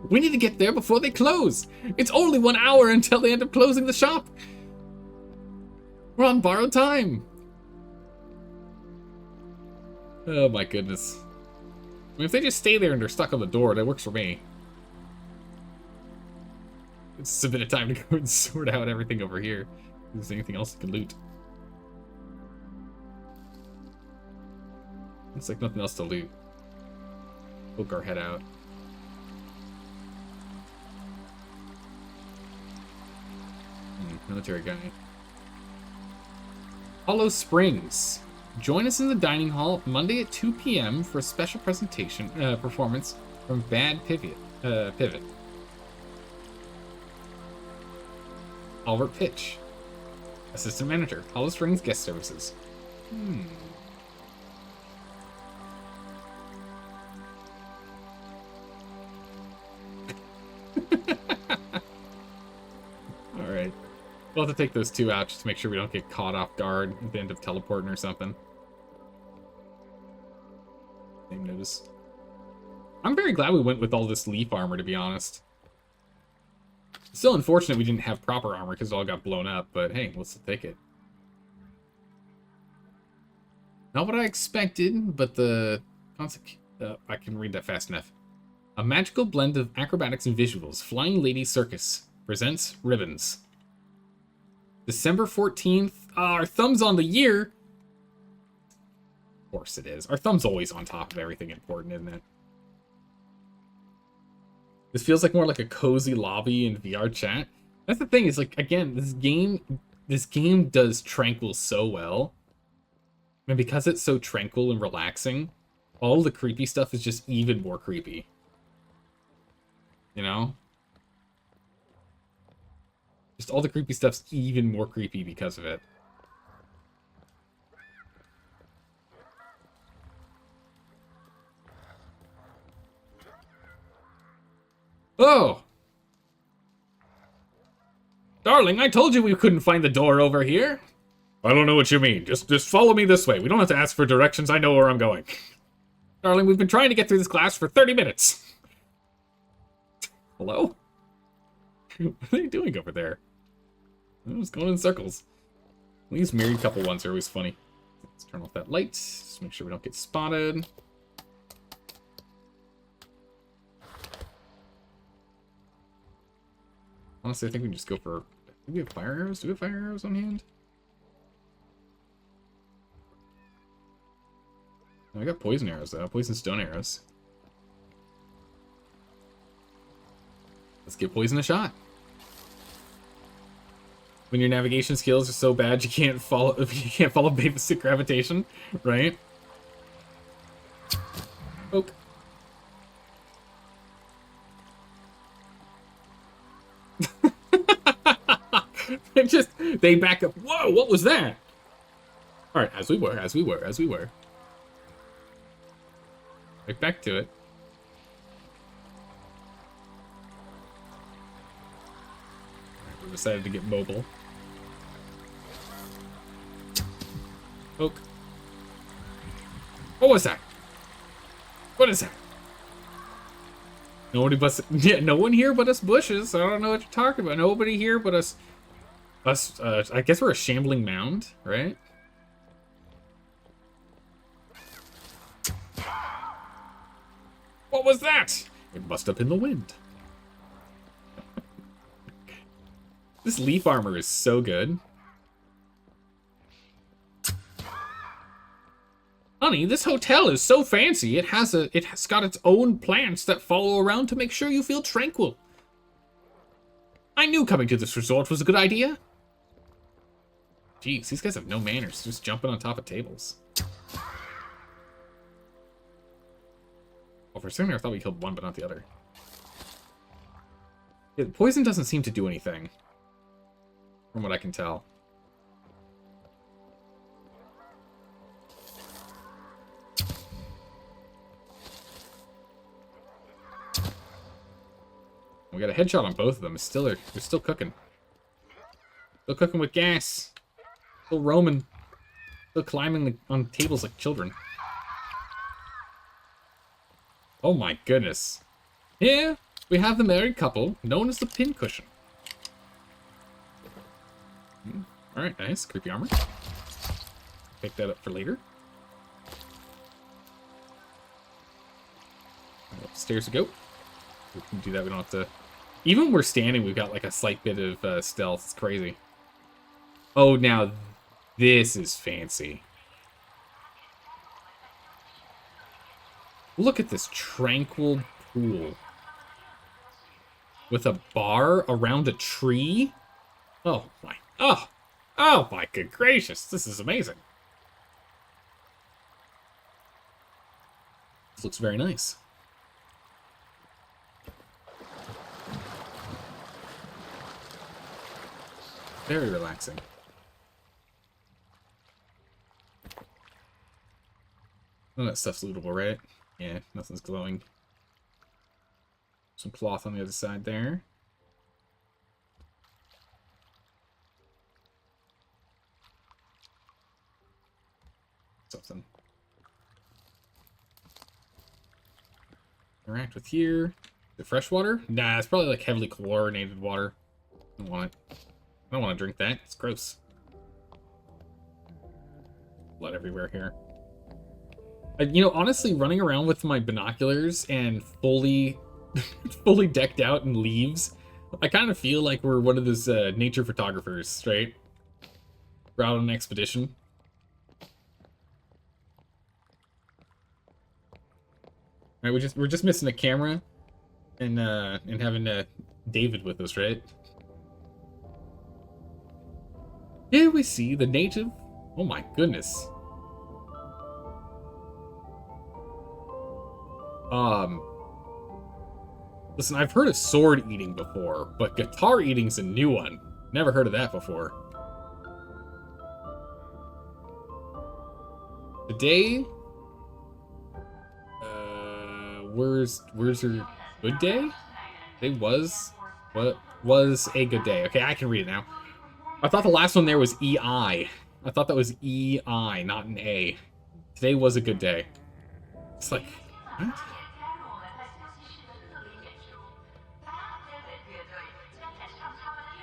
We need to get there before they close. It's only 1 hour until they end up closing the shop. We're on borrowed time. Oh my goodness. I mean, if they just stay there and they're stuck on the door, that works for me. It's just a bit of time to go and sort out everything over here. If there's anything else you can loot. Looks like nothing else to loot. Poke our head out. Military guy. Hollow Springs. Join us in the dining hall Monday at 2 p.m. for a special presentation performance from Bad Pivot. Albert Pitch. Assistant Manager. Hollow Springs Guest Services. Alright. We'll have to take those two out just to make sure we don't get caught off guard at the end of teleporting or something. Same notice. I'm very glad we went with all this leaf armor, to be honest. Still unfortunate we didn't have proper armor because it all got blown up, but hey, let's take it. Not what I expected, but the I can read that fast enough. A magical blend of acrobatics and visuals. Flying Lady Circus presents Ribbons. December 14th. Our thumb's on the year. Of course it is. Our thumb's always on top of everything important, isn't it? This feels like more like a cozy lobby in VR chat. That's the thing, is like, again, this game does tranquil so well. And because it's so tranquil and relaxing, all the creepy stuff is just even more creepy. You know? Just all the creepy stuff's even more creepy because of it. Oh! Darling, I told you we couldn't find the door over here. I don't know what you mean. Just follow me this way. We don't have to ask for directions. I know where I'm going. Darling, we've been trying to get through this class for 30 minutes. Hello? What are they doing over there? They're just going in circles. These married couple ones are always funny. Let's turn off that light. Just make sure we don't get spotted. Honestly, I think we can just go for... Do we have fire arrows? Do we have fire arrows on hand? Oh, I got poison arrows, though. Poison stone arrows. Let's give poison a shot. When your navigation skills are so bad you can't follow basic gravitation, right? Poke. They back up. Whoa, what was that? All right, as we were. Right back to it. All right, we decided to get mobile. Poke. What was that? What is that? Nobody but no one here but us bushes. I don't know what you're talking about. Nobody here but us. I guess we're a shambling mound, right? What was that? It must have been the wind. This leaf armor is so good. Honey, this hotel is so fancy. It has got its own plants that follow around to make sure you feel tranquil. I knew coming to this resort was a good idea. Jeez, these guys have no manners, just jumping on top of tables. Well, for a second I thought we killed one, but not the other. Yeah, the poison doesn't seem to do anything, from what I can tell. We got a headshot on both of them. They're still cooking. Still cooking with gas. Still roaming. Still climbing on tables like children. Oh my goodness. Here, we have the married couple, known as the Pincushion. Alright, nice. Creepy armor. Pick that up for later. Upstairs we go. We can do that, we don't have to... Even when we're standing, we've got like a slight bit of stealth. It's crazy. Oh, now this is fancy. Look at this tranquil pool. With a bar around a tree. Oh my good gracious. This is amazing. This looks very nice. Very relaxing. None of that stuff's lootable, right? Yeah, nothing's glowing. Some cloth on the other side there. Something. Interact with here. The fresh water? Nah, it's probably like heavily chlorinated water. I don't want it. I don't want to drink that. It's gross. Blood everywhere here. You know, honestly, running around with my binoculars and fully decked out in leaves, I kind of feel like we're one of those nature photographers, right? We're out on an expedition. All right, we're just missing a camera and having David with us, right? Here we see the native. Oh my goodness. Listen, I've heard of sword eating before, but guitar eating's a new one. Never heard of that before. Today, where's her good day? Today was a good day. Okay, I can read it now. I thought the last one there was EI. I thought that was EI, not an A. Today was a good day. It's like, what?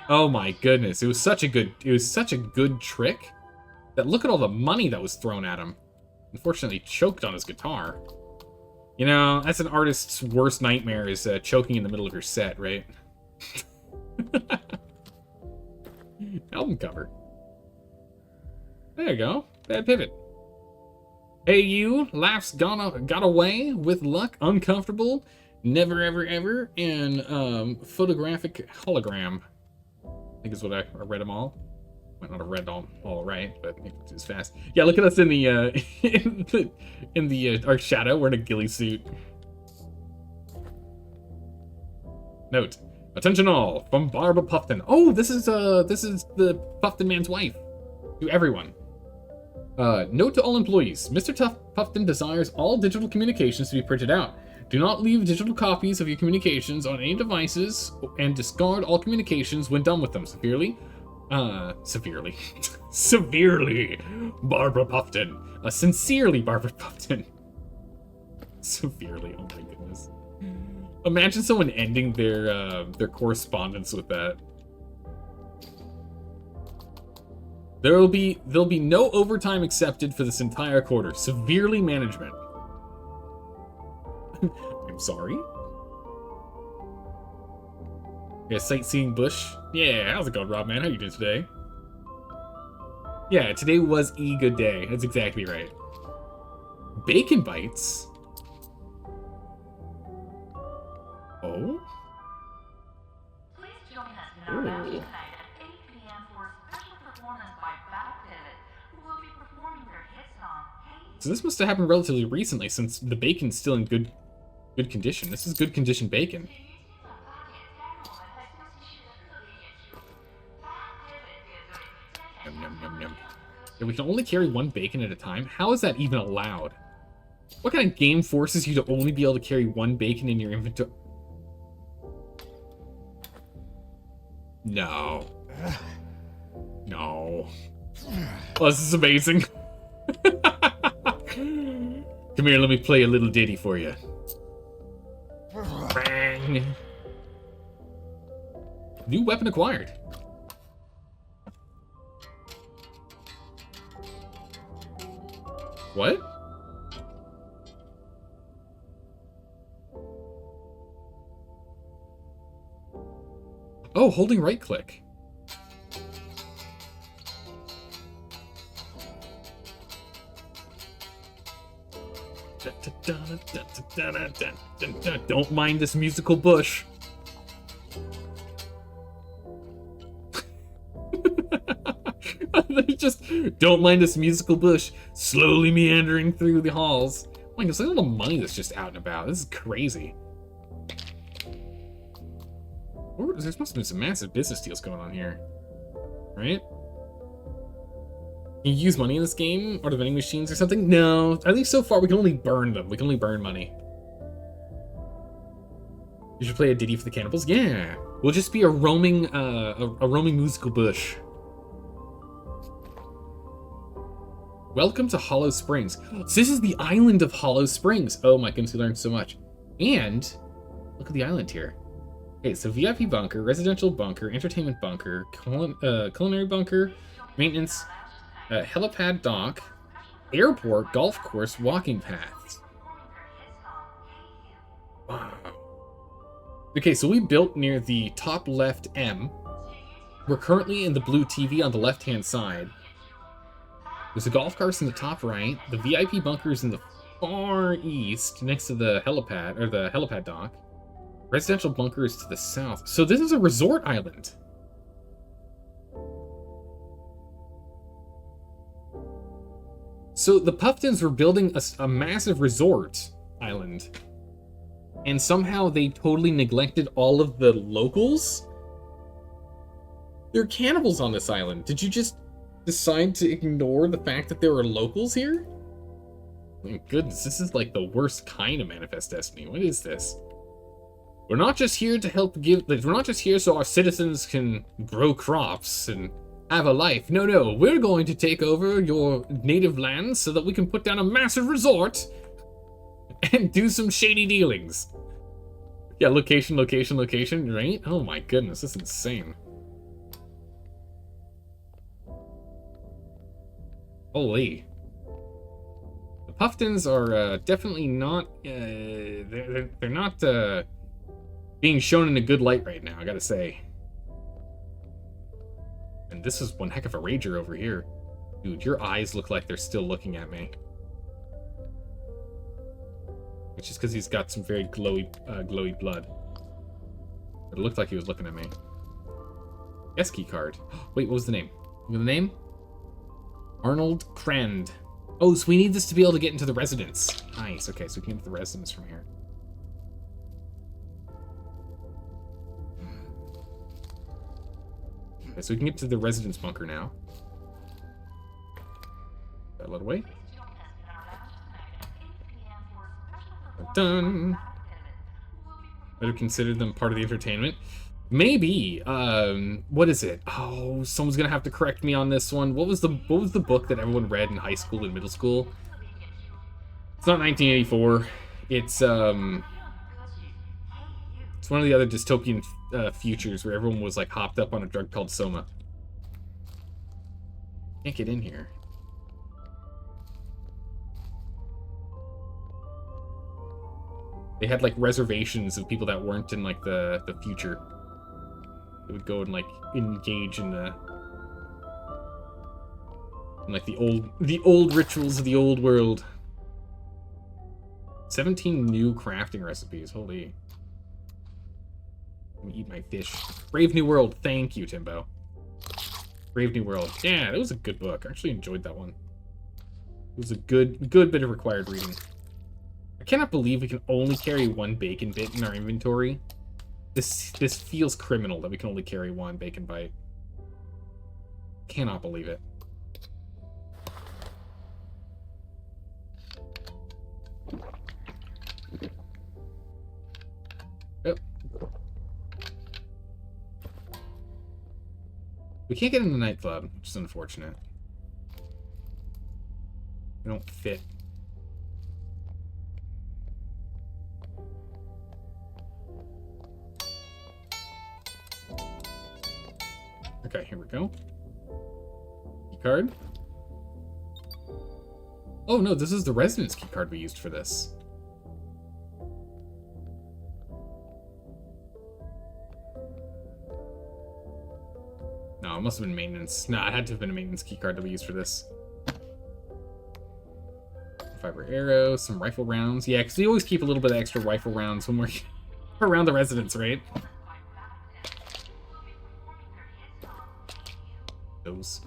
Oh my goodness, it was such a good trick. That look at all the money that was thrown at him. Unfortunately, choked on his guitar. You know, that's an artist's worst nightmare, is choking in the middle of your set, right? Album cover. There you go. Bad pivot. Hey you, laughs got away with luck, uncomfortable, never ever ever, and photographic hologram. I think is what I read them all. Might not have read all right, but maybe it's fast. Yeah, look at us in the in the our shadow. We're in a ghillie suit. Note: Attention all, from Barbara Puffton. Oh, this is the Puffton man's wife. To everyone. Note to all employees. Mr. Puffton desires all digital communications to be printed out. Do not leave digital copies of your communications on any devices and discard all communications when done with them. Severely. Severely. Barbara Puffton. Sincerely, Barbara Puffton. Severely, oh my goodness. Imagine someone ending their correspondence with that. There'll be no overtime accepted for this entire quarter. Severely, management. I'm sorry. Yeah, sightseeing bush. Yeah, how's it going, Rob, man? How you doing today? Yeah, today was a good day. That's exactly right. Bacon bites? Oh? Please join us in our lounge tonight at 8 p.m. for a special performance by Puffton, who will be performing their hit song, Hey. So this must have happened relatively recently, since the bacon's still in good condition. This is good condition bacon. Yum, yum, yum, yum. Yeah, we can only carry one bacon at a time? How is that even allowed? What kind of game forces you to only be able to carry one bacon in your inventory? No. No. Oh, this is amazing. Come here, let me play a little ditty for you. Bang. New weapon acquired. What? Oh, holding right click. Don't mind this musical bush. They just don't mind this musical bush slowly meandering through the halls. Oh my gosh, look at all the money that's just out and about. This is crazy. There's must have been some massive business deals going on here, right? Can you use money in this game? Or the vending machines or something? No, at least so far we can only burn them. We can only burn money. You should play a ditty for the cannibals? Yeah. We'll just be a roaming musical bush. Welcome to Hollow Springs. So this is the island of Hollow Springs. Oh my goodness, we learned so much. And look at the island here. Okay, so VIP bunker, residential bunker, entertainment bunker, culinary bunker, maintenance, helipad dock, airport, golf course, walking paths. Wow. Okay, so we built near the top left M. We're currently in the blue TV on the left-hand side. There's a golf course in the top right. The VIP bunker is in the far east, next to the helipad, or the helipad dock. Residential bunker is to the south. So this is a resort island. So the Puftons were building a massive resort island. And somehow they totally neglected all of the locals? There are cannibals on this island. Did you just decide to ignore the fact that there are locals here? My goodness, this is like the worst kind of Manifest Destiny. What is this? We're not just here to help we're not just here so our citizens can grow crops and have a life. No, we're going to take over your native lands so that we can put down a massive resort and do some shady dealings. Yeah, location, right? Oh my goodness, this is insane. Holy. The Puftons are definitely not, they're not being shown in a good light right now, I gotta say. And this is one heck of a rager over here. Dude, your eyes look like they're still looking at me. It's just because he's got some very glowy blood. But it looked like he was looking at me. Yes, key card. Wait, what was the name? The name? Arnold Krend. Oh, so we need this to be able to get into the residence. Nice, okay, so we can get into the residence from here. Okay, so we can get to the residence bunker now. That let away. Done. Better consider them part of the entertainment. Maybe. What is it? Oh, someone's gonna have to correct me on this one. What was the book that everyone read in high school and middle school? It's not 1984. It's one of the other dystopian futures where everyone was like hopped up on a drug called Soma. Can't get in here. They had like reservations of people that weren't in like the future. They would go and like engage in like the old rituals of the old world. 17 new crafting recipes. Holy. Let me eat my fish. Brave New World. Thank you, Timbo. Brave New World. Yeah, that was a good book. I actually enjoyed that one. It was a good bit of required reading. I cannot believe we can only carry one bacon bit in our inventory. This feels criminal that we can only carry one bacon bite. Cannot believe it. Oh. We can't get in the nightclub, which is unfortunate. We don't fit. Okay, here we go. Key card. Oh no, this is the residence key card we used for this. No, it must have been maintenance. No, it had to have been a maintenance key card that we used for this. Fiber arrow, some rifle rounds. Yeah, because we always keep a little bit of extra rifle rounds when we're around the residence, right? Those.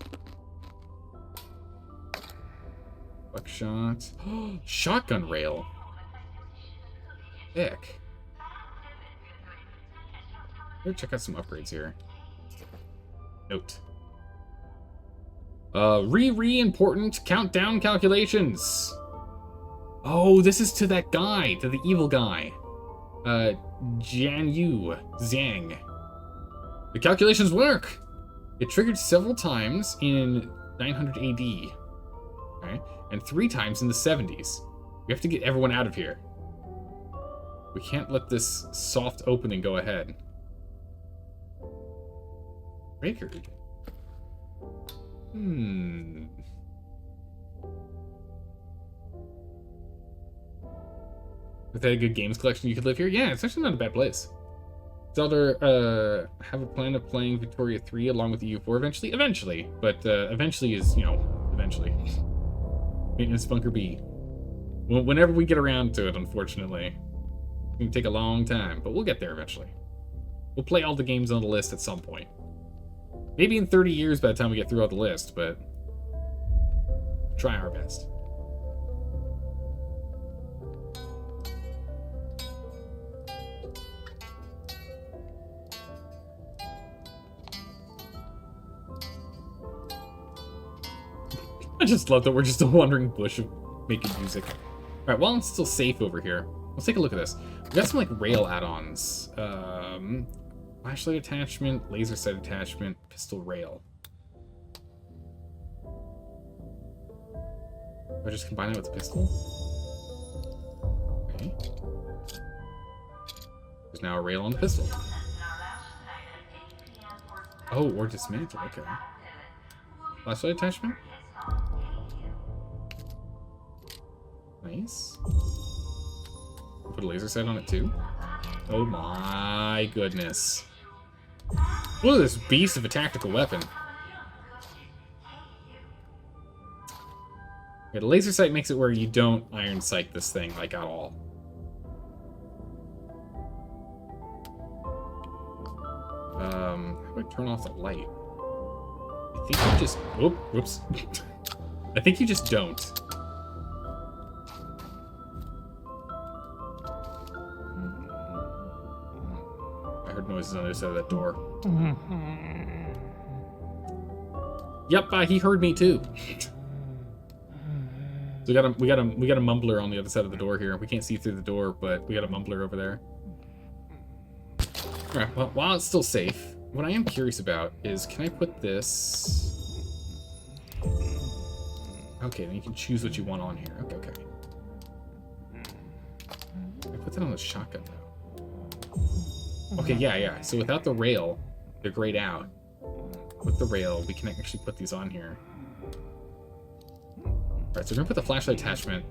Buckshot. Shotgun rail. Heck. Let's check out some upgrades here. Note. Important countdown calculations. Oh, this is to that guy, to the evil guy. Zhang. The calculations work. It triggered several times in 900 AD. Okay? And 3 times in the 70s. We have to get everyone out of here. We can't let this soft opening go ahead. Record. If they had a good games collection, you could live here? Yeah, it's actually not a bad place. Zelda, have a plan of playing Victoria 3 along with the U4 eventually? Eventually. But, eventually is, you know, eventually. Maintenance Bunker B. Well, whenever we get around to it, unfortunately. It's gonna take a long time, but we'll get there eventually. We'll play all the games on the list at some point. Maybe in 30 years by the time we get through all the list, but... try our best. I just love that we're just a wandering bush of making music. Alright, while I'm still safe over here, let's take a look at this. We got some, like, rail add-ons. Flashlight attachment, laser sight attachment, pistol rail. Do I just combine it with the pistol? Okay. There's now a rail on the pistol. Oh, or dismantle, okay. Flashlight attachment? Nice. Put a laser sight on it too? Oh my goodness. Look at this beast of a tactical weapon. Yeah, the laser sight makes it where you don't iron sight this thing, like, at all. How do I turn off the light? I think you just... Oh, whoops. I think you just don't. I heard noises on the other side of that door. Yep, he heard me too. So we got a mumbler on the other side of the door here. We can't see through the door, but we got a mumbler over there. All right. Well, while it's still safe, what I am curious about is, can I put this? Okay, then you can choose what you want on here. Okay, okay. I put that on the shotgun though. Okay, yeah. So without the rail, they're grayed out. With the rail, we can actually put these on here. Alright, so we're gonna put the flashlight attachment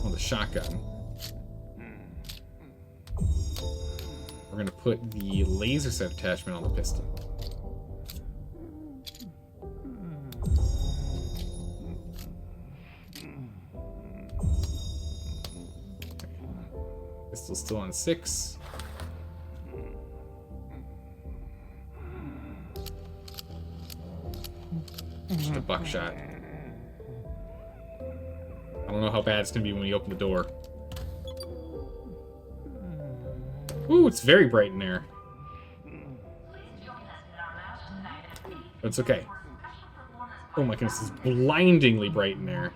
on the shotgun. We're gonna put the laser sight attachment on the pistol. Pistol's still on 6. Just a buckshot. I don't know how bad it's gonna be when we open the door. Ooh, it's very bright in there. But it's okay. Oh my goodness, it's blindingly bright in there.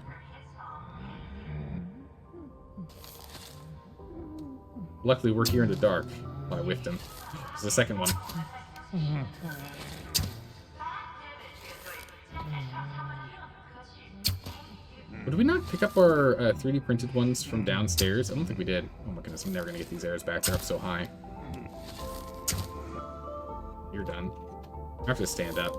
Luckily, we're here in the dark. Oh, I whiffed him. It's the second one. Did we not pick up our 3D printed ones from downstairs? I don't think we did. Oh my goodness, I'm never gonna get these arrows back. They're up so high. You're done. I have to stand up.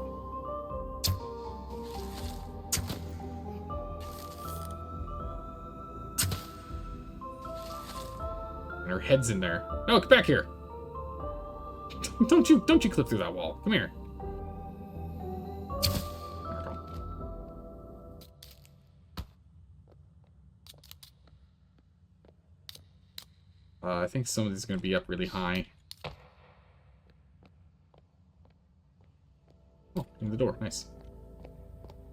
And her head's in there. No, get back here! Don't you clip through that wall. Come here. I think some of these are going to be up really high. Oh, in the door. Nice.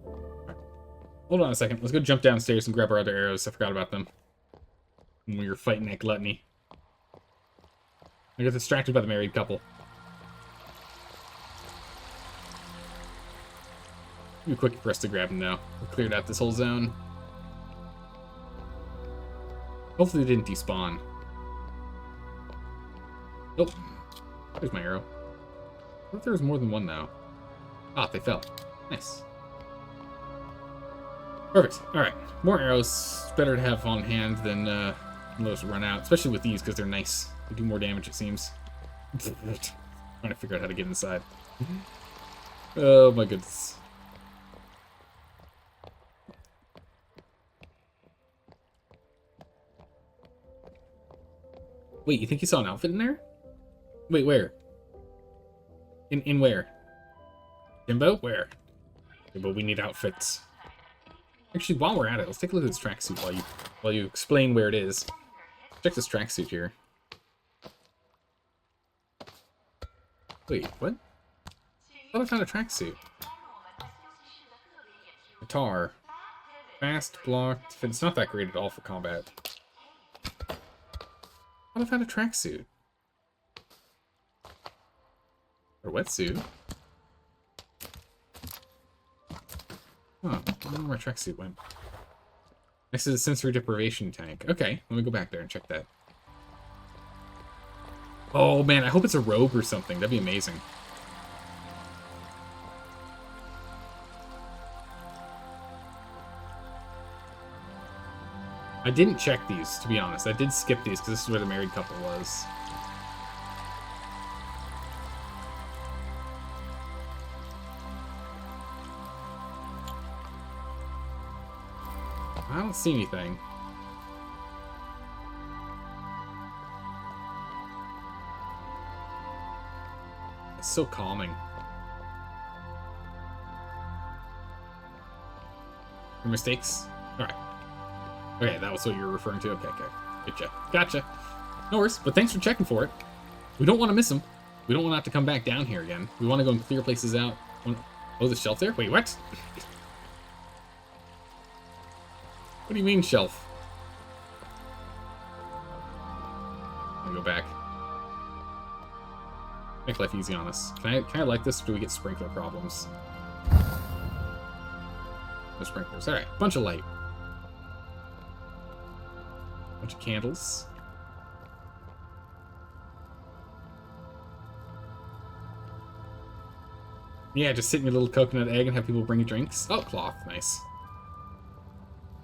Right. Hold on a second. Let's go jump downstairs and grab our other arrows. I forgot about them when we were fighting that gluttony. I got distracted by the married couple. It'll be quick for us to grab them now. We cleared out this whole zone. Hopefully they didn't despawn. Oh, there's my arrow. I thought there was more than one now. Ah, they fell. Nice. Perfect. All right, more arrows. Better to have on hand than those run out, especially with these because they're nice. They do more damage, it seems. Trying to figure out how to get inside. Oh my goodness. Wait, you think you saw an outfit in there? Wait, where? In where? Jimbo? Where? Jimbo, we need outfits. Actually, while we're at it, let's take a look at this tracksuit while you explain where it is. Check this tracksuit here. Wait, what? I thought I found a tracksuit. Guitar. Fast, blocked. It's not that great at all for combat. I thought I found a tracksuit. Or wetsuit. Huh, I don't know where my tracksuit went. Next to the sensory deprivation tank. Okay, let me go back there and check that. Oh man, I hope it's a robe or something. That'd be amazing. I didn't check these, to be honest. I did skip these because this is where the married couple was. I don't see anything. It's so calming. Your mistakes? Alright. Okay, that was what you were referring to. Okay, okay. Good check. Gotcha. No worries, but thanks for checking for it. We don't want to miss them. We don't want to have to come back down here again. We want to go and clear places out. Oh, the shelf there? Wait, what? What do you mean, shelf? Let me go back. Make life easy on us. Can I like this, or do we get sprinkler problems? No sprinklers. Alright, bunch of light. Bunch of candles. Yeah, just sit in your little coconut egg and have people bring you drinks. Oh, cloth. Nice.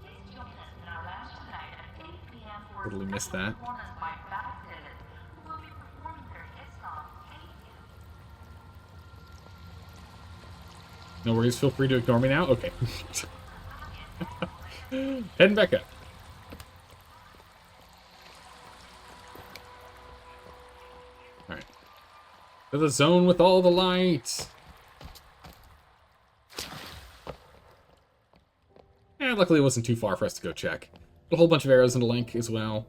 Please join us in our lounge tonight at 8 p.m. for a Totally missed special that. performance by Puffton, who will be performing their hit song, Hate You. No worries, feel free to ignore me now. Okay. Heading back up. Alright. To the zone with all the light. And luckily it wasn't too far for us to go check. A whole bunch of arrows in the link as well.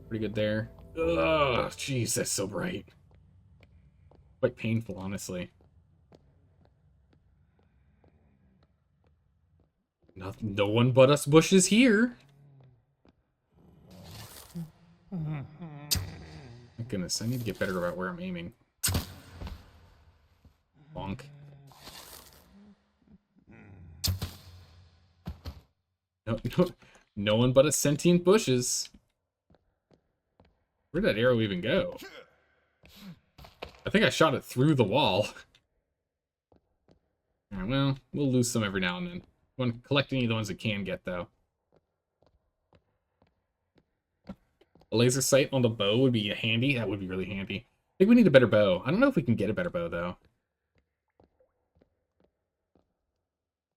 Pretty good there. Ugh, jeez, that's so bright. Quite painful, honestly. No one but us bushes here. My goodness, I need to get better about where I'm aiming. Bonk. No one but us sentient bushes. Where'd that arrow even go? I think I shot it through the wall. Alright, well, we'll lose some every now and then. Want to collect any of the ones that can get, though. A laser sight on the bow would be handy. That would be really handy. I think we need a better bow. I don't know if we can get a better bow, though.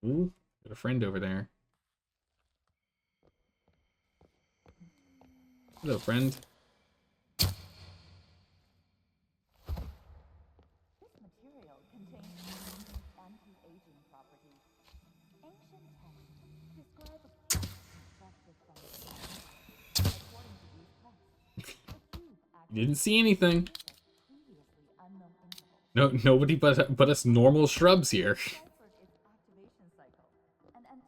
Ooh, got a friend over there. Hello, friend. Didn't see anything. No, nobody but us normal shrubs here.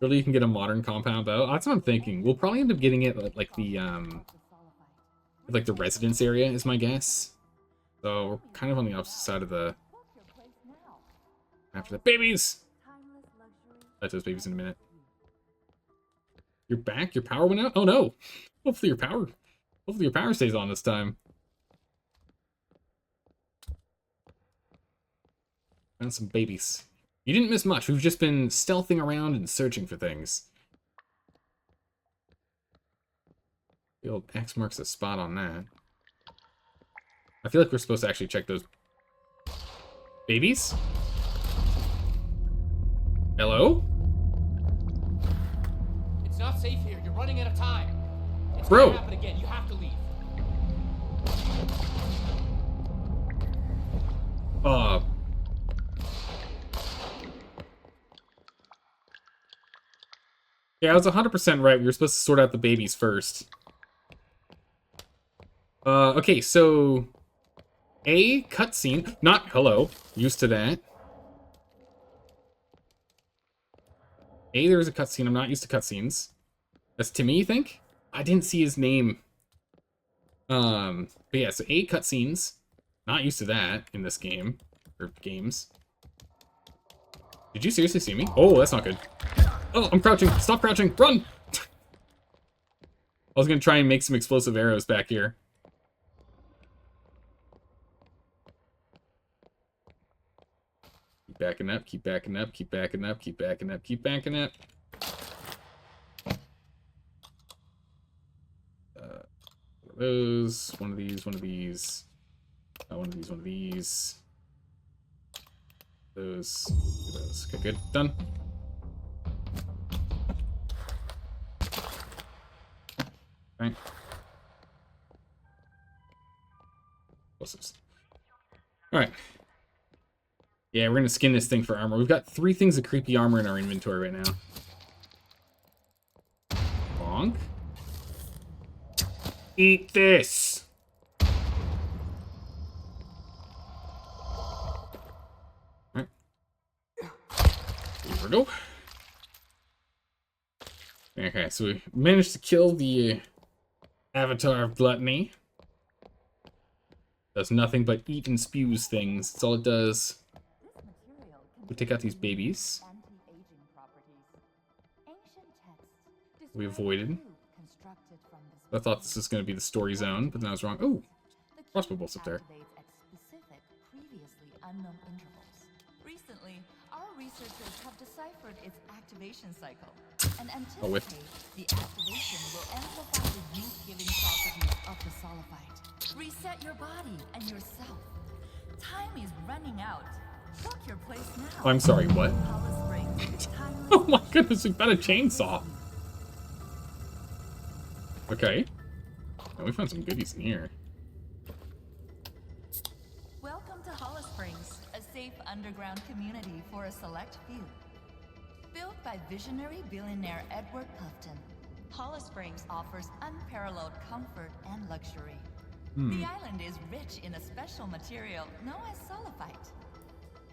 Really, you can get a modern compound bow. That's what I'm thinking. We'll probably end up getting it at, like the residence area is my guess. So we're kind of on the opposite side of the. After the babies. I'll those babies in a minute. You're back. Your power went out. Oh no. Hopefully your power stays on this time. Found some babies. You didn't miss much. We've just been stealthing around and searching for things. The old X marks a spot on that. I feel like we're supposed to actually check those babies. Hello? It's not safe here. You're running out of time. It's Bro. gonna happen again. You have to leave. Yeah, I was 100% right. We were supposed to sort out the babies first. Okay, so a cutscene. Not hello. Used to that. There was a cutscene. I'm not used to cutscenes. That's Timmy, you think? I didn't see his name. But yeah, so cutscenes. Not used to that in this game. Or games. Did you seriously see me? Oh, that's not good. Oh, I'm crouching. Stop crouching. Run! I was gonna try and make some explosive arrows back here. Keep backing up, keep backing up, keep backing up, keep backing up, keep backing up. One of those, one of these, one of these. One of these, one of these. Those. Okay, good. Done. Right. Alright. Yeah, we're gonna skin this thing for armor. We've got 3 things of creepy armor in our inventory right now. Bonk. Eat this! Alright. Here we go. Okay, so we managed to kill the Avatar of Gluttony. Does nothing but eat and spews things. That's all it does. We'll take out these babies. We avoided. I thought this was going to be the story zone, but then I was wrong. Oh, crossbow bolts up there. Recently, our researchers have deciphered its activation cycle and Oh, whiffed. anticipate the activation will amplify the youth-giving properties of the Solifite. Reset your body and yourself. Time is running out. Book your place now. I'm sorry, what? Hollis Springs, timeless Oh my goodness, we've got a chainsaw. Okay. Oh, we found some goodies in here. Welcome to Hollis Springs, a safe underground community for a select few. Built by visionary billionaire Edward Puffton, Hollis Springs offers unparalleled comfort and luxury. The island is rich in a special material known as Solifite.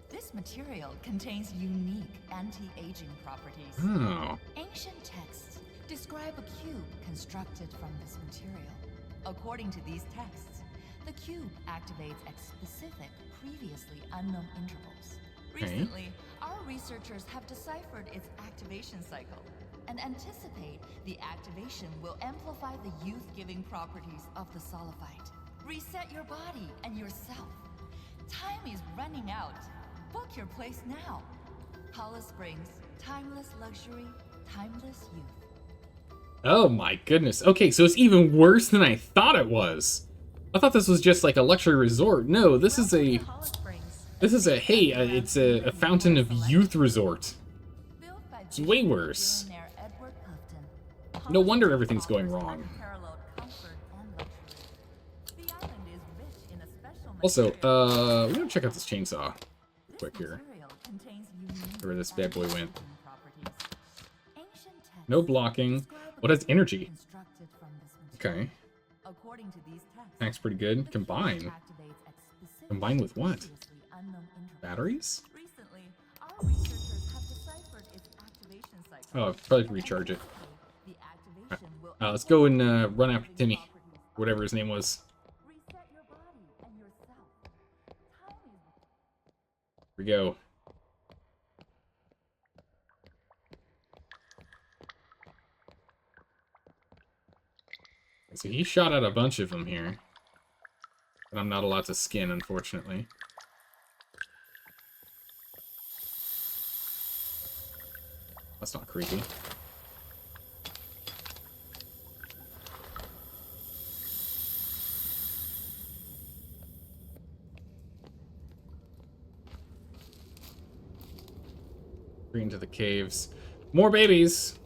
This material contains unique anti-aging properties. Oh. Ancient texts describe a cube constructed from this material. According to these texts, the cube activates at specific, previously unknown intervals. Recently, our researchers have deciphered its activation cycle and anticipate the activation will amplify the youth-giving properties of the Solifite. Reset your body and yourself. Time is running out. Book your place now. Hollis Springs, timeless luxury, timeless youth. Oh my goodness. Okay, so it's even worse than I thought it was. I thought this was just like a luxury resort. No, this is a... it's a fountain of youth resort. It's way worse. No wonder everything's going wrong. Also, we're gonna check out this chainsaw quick here. Where this bad boy went. No blocking. What has energy? Okay. That's pretty good. Combine. Combine with what? Batteries? Oh, probably recharge it. Let's go and run after Timmy. Whatever his name was. Here we go. So he shot out a bunch of them here. But I'm not allowed to skin, unfortunately. That's not creepy. Into the caves. More babies!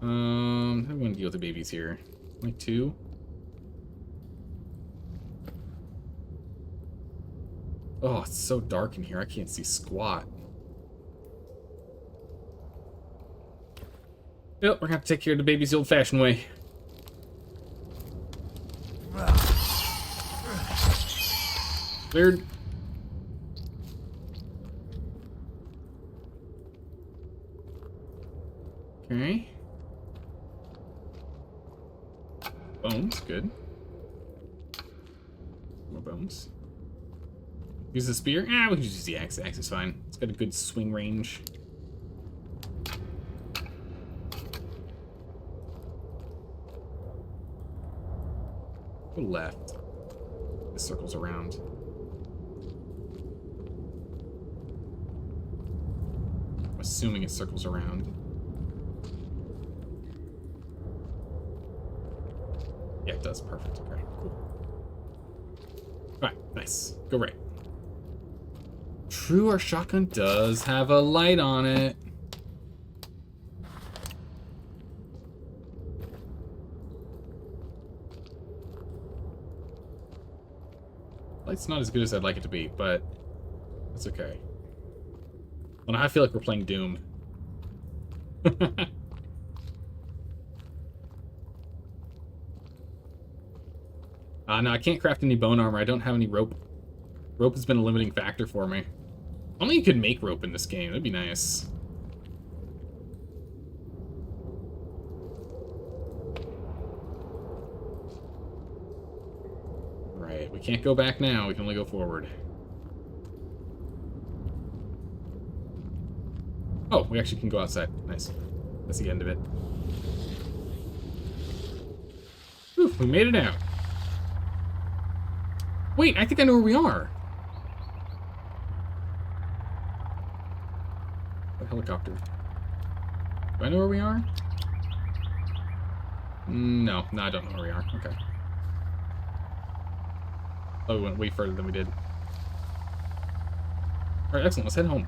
How do we want to deal with the babies here? Like 2? Oh, it's so dark in here. I can't see squat. Yep, we're gonna have to take care of the babies the old-fashioned way. Cleared. Okay. Bones, good. More bones. Use the spear? Ah, we can just use the axe. The axe is fine. It's got a good swing range. Go left. This circles around. I'm assuming it circles around. Yeah, it does. Perfect. Okay, cool. Alright, nice. Go right. True, our shotgun does have a light on it. Light's not as good as I'd like it to be, but it's okay. Well, now I feel like we're playing Doom. No, I can't craft any bone armor. I don't have any rope. Rope has been a limiting factor for me. Only you could make rope in this game. That'd be nice. We can't go back now. We can only go forward. Oh, we actually can go outside. Nice. That's the end of it. Whew, we made it out. Wait, I think I know where we are. A helicopter. Do I know where we are? No, I don't know where we are. Okay. Oh, we went way further than we did. Alright, excellent. Let's head home.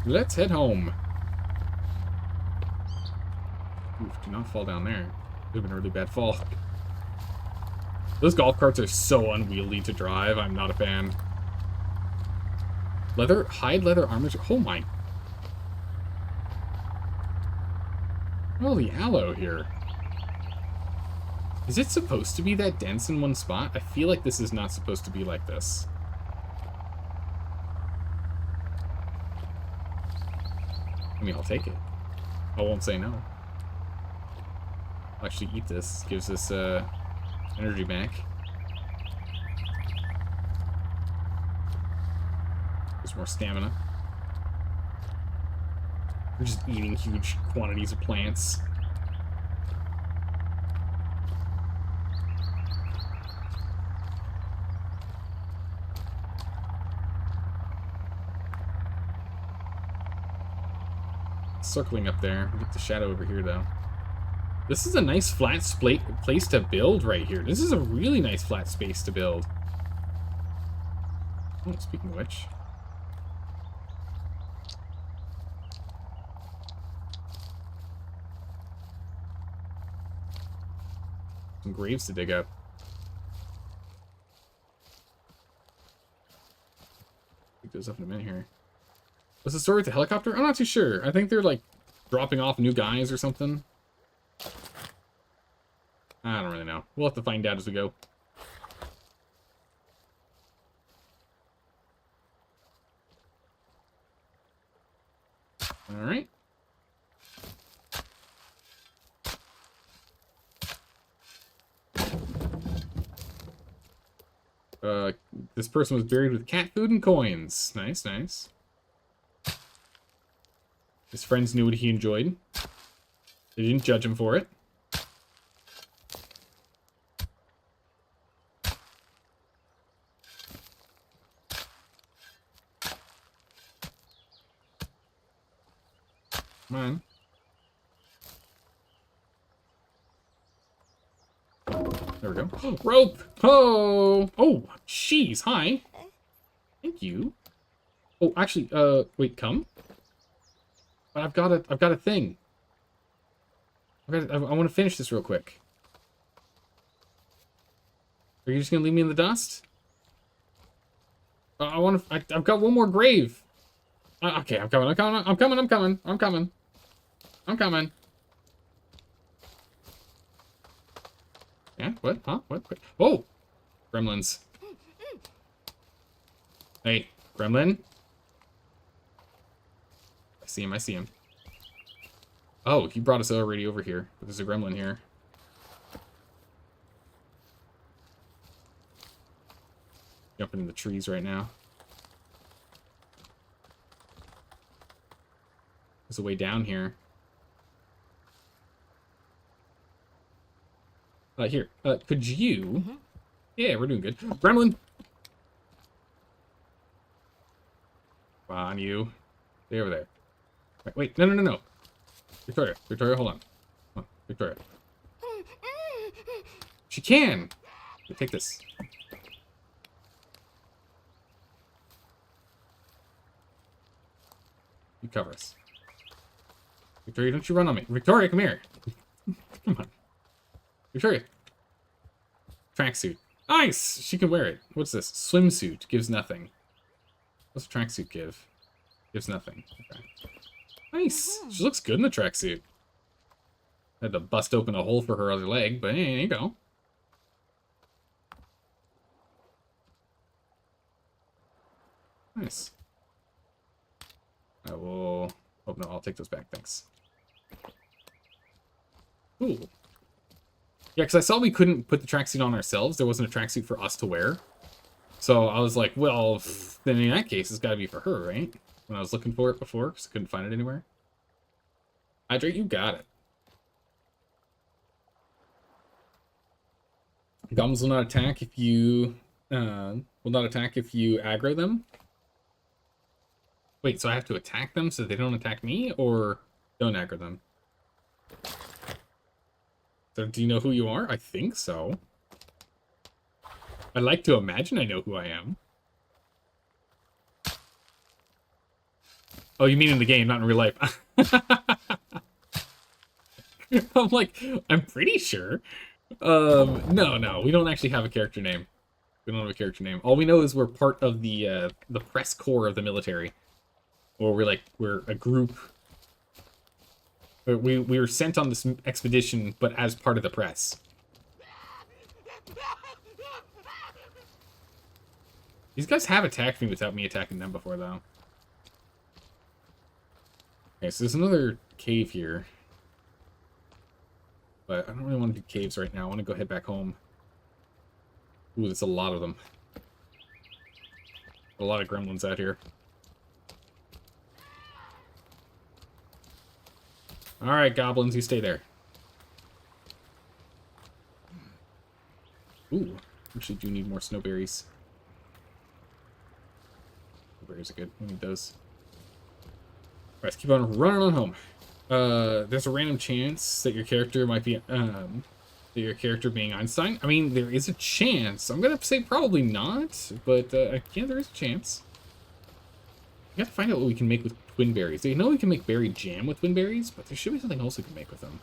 Let's head home. Oof, do not fall down there. Would have been a really bad fall. Those golf carts are so unwieldy to drive. I'm not a fan. Hide leather armor. Oh my. Holy aloe here. Is it supposed to be that dense in one spot? I feel like this is not supposed to be like this. I mean, I'll take it. I won't say no. I'll actually eat this. Gives us energy back. There's more stamina. We're just eating huge quantities of plants. Circling up there. We'll get the shadow over here, though. This is a nice flat place to build right here. This is a really nice flat space to build. Oh, speaking of which. Some graves to dig up. I think there's nothing in here. What's the story with the helicopter? I'm not too sure. I think they're like dropping off new guys or something. I don't really know. We'll have to find out as we go. All right. This person was buried with cat food and coins. Nice, nice. His friends knew what he enjoyed. They didn't judge him for it. Come on. There we go. Rope! Oh! Oh, jeez, hi. Thank you. Oh, actually, wait, come? But I've got a thing. I want to finish this real quick. Are you just gonna leave me in the dust? I've got one more grave. Okay, I'm coming. Yeah, what? Huh? What? Oh! Gremlins. Hey, gremlin. I see him. Oh, he brought us already over here. But there's a gremlin here. Jumping in the trees right now. There's a way down here. Here. Could you... Mm-hmm. Yeah, we're doing good. Gremlin! Come on, you. Stay over there. Wait, no. Victoria, hold on. Come on, Victoria. She can! Here, take this. You cover us. Victoria, don't you run on me. Victoria, come here. Come on. Victoria. Tracksuit. Nice! She can wear it. What's this? Swimsuit. Gives nothing. What's a tracksuit give? Gives nothing. Okay. Nice! She looks good in the tracksuit. Had to bust open a hole for her other leg, but hey, there you go. Nice. I will... Oh, no, I'll take those back. Thanks. Cool. Yeah, because I saw we couldn't put the tracksuit on ourselves. There wasn't a tracksuit for us to wear. So I was like, well, then in that case, it's got to be for her, right? When I was looking for it before, because I couldn't find it anywhere. Hydrate, you got it. Goblins will not attack if you aggro them. Wait, so I have to attack them so they don't attack me, or don't aggro them? So do you know who you are? I think so. I'd like to imagine I know who I am. Oh, you mean in the game, not in real life. I'm like, I'm pretty sure. No, we don't actually have a character name. We don't have a character name. All we know is we're part of the press corps of the military. Or we're a group. We were sent on this expedition, but as part of the press. These guys have attacked me without me attacking them before, though. Okay, so there's another cave here. But I don't really want to do caves right now. I want to go head back home. Ooh, there's a lot of them. A lot of gremlins out here. Alright, goblins, you stay there. Ooh, actually do need more snowberries. Snowberries are good. We need those. Alright, let's keep on running on home. There's a random chance that your character might be, being Einstein. I mean, there is a chance. I'm gonna say probably not, but, yeah, there is a chance. We gotta find out what we can make with twin berries. They know we can make berry jam with twin berries, but there should be something else we can make with them.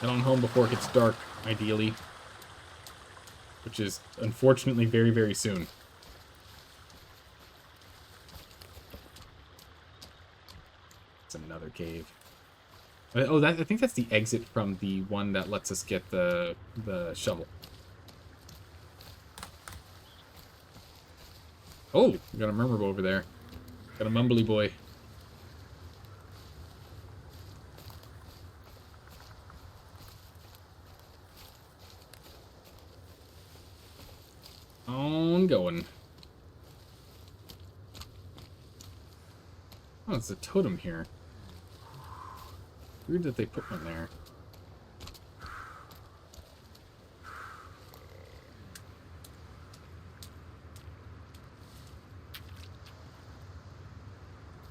Get on home before it gets dark, ideally. Which is, unfortunately, very, very soon. It's another cave. Oh, I think that's the exit from the one that lets us get the shovel. Oh, we got a murmur over there. Got a mumbly boy. Going. Oh, it's a totem here. Weird that they put one there.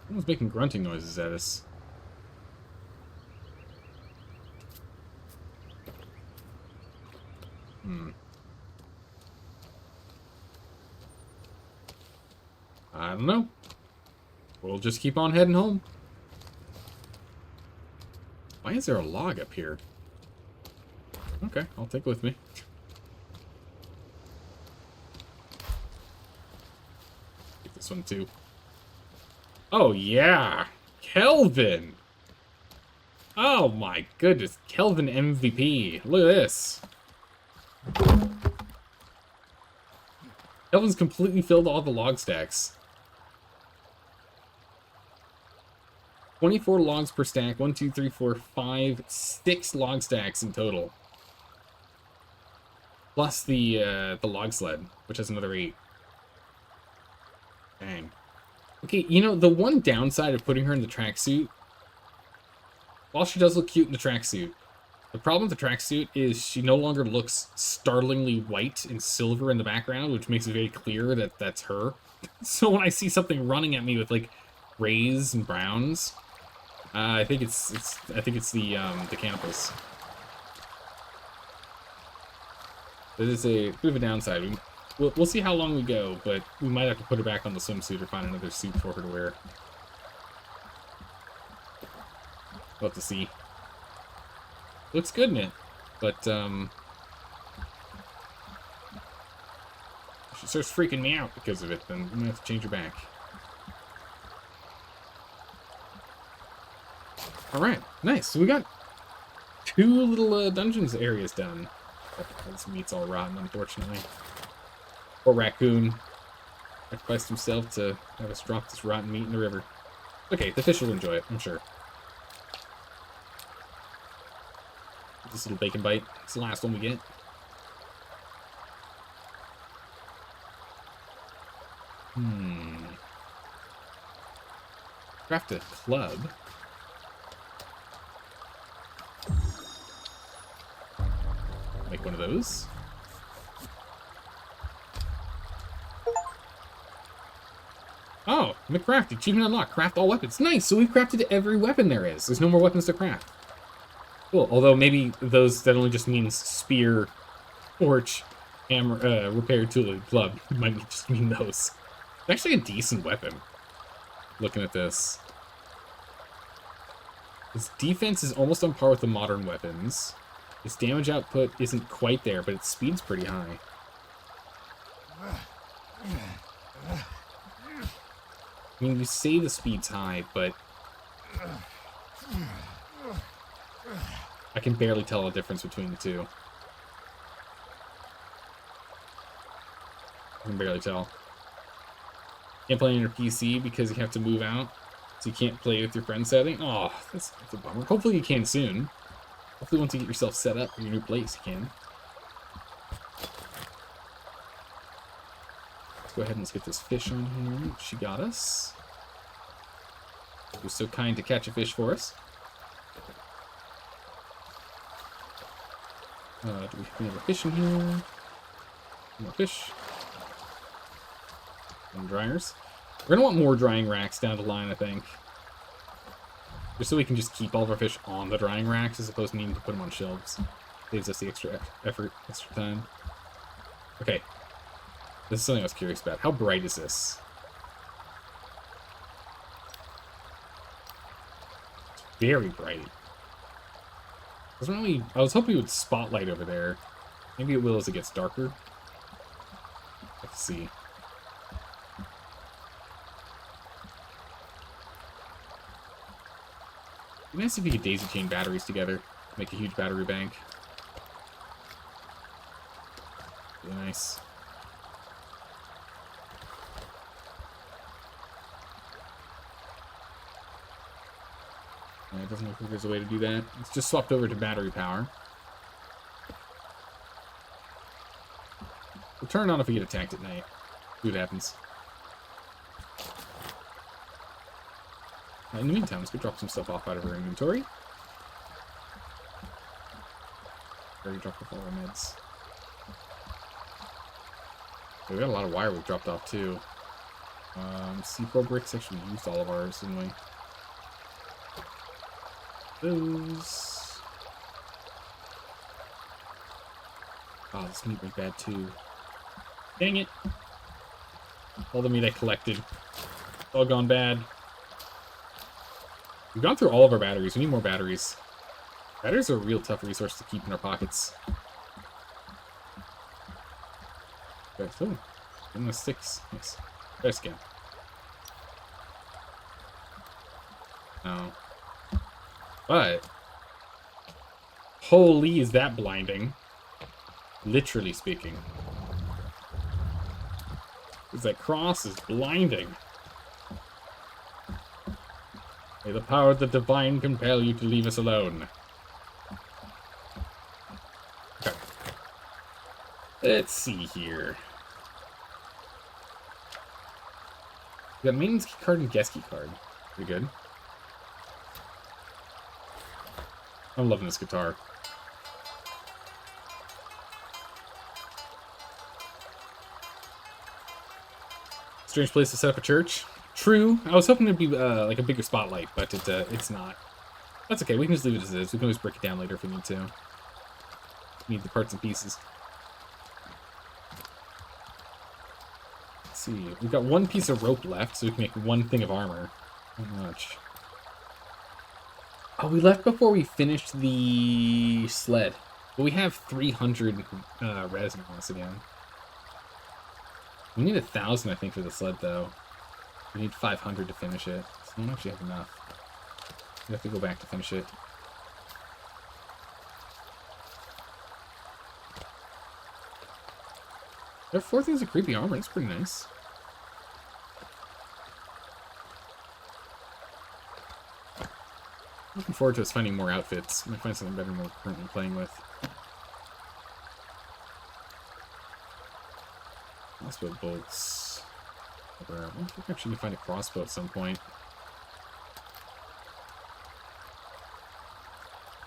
Someone's making grunting noises at us. I don't know. We'll just keep on heading home. Why is there a log up here? Okay, I'll take it with me. Take this one too. Oh yeah! Kelvin! Oh my goodness, Kelvin MVP. Look at this. Kelvin's completely filled all the log stacks. 24 logs per stack. 1, 2, 3, 4, 5, 6 log stacks in total. Plus the log sled, which has another 8. Dang. Okay, you know, the one downside of putting her in the tracksuit, while she does look cute in the tracksuit, the problem with the tracksuit is she no longer looks startlingly white and silver in the background, which makes it very clear that that's her. So when I see something running at me with like grays and browns, I think it's the cannibals. That is a bit of a downside. We'll see how long we go, but we might have to put her back on the swimsuit or find another suit for her to wear. We'll have to see. Looks good in it, but she starts freaking me out because of it, then I'm gonna have to change her back. Alright, nice. So we got 2 little dungeons areas done. This meat's all rotten, unfortunately. Poor raccoon sacrificed himself to have us drop this rotten meat in the river. Okay, the fish will enjoy it, I'm sure. This little bacon bite. It's the last one we get. Craft a club. Make one of those. Oh, McCraft, achievement unlocked. Craft all weapons. Nice, so we've crafted every weapon there is. There's no more weapons to craft. Cool, although maybe those, that only just means spear, torch, hammer, repair tool, and club. Might just mean those. It's actually a decent weapon. Looking at this. Its defense is almost on par with the modern weapons. Its damage output isn't quite there, but its speed's pretty high. I mean, you say the speed's high, but I can barely tell the difference between the two. I can barely tell. Can't play on your PC because you have to move out, so you can't play with your friends setting. Oh, that's a bummer. Hopefully you can soon. Hopefully once you get yourself set up in your new place, you can. Let's go ahead and let's get this fish on here. She got us. She was so kind to catch a fish for us. Do we have any other fish in here? More fish. And dryers. We're gonna want more drying racks down the line, I think. Just so we can just keep all of our fish on the drying racks as opposed to needing to put them on shelves. Saves us the extra effort, extra time. Okay. This is something I was curious about. How bright is this? It's very bright. Doesn't really... I was hoping it would spotlight over there. Maybe it will as it gets darker. Let's see. It'd be nice if you could daisy chain batteries together. Make a huge battery bank. Really nice. It doesn't look like there's a way to do that. It's just swapped over to battery power. We'll turn it on if we get attacked at night. See what happens. In the meantime, let's go drop some stuff off out of our inventory. Already dropped off all our meds. We got a lot of wire we've dropped off too. C4 bricks actually used all of ours, didn't we? Those. Oh, this meat went bad too. Dang it! All the meat I collected. It's all gone bad. We've gone through all of our batteries. We need more batteries. Batteries are a real tough resource to keep in our pockets. Okay, so, in the sticks. Nice. Try again. No. But, holy, is that blinding. Literally speaking. Because that cross is blinding. May the power of the divine compel you to leave us alone. Okay. Let's see here. We got maintenance key card and guest key card. Pretty good. I'm loving this guitar. Strange place to set up a church. True. I was hoping it'd be like a bigger spotlight, but it's not. That's okay. We can just leave it as is. We can always break it down later if we need to. Need the parts and pieces. Let's see. We've got one piece of rope left, so we can make one thing of armor. Not much. Oh, we left before we finished the sled. But we have 300 resin on us again. We need 1,000, I think, for the sled, though. We need 500 to finish it. So we don't actually have enough. We have to go back to finish it. There are 4 things of creepy armor. That's pretty nice. Looking forward to us finding more outfits. I'm gonna find something better than we're currently playing with. Crossbow bolts. I wonder if we actually can find a crossbow at some point.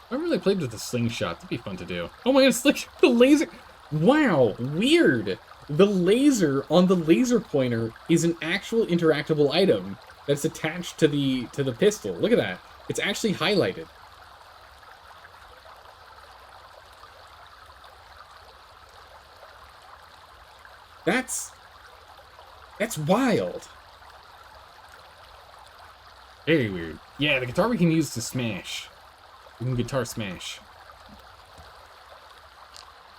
I haven't really played with the slingshot. That'd be fun to do. Oh my god, it's like the laser. Wow, weird. The laser on the laser pointer is an actual interactable item that's attached to the pistol. Look at that. It's actually highlighted. That's wild. Very weird. Yeah, the guitar we can use to smash. We can guitar smash.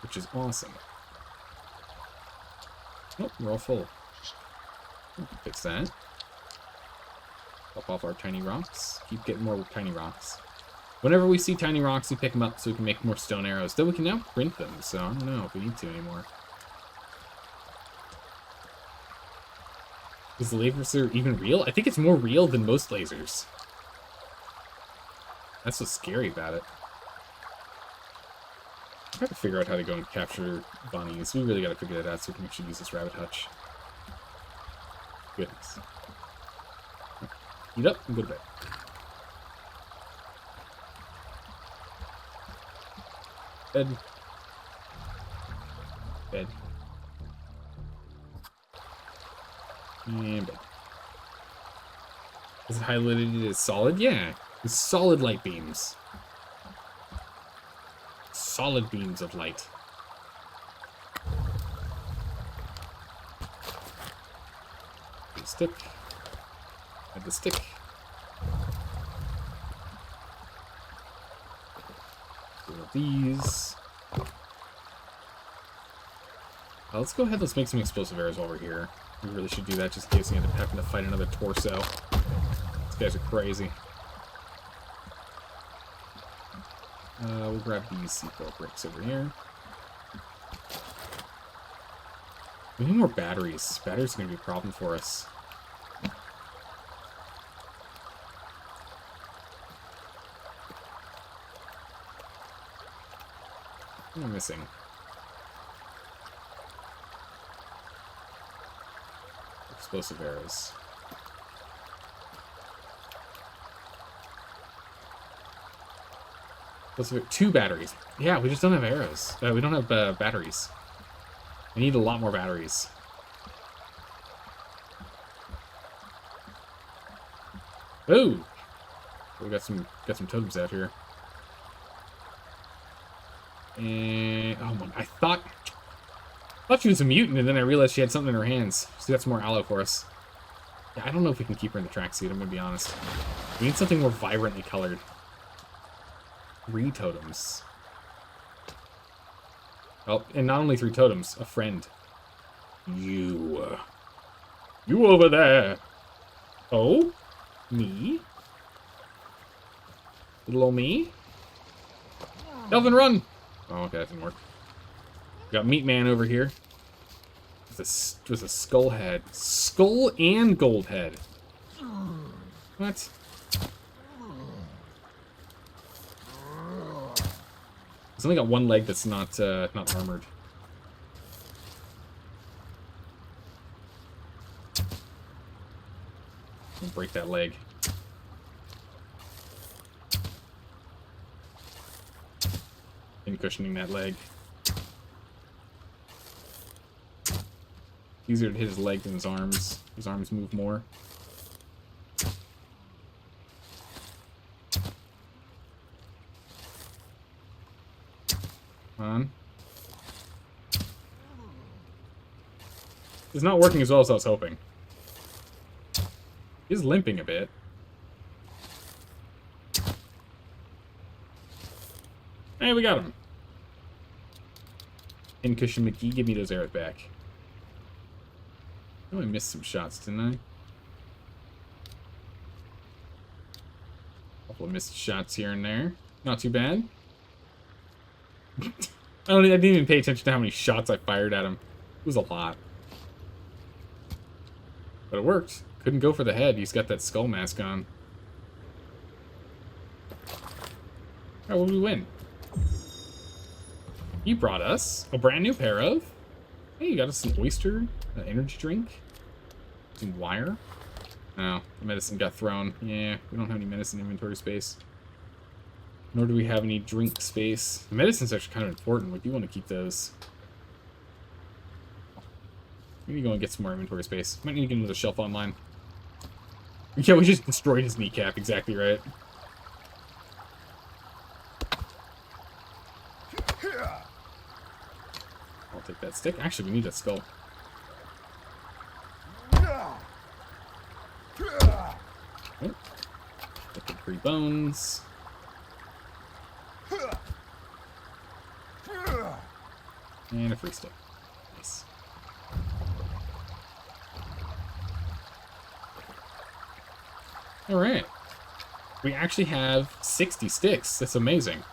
Which is awesome. Nope, we're all full. Fix that. Pop off our tiny rocks. Keep getting more tiny rocks. Whenever we see tiny rocks, we pick them up so we can make more stone arrows. Though we can now print them, so I don't know if we need to anymore. Is the laser even real? I think it's more real than most lasers. That's what's scary about it. I have to figure out how to go and capture bunnies. We really gotta figure that out so we can actually use this rabbit hutch. Goodness. Eat up and go to bed. Bed. Bed. And bed. Is it highlighted as solid? Yeah. It's solid light beams. Solid beams of light. The stick. Add the stick. These. Let's go ahead. Let's make some explosive arrows while we're here. We really should do that just in case we end up having to fight another torso. These guys are crazy. We'll grab these C4 bricks over here. We need more batteries. Batteries are going to be a problem for us. What am I missing? Explosive arrows. Let's have 2 batteries. Yeah, we just don't have arrows. We don't have batteries. We need a lot more batteries. Oh, we got some totems out here. And oh my! I thought she was a mutant, and then I realized she had something in her hands. She got some more aloe for us. Yeah, I don't know if we can keep her in the tracksuit. I'm gonna be honest. We need something more vibrantly colored. 3 totems. Oh, and not only 3 totems, a friend. You over there. Oh? Me? Little old me? Delvin, run! Oh, okay, that didn't work. Got Meat Man over here. With a skull head. Skull and gold head. What? It's only got 1 leg that's not armored. I'll break that leg. And cushioning that leg. Easier to hit his leg than his arms. His arms move more. On. It's not working as well as I was hoping. He's limping a bit. Hey, we got him. Pincushion McGee, give me those arrows back. Oh, I missed some shots, didn't I? couple of missed shots here and there. Not too bad. I didn't even pay attention to how many shots I fired at him. It was a lot. But it worked. Couldn't go for the head. He's got that skull mask on. Alright, what did we win? You brought us a brand new pair of... Hey, you got us an oyster, an energy drink, some wire. Oh, the medicine got thrown. Yeah, we don't have any medicine inventory space. Nor do we have any drink space. The medicine's actually kind of important. We do want to keep those. We need to go and get some more inventory space. Might need to get another shelf online. Yeah, we just destroyed his kneecap. Exactly right. I'll take that stick. Actually, we need that skull. Oh. Get the 3 bones. And a free stick. Nice. Alright. We actually have 60 sticks. That's amazing.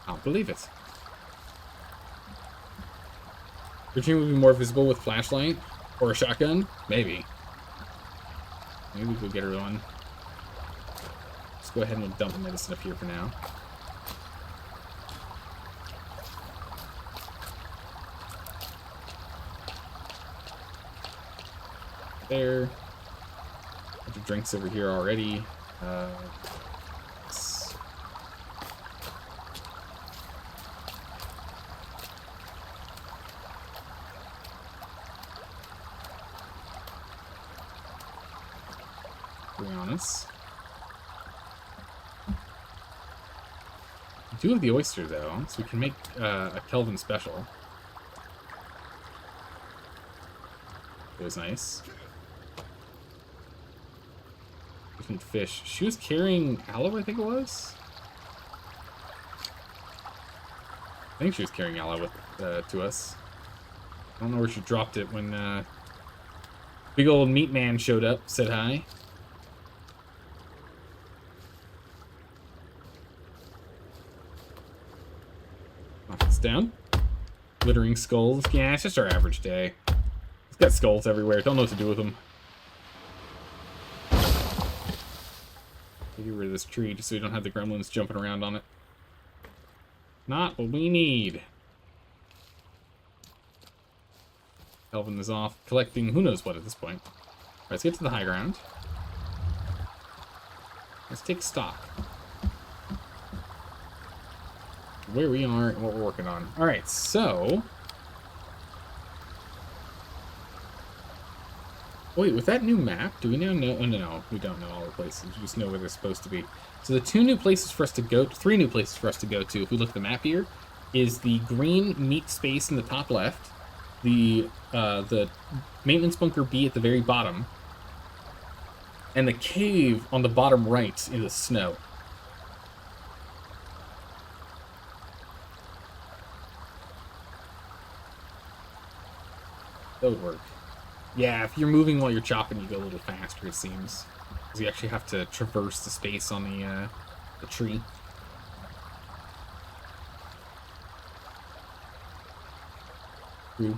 I don't believe it. Your team would be more visible with flashlight or a shotgun? Maybe. Maybe we could get her one. Let's go ahead and dump the medicine up here for now. There. Bunch of drinks over here already. To be honest. We do have the oyster though, so we can make a Kelvin special. It was nice. Just need fish. She was carrying aloe, I think it was. I think she was carrying aloe with, to us. I don't know where she dropped it when big old meat man showed up, said hi. Knock this down. Glittering skulls. Yeah, it's just our average day. It's got skulls everywhere. Don't know what to do with them. Get rid of this tree just so we don't have the gremlins jumping around on it. Not what we need. Kelvin is off collecting who knows what at this point. Alright, let's get to the high ground. Let's take stock. Where we are and what we're working on. Alright, so... Wait, with that new map, do we now know... Oh, no, we don't know all the places. We just know where they're supposed to be. So the 2 new places for us to go... 3 new places for us to go to, if we look at the map here, is the green meat space in the top left, the maintenance bunker B at the very bottom, and the cave on the bottom right in the snow. That would work. Yeah, if you're moving while you're chopping, you go a little faster, it seems. Because you actually have to traverse the space on the tree. Ooh.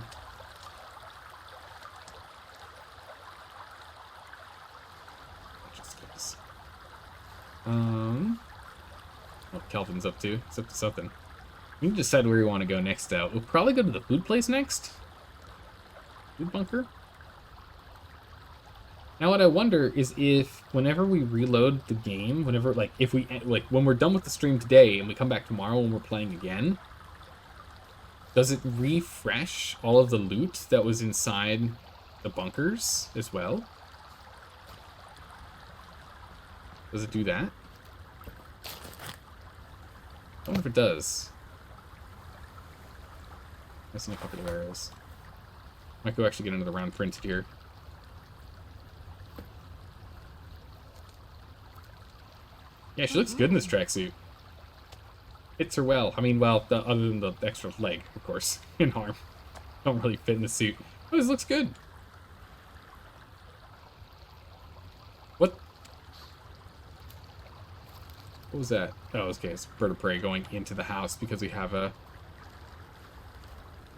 What Kelvin's up to? He's up to something. We can decide where we want to go next, though. We'll probably go to the food place next. Food bunker? Now what I wonder is if whenever we reload the game, whenever, like, if we, like, when we're done with the stream today and we come back tomorrow when we're playing again, does it refresh all of the loot that was inside the bunkers as well? Does it do that? I wonder if it does. Missing a couple of arrows. Might go actually get another round printed here. Yeah, she looks good in this tracksuit. Fits her well. I mean, well, other than the extra leg, of course, and arm. Don't really fit in the suit. But this looks good. What? What was that? Oh, okay, it's bird of prey going into the house because we have a...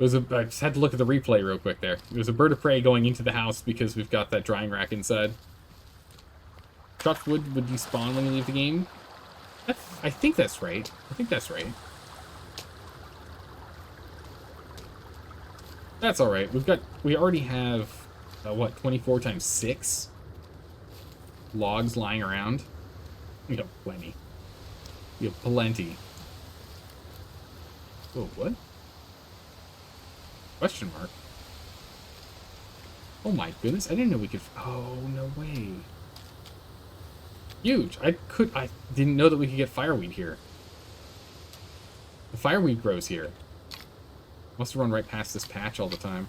I just had to look at the replay real quick there. It was a bird of prey going into the house because we've got that drying rack inside. Chopped wood would despawn when you leave the game? I think that's right. I think that's right. That's alright. We already have, what, 24 times 6 logs lying around? We have plenty. We have plenty. Oh, what? Question mark. Oh my goodness, I didn't know we could... Oh, no way. Huge. I didn't know that we could get fireweed here. The fireweed grows here. Must run right past this patch all the time.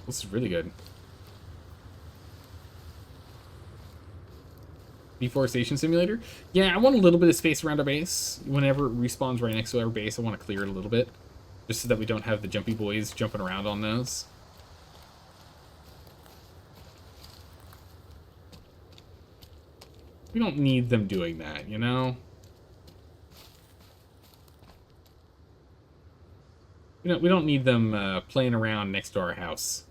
This is really good. Deforestation simulator? Yeah, I want a little bit of space around our base. Whenever it respawns right next to our base, I want to clear it a little bit. Just so that we don't have the jumpy boys jumping around on those. We don't need them doing that, you know? We don't need them playing around next to our house.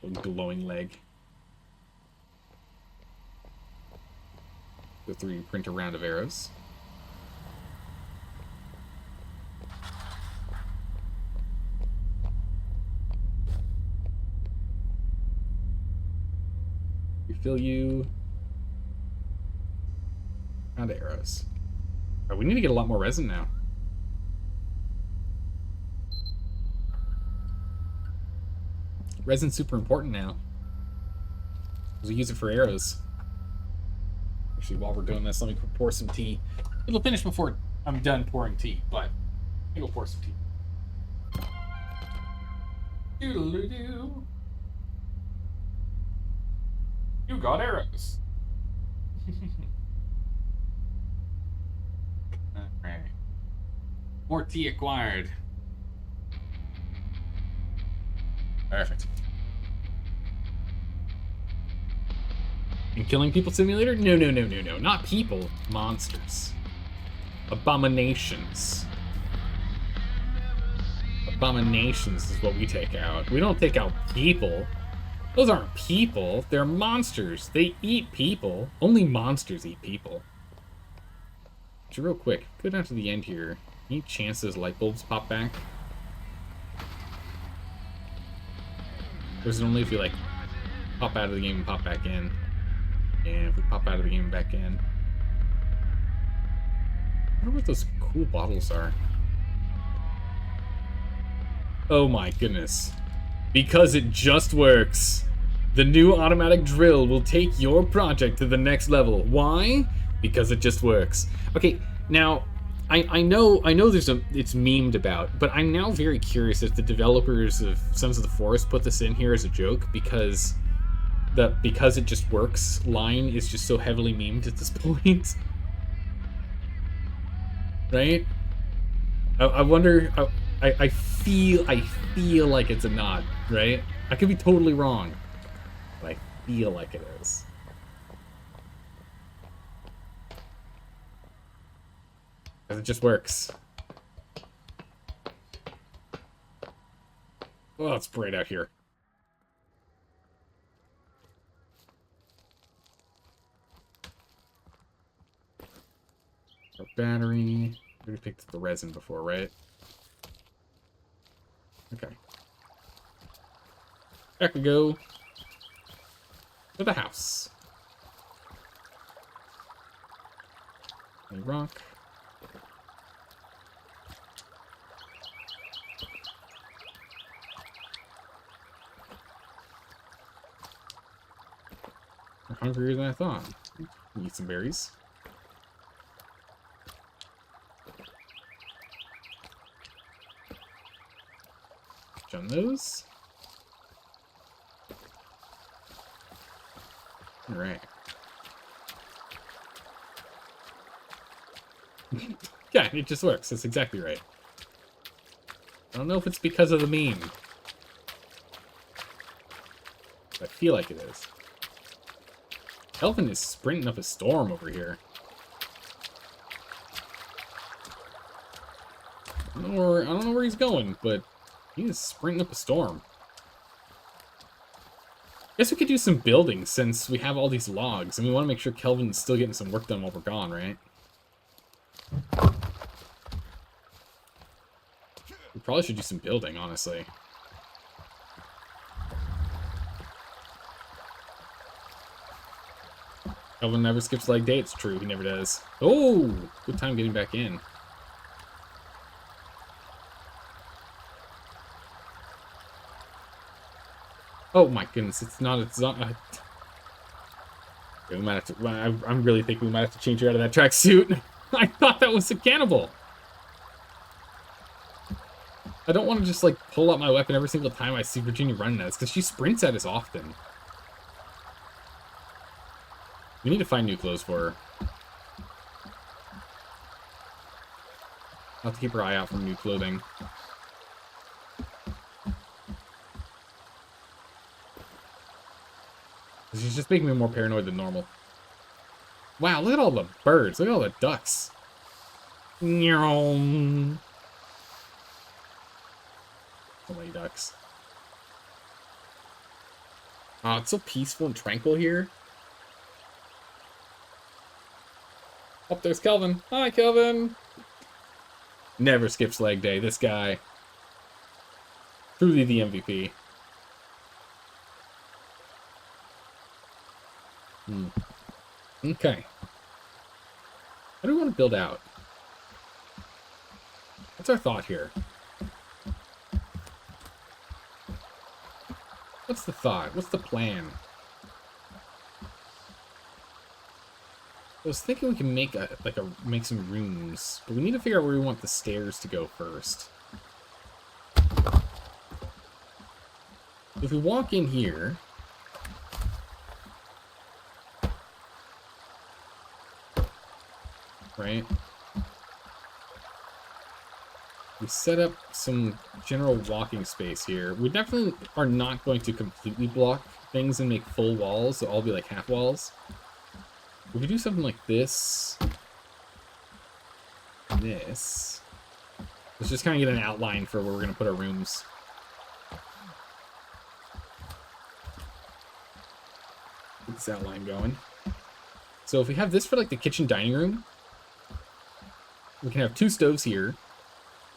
Little glowing leg. The 3D printer round of arrows. Refill you. Round of arrows. Oh, we need to get a lot more resin now. Resin's super important now. Because we use it for arrows. Actually, while we're doing this, let me pour some tea. It'll finish before I'm done pouring tea, but I'll go pour some tea. Doodle-doo. You got arrows. Alright. More tea acquired. Perfect. And killing people simulator? No. Not people. Monsters. Abominations. Abominations is what we take out. We don't take out people. Those aren't people. They're monsters. They eat people. Only monsters eat people. So real quick, go down to the end here. Any chance those light bulbs pop back? Or is it only if you, like, pop out of the game and pop back in? And if we pop out of the game and back in. I wonder what those cool bottles are. Oh my goodness. Because it just works. The new automatic drill will take your project to the next level. Why? Because it just works. Okay, now, I know it's memed about, but I'm now very curious if the developers of Sons of the Forest put this in here as a joke because the "because it just works" line is just so heavily memed at this point. Right? I wonder. I feel like it's a nod, right? I could be totally wrong, but I feel like it is. Because it just works. Oh, it's bright out here. Our battery. We already picked up the resin before, right? Okay. Back we go. To the house. A rock. We're hungrier than I thought. Eat some berries. On those. All right. Yeah, it just works. That's exactly right. I don't know if it's because of the meme. I feel like it is. Kelvin is sprinting up a storm over here. I don't know where he's going, but he is sprinting up a storm. Guess we could do some building since we have all these logs, and we want to make sure Kelvin's still getting some work done while we're gone, right? We probably should do some building, honestly. Kelvin never skips leg day. It's true, he never does. Oh, good time getting back in. Oh my goodness, it's not. We might have to. I'm really thinking we might have to change her out of that tracksuit. I thought that was a cannibal. I don't want to just like pull out my weapon every single time I see Virginia running at us, because she sprints at us often. We need to find new clothes for her. I'll have to keep her eye out for new clothing. She's just making me more paranoid than normal. Wow, look at all the birds. Look at all the ducks. So many ducks. Oh, it's so peaceful and tranquil here. Oh, there's Kelvin. Hi, Kelvin. Never skips leg day, this guy. Truly the MVP. Okay. What do we want to build out? What's our thought here? What's the thought? What's the plan? I was thinking we can make make some rooms, but we need to figure out where we want the stairs to go first. If we walk in here, right? We set up some general walking space here. We definitely are not going to completely block things and make full walls, so all be like half walls. We could do something like this. This. Let's just kind of get an outline for where we're going to put our rooms. Get this outline going. So if we have this for like the kitchen dining room, we can have 2 stoves here.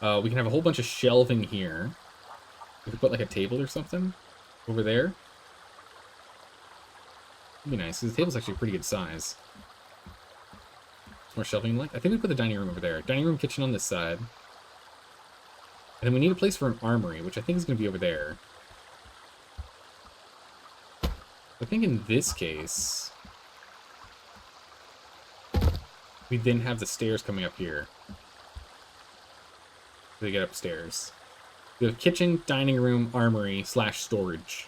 We can have a whole bunch of shelving here. We could put like a table or something over there. That'd be nice, because the table's actually a pretty good size. More shelving like. I think we put the dining room over there. Dining room, kitchen on this side. And then we need a place for an armory, which I think is going to be over there. I think in this case, we then have the stairs coming up here. So they get upstairs. We have kitchen, dining room, armory, / storage.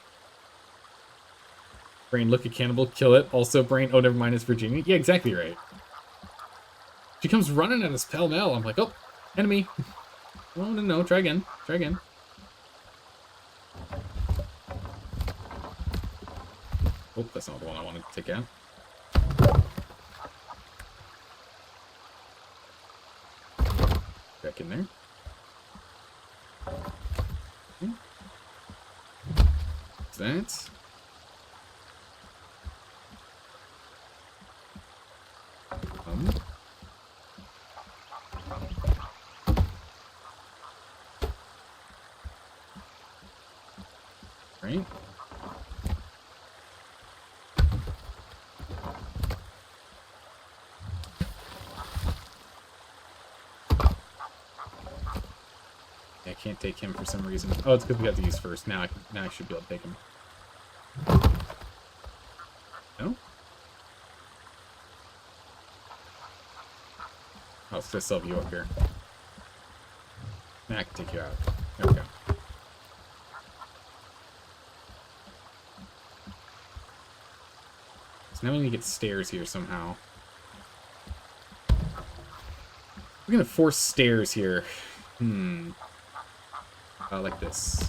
Brain, look at cannibal, kill it. Also, brain, oh, never mind, it's Virginia. Yeah, exactly right. She comes running at us pell-mell. I'm like, oh, enemy. Oh, no, try again. Try again. Oh, that's not the one I wanted to take out. Back in there. Okay. What's that? Right. I can't take him for some reason. Oh, it's because we have these first. Now I should be able to take him. No? Oh, it's just still you up here. Now I can take you out. There we go. So now we need to get stairs here somehow. We're gonna force stairs here. Like this.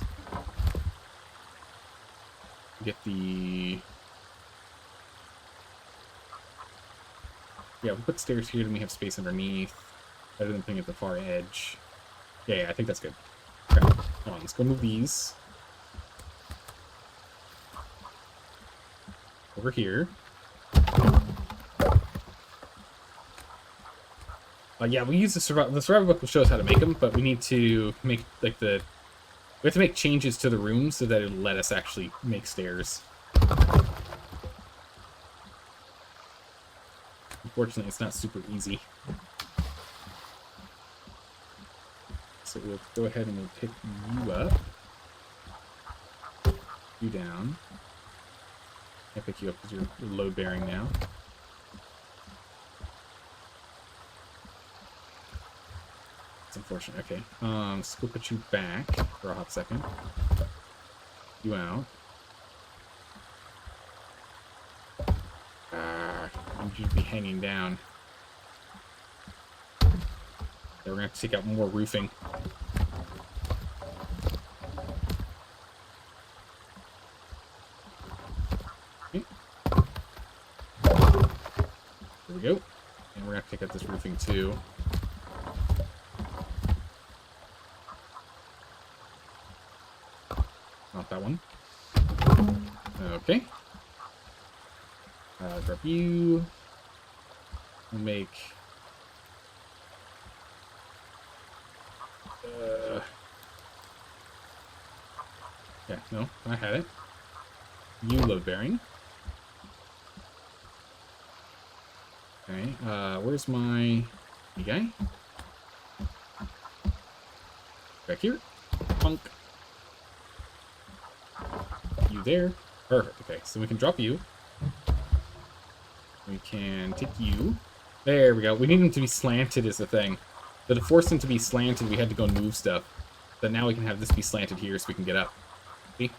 Get the Yeah, we put stairs here, then we have space underneath. Better than putting it at the far edge. Yeah, I think that's good. Okay, come on, let's go move these. Over here. Yeah, we use the survival book will show us how to make them, but we need to make, like, we have to make changes to the room so that it'll let us actually make stairs. Unfortunately, it's not super easy. So we'll go ahead and we'll pick you up. You down. I'll pick you up because you're load-bearing now. It's unfortunate. Okay. Let's go put you back for a hot second. You out. I need you to be hanging down. Yeah, we're gonna have to take out more roofing. Okay. There we go. And we're gonna have to take out this roofing too. Not that one. Okay. Grab you. We'll make... yeah, no, I had it. You load-bearing. Okay, where's my... you guy? Back here. Punk. You there. Perfect. Okay, so we can drop you. We can take you. There we go. We need them to be slanted is the thing. So to force them to be slanted, we had to go and move stuff. But now we can have this be slanted here so we can get up. See?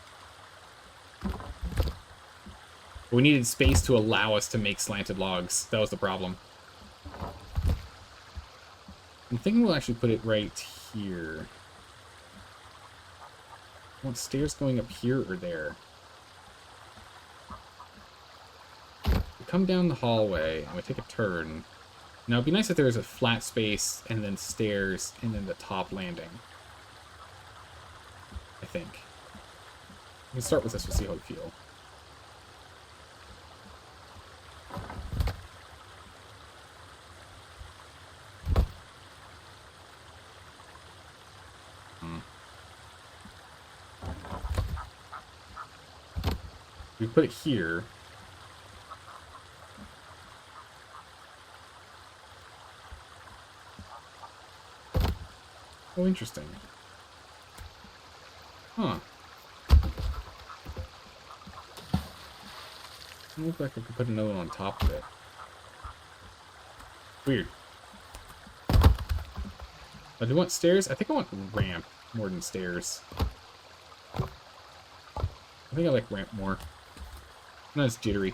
We needed space to allow us to make slanted logs. That was the problem. I'm thinking we'll actually put it right here. I want stairs going up here or there. We come down the hallway and we take a turn. Now it'd be nice if there was a flat space and then stairs and then the top landing. I think. We can start with this, we'll see how we feel. We put it here. Oh, interesting. Huh. I look like I could put another one on top of it. Weird. Do you want stairs? I think I want ramp more than stairs. I think I like ramp more. Not as jittery.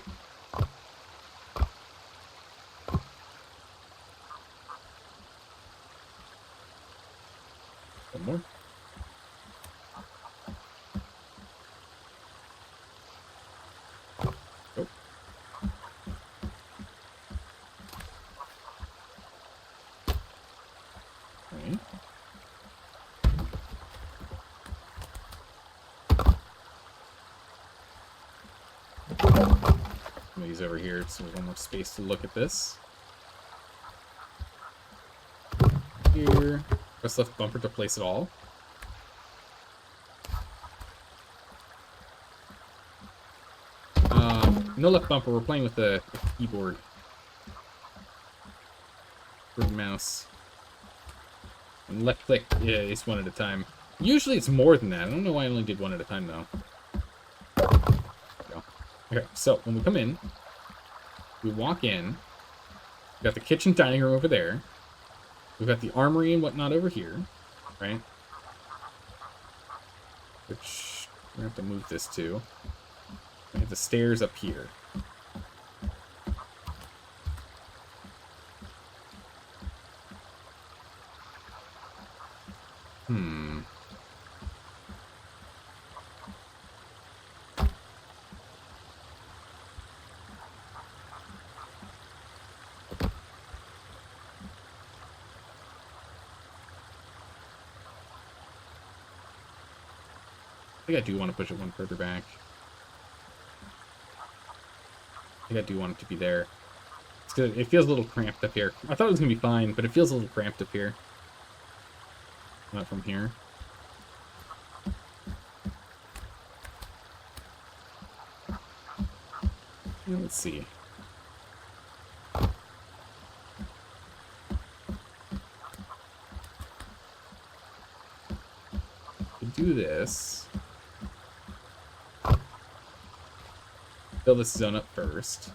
One more. Oh. Okay. These over here so there's more space to look at this. Here. Press left bumper to place it all. No left bumper, we're playing with the keyboard. For the mouse. And left click is one at a time. Usually it's more than that. I don't know why I only did one at a time though. Okay, so when we come in, we walk in. We've got the kitchen dining room over there. We've got the armory and whatnot over here, right? Which we're gonna have to move this to. We have the stairs up here. think I do want to push it one further back. I think I do want it to be there. It's good. It feels a little cramped up here. I thought it was going to be fine, but it feels a little cramped up here. Not from here. Let's see. To do this, fill this zone up first.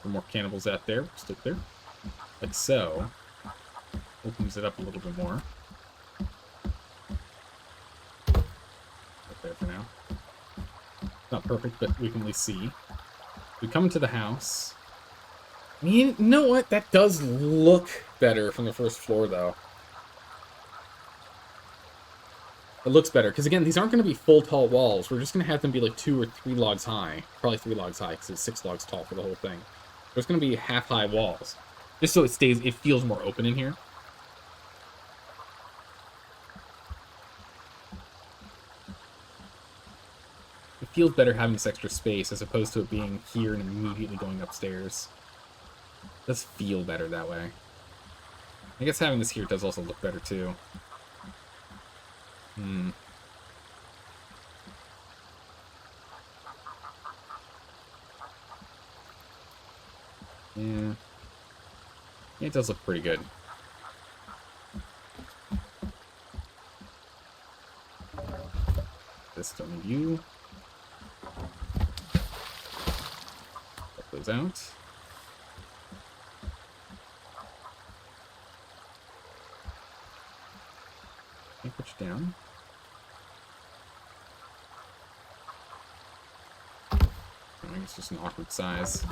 More cannibals out there. Stick there. Like so. Opens it up a little bit more. Right there for now. Not perfect, but we can at least see. We come to the house. You know what? That does look better from the first floor, though. It looks better, because again, these aren't going to be full tall walls. We're just going to have them be like 2 or 3 logs high. Probably 3 logs high, because it's 6 logs tall for the whole thing. There's going to be half-high walls. Just so it feels more open in here. It feels better having this extra space as opposed to it being here and immediately going upstairs. It does feel better that way. I guess having this here does also look better too. Yeah. It does look pretty good. This don't need you. Put those out. Can't put you down. I think it's just an awkward size.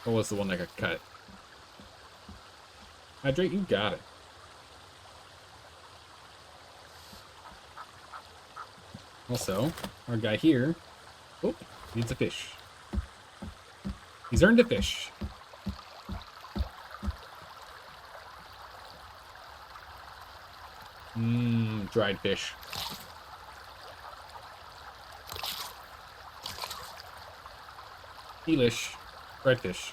What was the one that got cut? Hydrate, you got it. Also, our guy here, oh, needs a fish. He's earned a fish. Dried fish. Delish. Dried fish.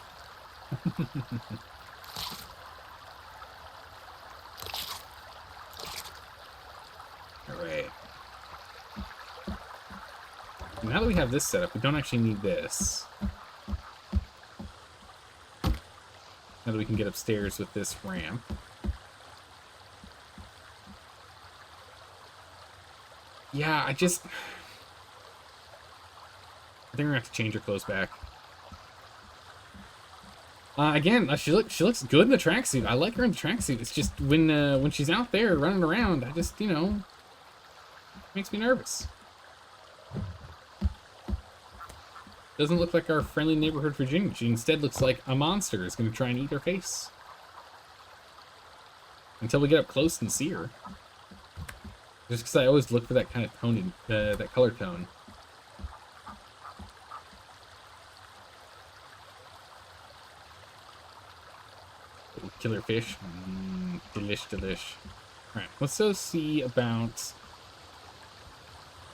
Alright. Now that we have this set up, we don't actually need this. Now that we can get upstairs with this ramp. Yeah, I think we're gonna have to change her clothes back. Again, she looks good in the tracksuit. I like her in the tracksuit. It's just when she's out there running around, I just, makes me nervous. Doesn't look like our friendly neighborhood Virginia. She instead looks like a monster is going to try and eat her face. Until we get up close and see her. Just because I always look for that kind of tone, that color tone. Killer fish. Delish. Alright, let's go see about...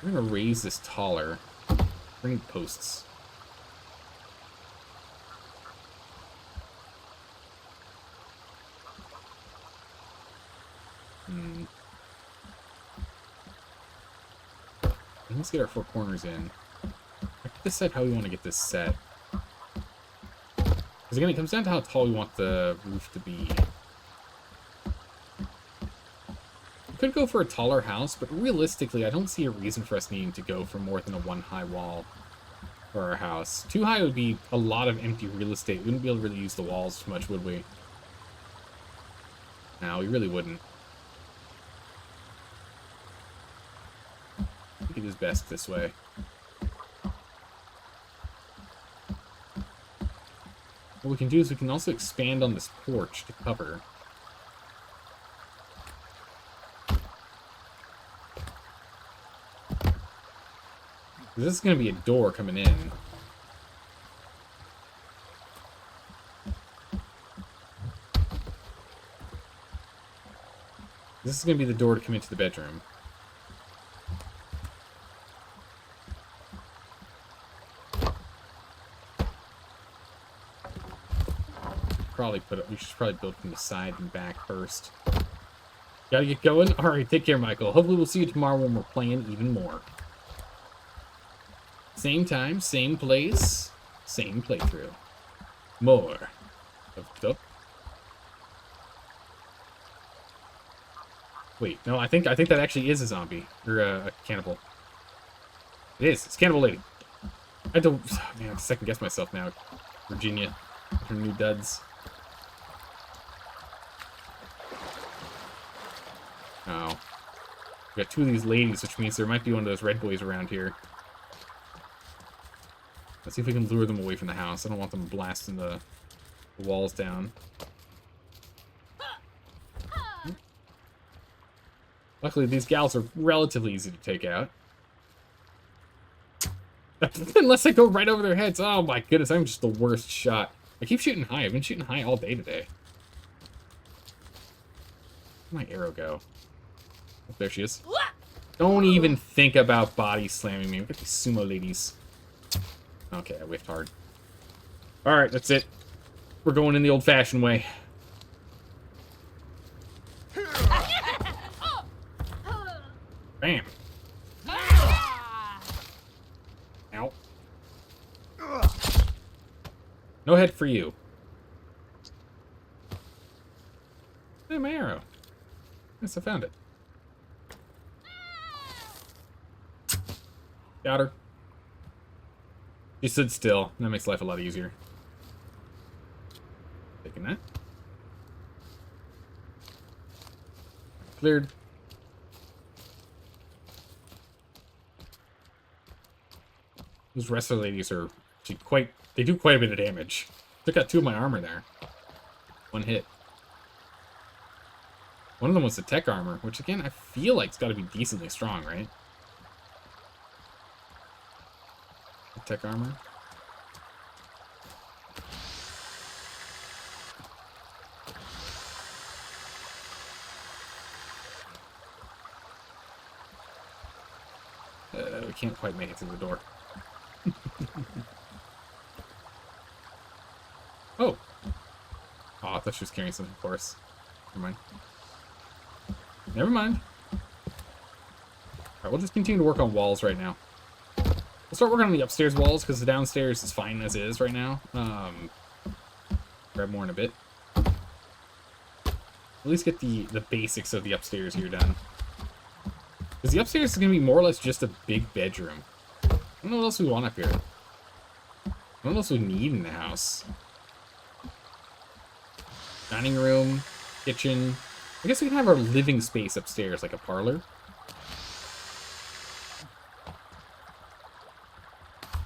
We're going to raise this taller. Bring posts. Let's get our 4 corners in. I have to decide how we want to get this set. Because again, it comes down to how tall we want the roof to be. We could go for a taller house, but realistically, I don't see a reason for us needing to go for more than a 1 high wall for our house. 2 high would be a lot of empty real estate. We wouldn't be able to really use the walls too much, would we? No, we really wouldn't. I think it is best this way. What we can do is we can also expand on this porch to cover. This is going to be a door coming in. This is going to be the door to come into the bedroom. We should probably build from the side and back first. Gotta get going? Alright, take care, Michael. Hopefully we'll see you tomorrow when we're playing even more. Same time, same place, same playthrough. More. Up. Wait, no, I think that actually is a zombie. Or a cannibal. It is. It's Cannibal Lady. I don't... Man, I have to second guess myself now. Virginia. Her new duds. Oh. We got two of these ladies, which means there might be one of those red boys around here. Let's see if we can lure them away from the house. I don't want them blasting the walls down. Luckily, these gals are relatively easy to take out. Unless I go right over their heads. Oh my goodness, I'm just the worst shot. I keep shooting high. I've been shooting high all day today. Where'd my arrow go? Oh, there she is. Don't even think about body slamming me. Look at these sumo ladies. Okay, I whiffed hard. Alright, that's it. We're going in the old-fashioned way. Bam. Ow. No head for you. Hey, my arrow. Yes, I found it. Got her. She stood still. That makes life a lot easier. Taking that. Cleared. Those wrestler ladies are quite... They do quite a bit of damage. Took out 2 of my armor there. 1 hit. One of them was the tech armor, which again, I feel like it's got to be decently strong, right? The tech armor. We can't quite make it through the door. Oh! Oh, I thought she was carrying something for us. Never mind. Never mind. Alright, we'll just continue to work on walls right now. We'll start working on the upstairs walls, because the downstairs is fine as is right now. Grab more in a bit. At least get the basics of the upstairs here done. Because the upstairs is going to be more or less just a big bedroom. I don't know what else we want up here. I don't know what else we need in the house. Dining room, kitchen. I guess we can have our living space upstairs, like a parlor.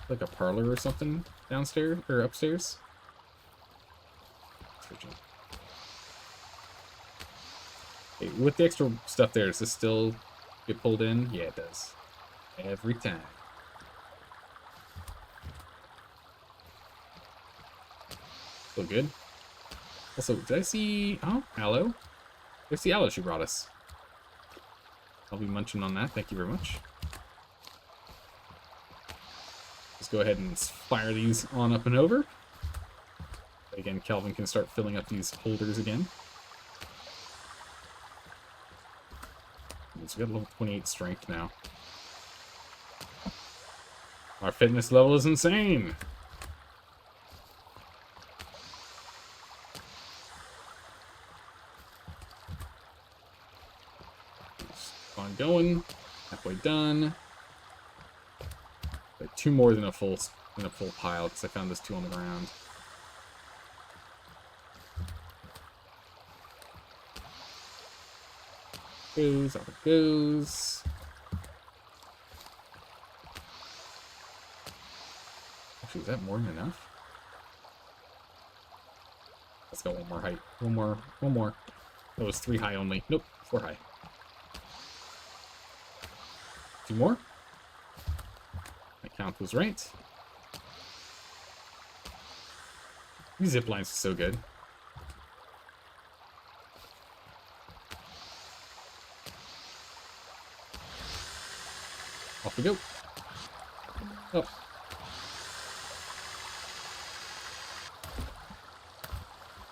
Like a parlor or something downstairs, or upstairs. Okay, with the extra stuff there, does this still get pulled in? Yeah, it does. Every time. Still good. Also, did I see... Oh, aloe. There's the aloe she brought us. I'll be munching on that. Thank you very much. Let's go ahead and fire these on up and over. Again, Kelvin can start filling up these holders again. So we got level 28 strength now. Our fitness level is insane. On going, halfway done. Like 2 more than a full pile because I found those 2 on the ground. Goes, out it goes. Actually, is that more than enough? Let's go one more height. One more. That was 3 high only. Nope, 4 high. 2 more. count was right. These zip lines are so good. Off we go. Oh.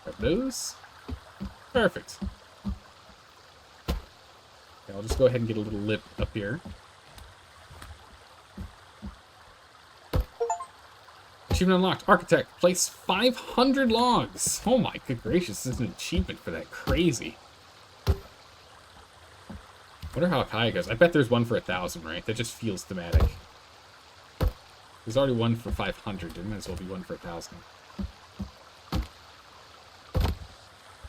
Grab those. Perfect. Okay, I'll just go ahead and get a little lip up here. Achievement unlocked. Architect. Place 500 logs. Oh my good gracious. This is an achievement for that. Crazy. Wonder how high it goes. I bet there's one for 1,000, right? That just feels thematic. There's already one for 500. There might as well be one for 1,000.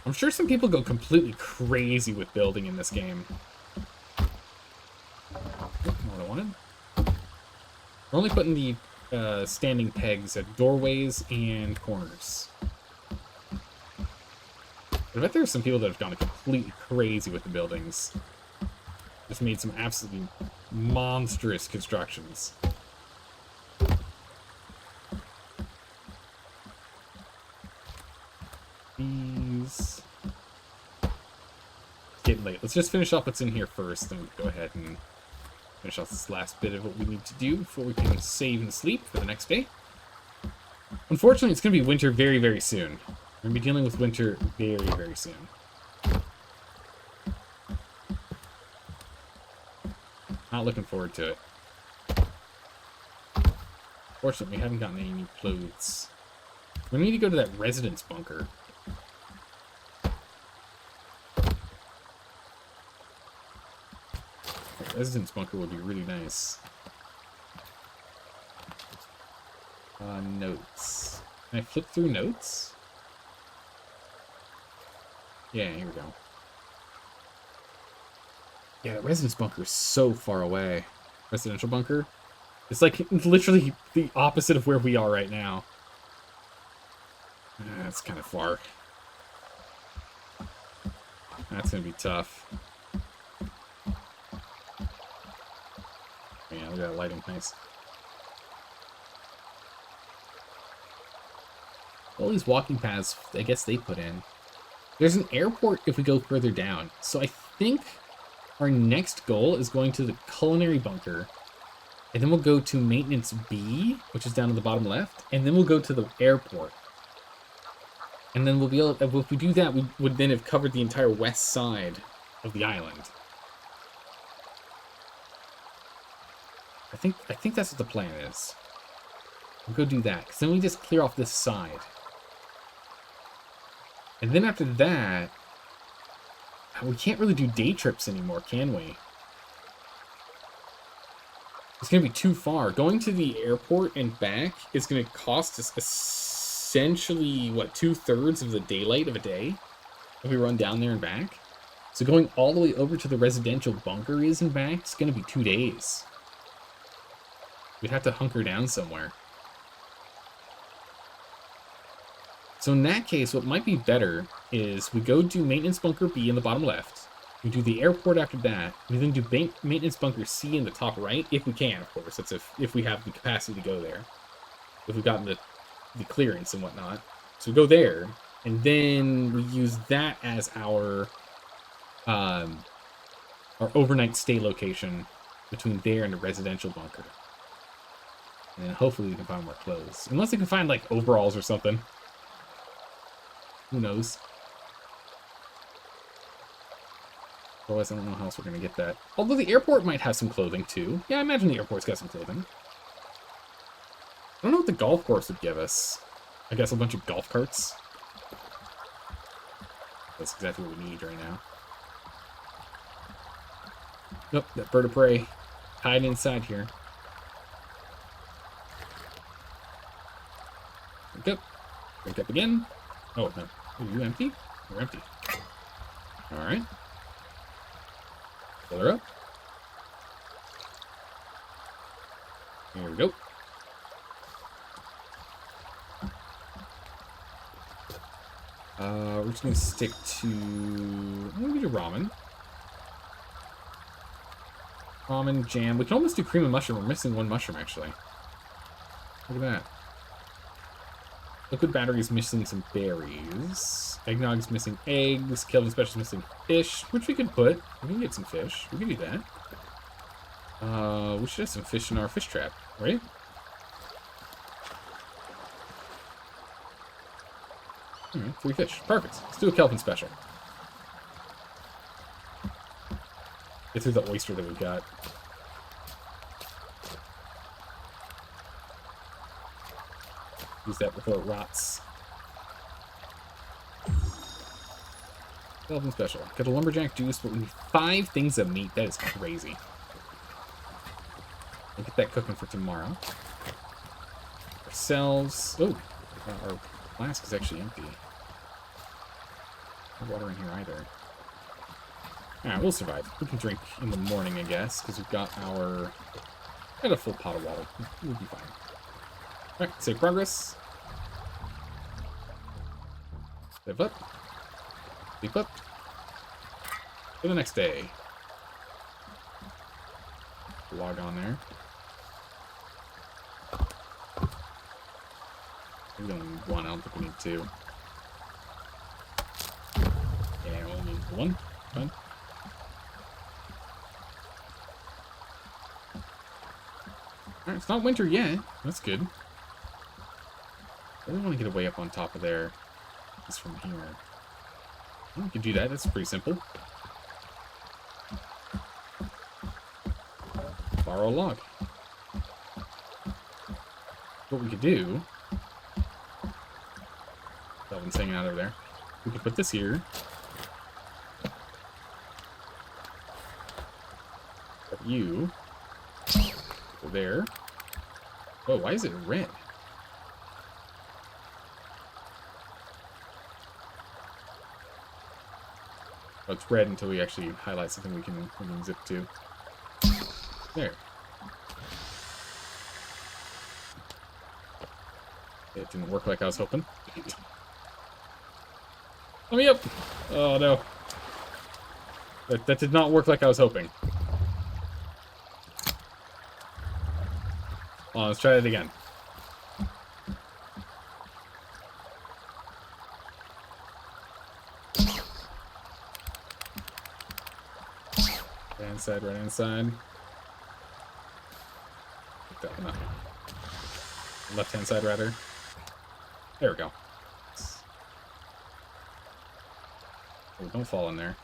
I'm sure some people go completely crazy with building in this game. Not what I wanted. We're only putting the standing pegs at doorways and corners. I bet there's some people that have gone completely crazy with the buildings. Just made some absolutely monstrous constructions. These... Getting late. Let's just finish off what's in here first, and go ahead and finish off this last bit of what we need to do before we can save and sleep for the next day. Unfortunately, it's going to be winter very, very soon. We're going to be dealing with winter very, very soon. Not looking forward to it. Fortunately, we haven't gotten any new clothes. We need to go to that residence bunker. That residence bunker would be really nice. Notes. Can I flip through notes? Yeah, here we go. Yeah, the residence bunker is so far away. Residential bunker? It's like literally the opposite of where we are right now. That's kind of far. That's gonna be tough. Yeah, look at that lighting, nice. All these walking paths, I guess they put in. There's an airport if we go further down. So I think our next goal is going to the culinary bunker. And then we'll go to maintenance B, which is down at the bottom left. And then we'll go to the airport. And then we'll be able, if we do that, we would then have covered the entire west side of the island. I think that's what the plan is. We'll go do that, because then we just clear off this side. And then after that, we can't really do day trips anymore, can we? It's going to be too far. Going to the airport and back is going to cost us essentially, what, 2/3 of the daylight of a day if we run down there and back. So going all the way over to the residential bunker is and back is going to be 2 days. We'd have to hunker down somewhere. So in that case, what might be better is we go do maintenance bunker B in the bottom left. We do the airport after that. We then do maintenance bunker C in the top right, if we can, of course. That's if we have the capacity to go there. If we've gotten the clearance and whatnot. So we go there, and then we use that as our overnight stay location between there and the residential bunker. And then hopefully we can find more clothes. Unless we can find, like, overalls or something. Who knows? Otherwise, I don't know how else we're going to get that. Although the airport might have some clothing, too. Yeah, I imagine the airport's got some clothing. I don't know what the golf course would give us. I guess a bunch of golf carts. That's exactly what we need right now. Nope, that bird of prey hiding inside here. Drink up. Drink up again. Oh, no. Are you empty? You're empty. Alright. Fill her up. Here we go. We're just gonna stick to... I'm gonna do ramen. Ramen, jam. We can almost do cream and mushroom. We're missing one mushroom, actually. Look at that. Liquid battery's missing some berries. Eggnog's missing eggs. Kelvin Special's missing fish, which we could put. We can get some fish. We can do that. We should have some fish in our fish trap, right? Alright, 3 fish. Perfect. Let's do a Kelvin Special. Get through the oyster that we've got. Use that before it rots. Kelvin Special. Got a lumberjack juice, but we need 5 things of meat. That is crazy. We'll get that cooking for tomorrow. Ourselves. Oh, our flask is actually empty. No water in here either. Alright, we'll survive. We can drink in the morning, I guess, because we've got our... got a full pot of water. We'll be fine. Alright, save progress. Save up. Leap up. For the next day. Log on there. We don't need 1, I don't think we need 2. Yeah, we only need 1. Fine. Alright, it's not winter yet. That's good. I really want to get way up on top of there. Just from here. We can do that. That's pretty simple. Borrow a log. What we could do... Kelvin's hanging out over there. We could put this here. Put you. Go there. Oh, why is it red? Oh, it's red until we actually highlight something we can zip to. There. It didn't work like I was hoping. Let me up! Oh no. That did not work like I was hoping. Oh, let's try it again. Right hand side, right hand side. Pick that one up. Left hand side, rather. There we go. Oh, don't fall in there.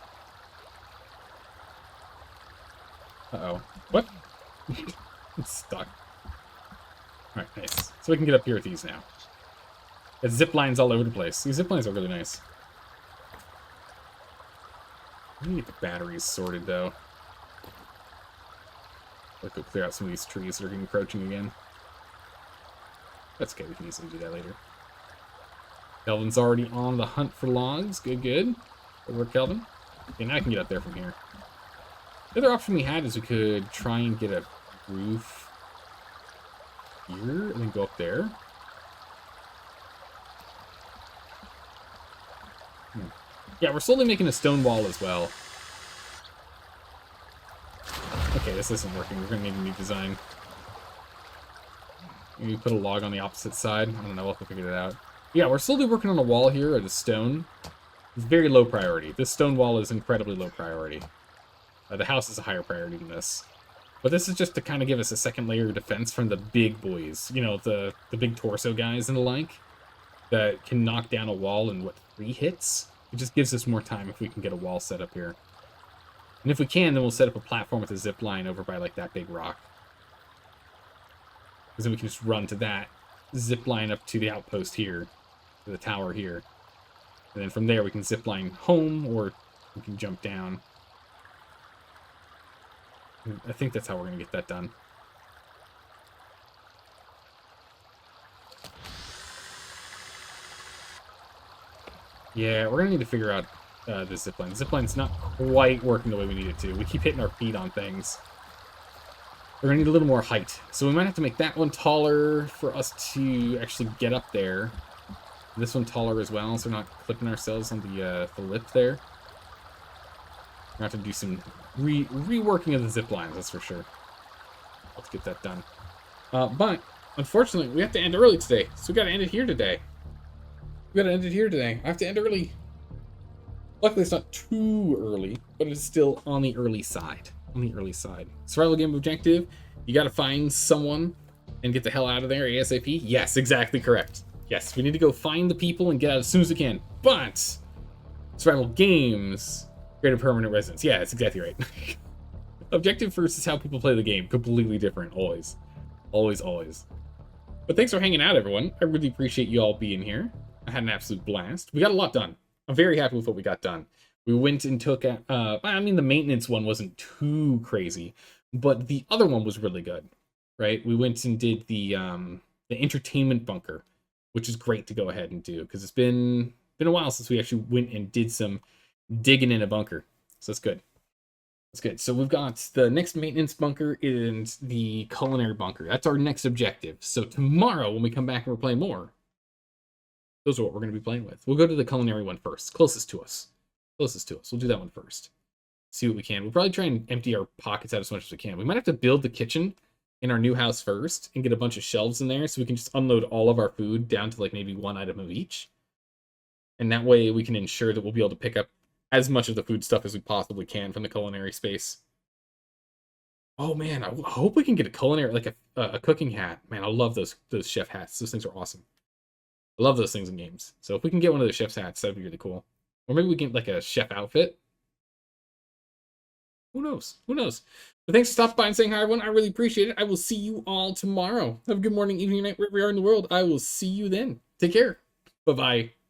Uh-oh. What? It's stuck. Alright, nice. So we can get up here with these now. There's zip lines all over the place. These zip lines are really nice. We need to get the batteries sorted, though. Let's go clear out some of these trees that are encroaching again. That's okay, we can easily do that later. Kelvin's already on the hunt for logs. Good, good. Good work, Kelvin. Okay, now I can get up there from here. The other option we had is we could try and get a roof here and then go up there. Yeah, we're slowly making a stone wall as well. Okay, this isn't working. We're going to need a new design. Maybe put a log on the opposite side. I don't know. We'll have to figure that out. Yeah, we're slowly working on a wall here at a stone. It's very low priority. This stone wall is incredibly low priority. The house is a higher priority than this. But this is just to kind of give us a second layer of defense from the big boys. You know, the big torso guys and the like. That can knock down a wall in, what, 3 hits? It just gives us more time if we can get a wall set up here. And if we can, then we'll set up a platform with a zip line over by, like, that big rock. Because then we can just run to that, zip line up to the outpost here, to the tower here. And then from there we can zip line home, or we can jump down. I think that's how we're going to get that done. Yeah, we're going to need to figure out the zipline. The zipline's not quite working the way we need it to. We keep hitting our feet on things. We're going to need a little more height. So we might have to make that one taller for us to actually get up there. This one taller as well, so we're not clipping ourselves on the lip there. We're going to have to do some reworking of the zip lines, that's for sure. Let's get that done. But unfortunately, we have to end early today. So we gotta end it here today. I have to end early. Luckily, it's not too early, but it's still on the early side. Survival game objective, you gotta find someone and get the hell out of there ASAP. Yes, exactly correct. Yes, we need to go find the people and get out as soon as we can. But survival games, create a permanent residence. Yeah, that's exactly right. Objective versus how people play the game, completely different, always. But thanks for hanging out, everyone. I really appreciate you all being here. I had an absolute blast. We got a lot done. I'm very happy with what we got done. We went and took, I mean, the maintenance one wasn't too crazy, but the other one was really good, right? We went and did the entertainment bunker, which is great to go ahead and do, because it's been a while since we actually went and did some digging in a bunker. So that's good. That's good. So we've got the next maintenance bunker and the culinary bunker. That's our next objective. So tomorrow, when we come back and we're playing more, those are what we're going to be playing with. We'll go to the culinary one first, closest to us. We'll do that one first. See what we can. We'll probably try and empty our pockets out as much as we can. We might have to build the kitchen in our new house first and get a bunch of shelves in there so we can just unload all of our food down to like maybe one item of each. And that way we can ensure that we'll be able to pick up as much of the food stuff as we possibly can from the culinary space. Oh man, I hope we can get a culinary, like a cooking hat. Man, I love those chef hats. Those things are awesome. I love those things in games. So if we can get one of those chef's hats, that'd be really cool. Or maybe we can get like a chef outfit. Who knows? But thanks for stopping by and saying hi, everyone. I really appreciate it. I will see you all tomorrow. Have a good morning, evening, night, wherever you are in the world. I will see you then. Take care. Bye-bye.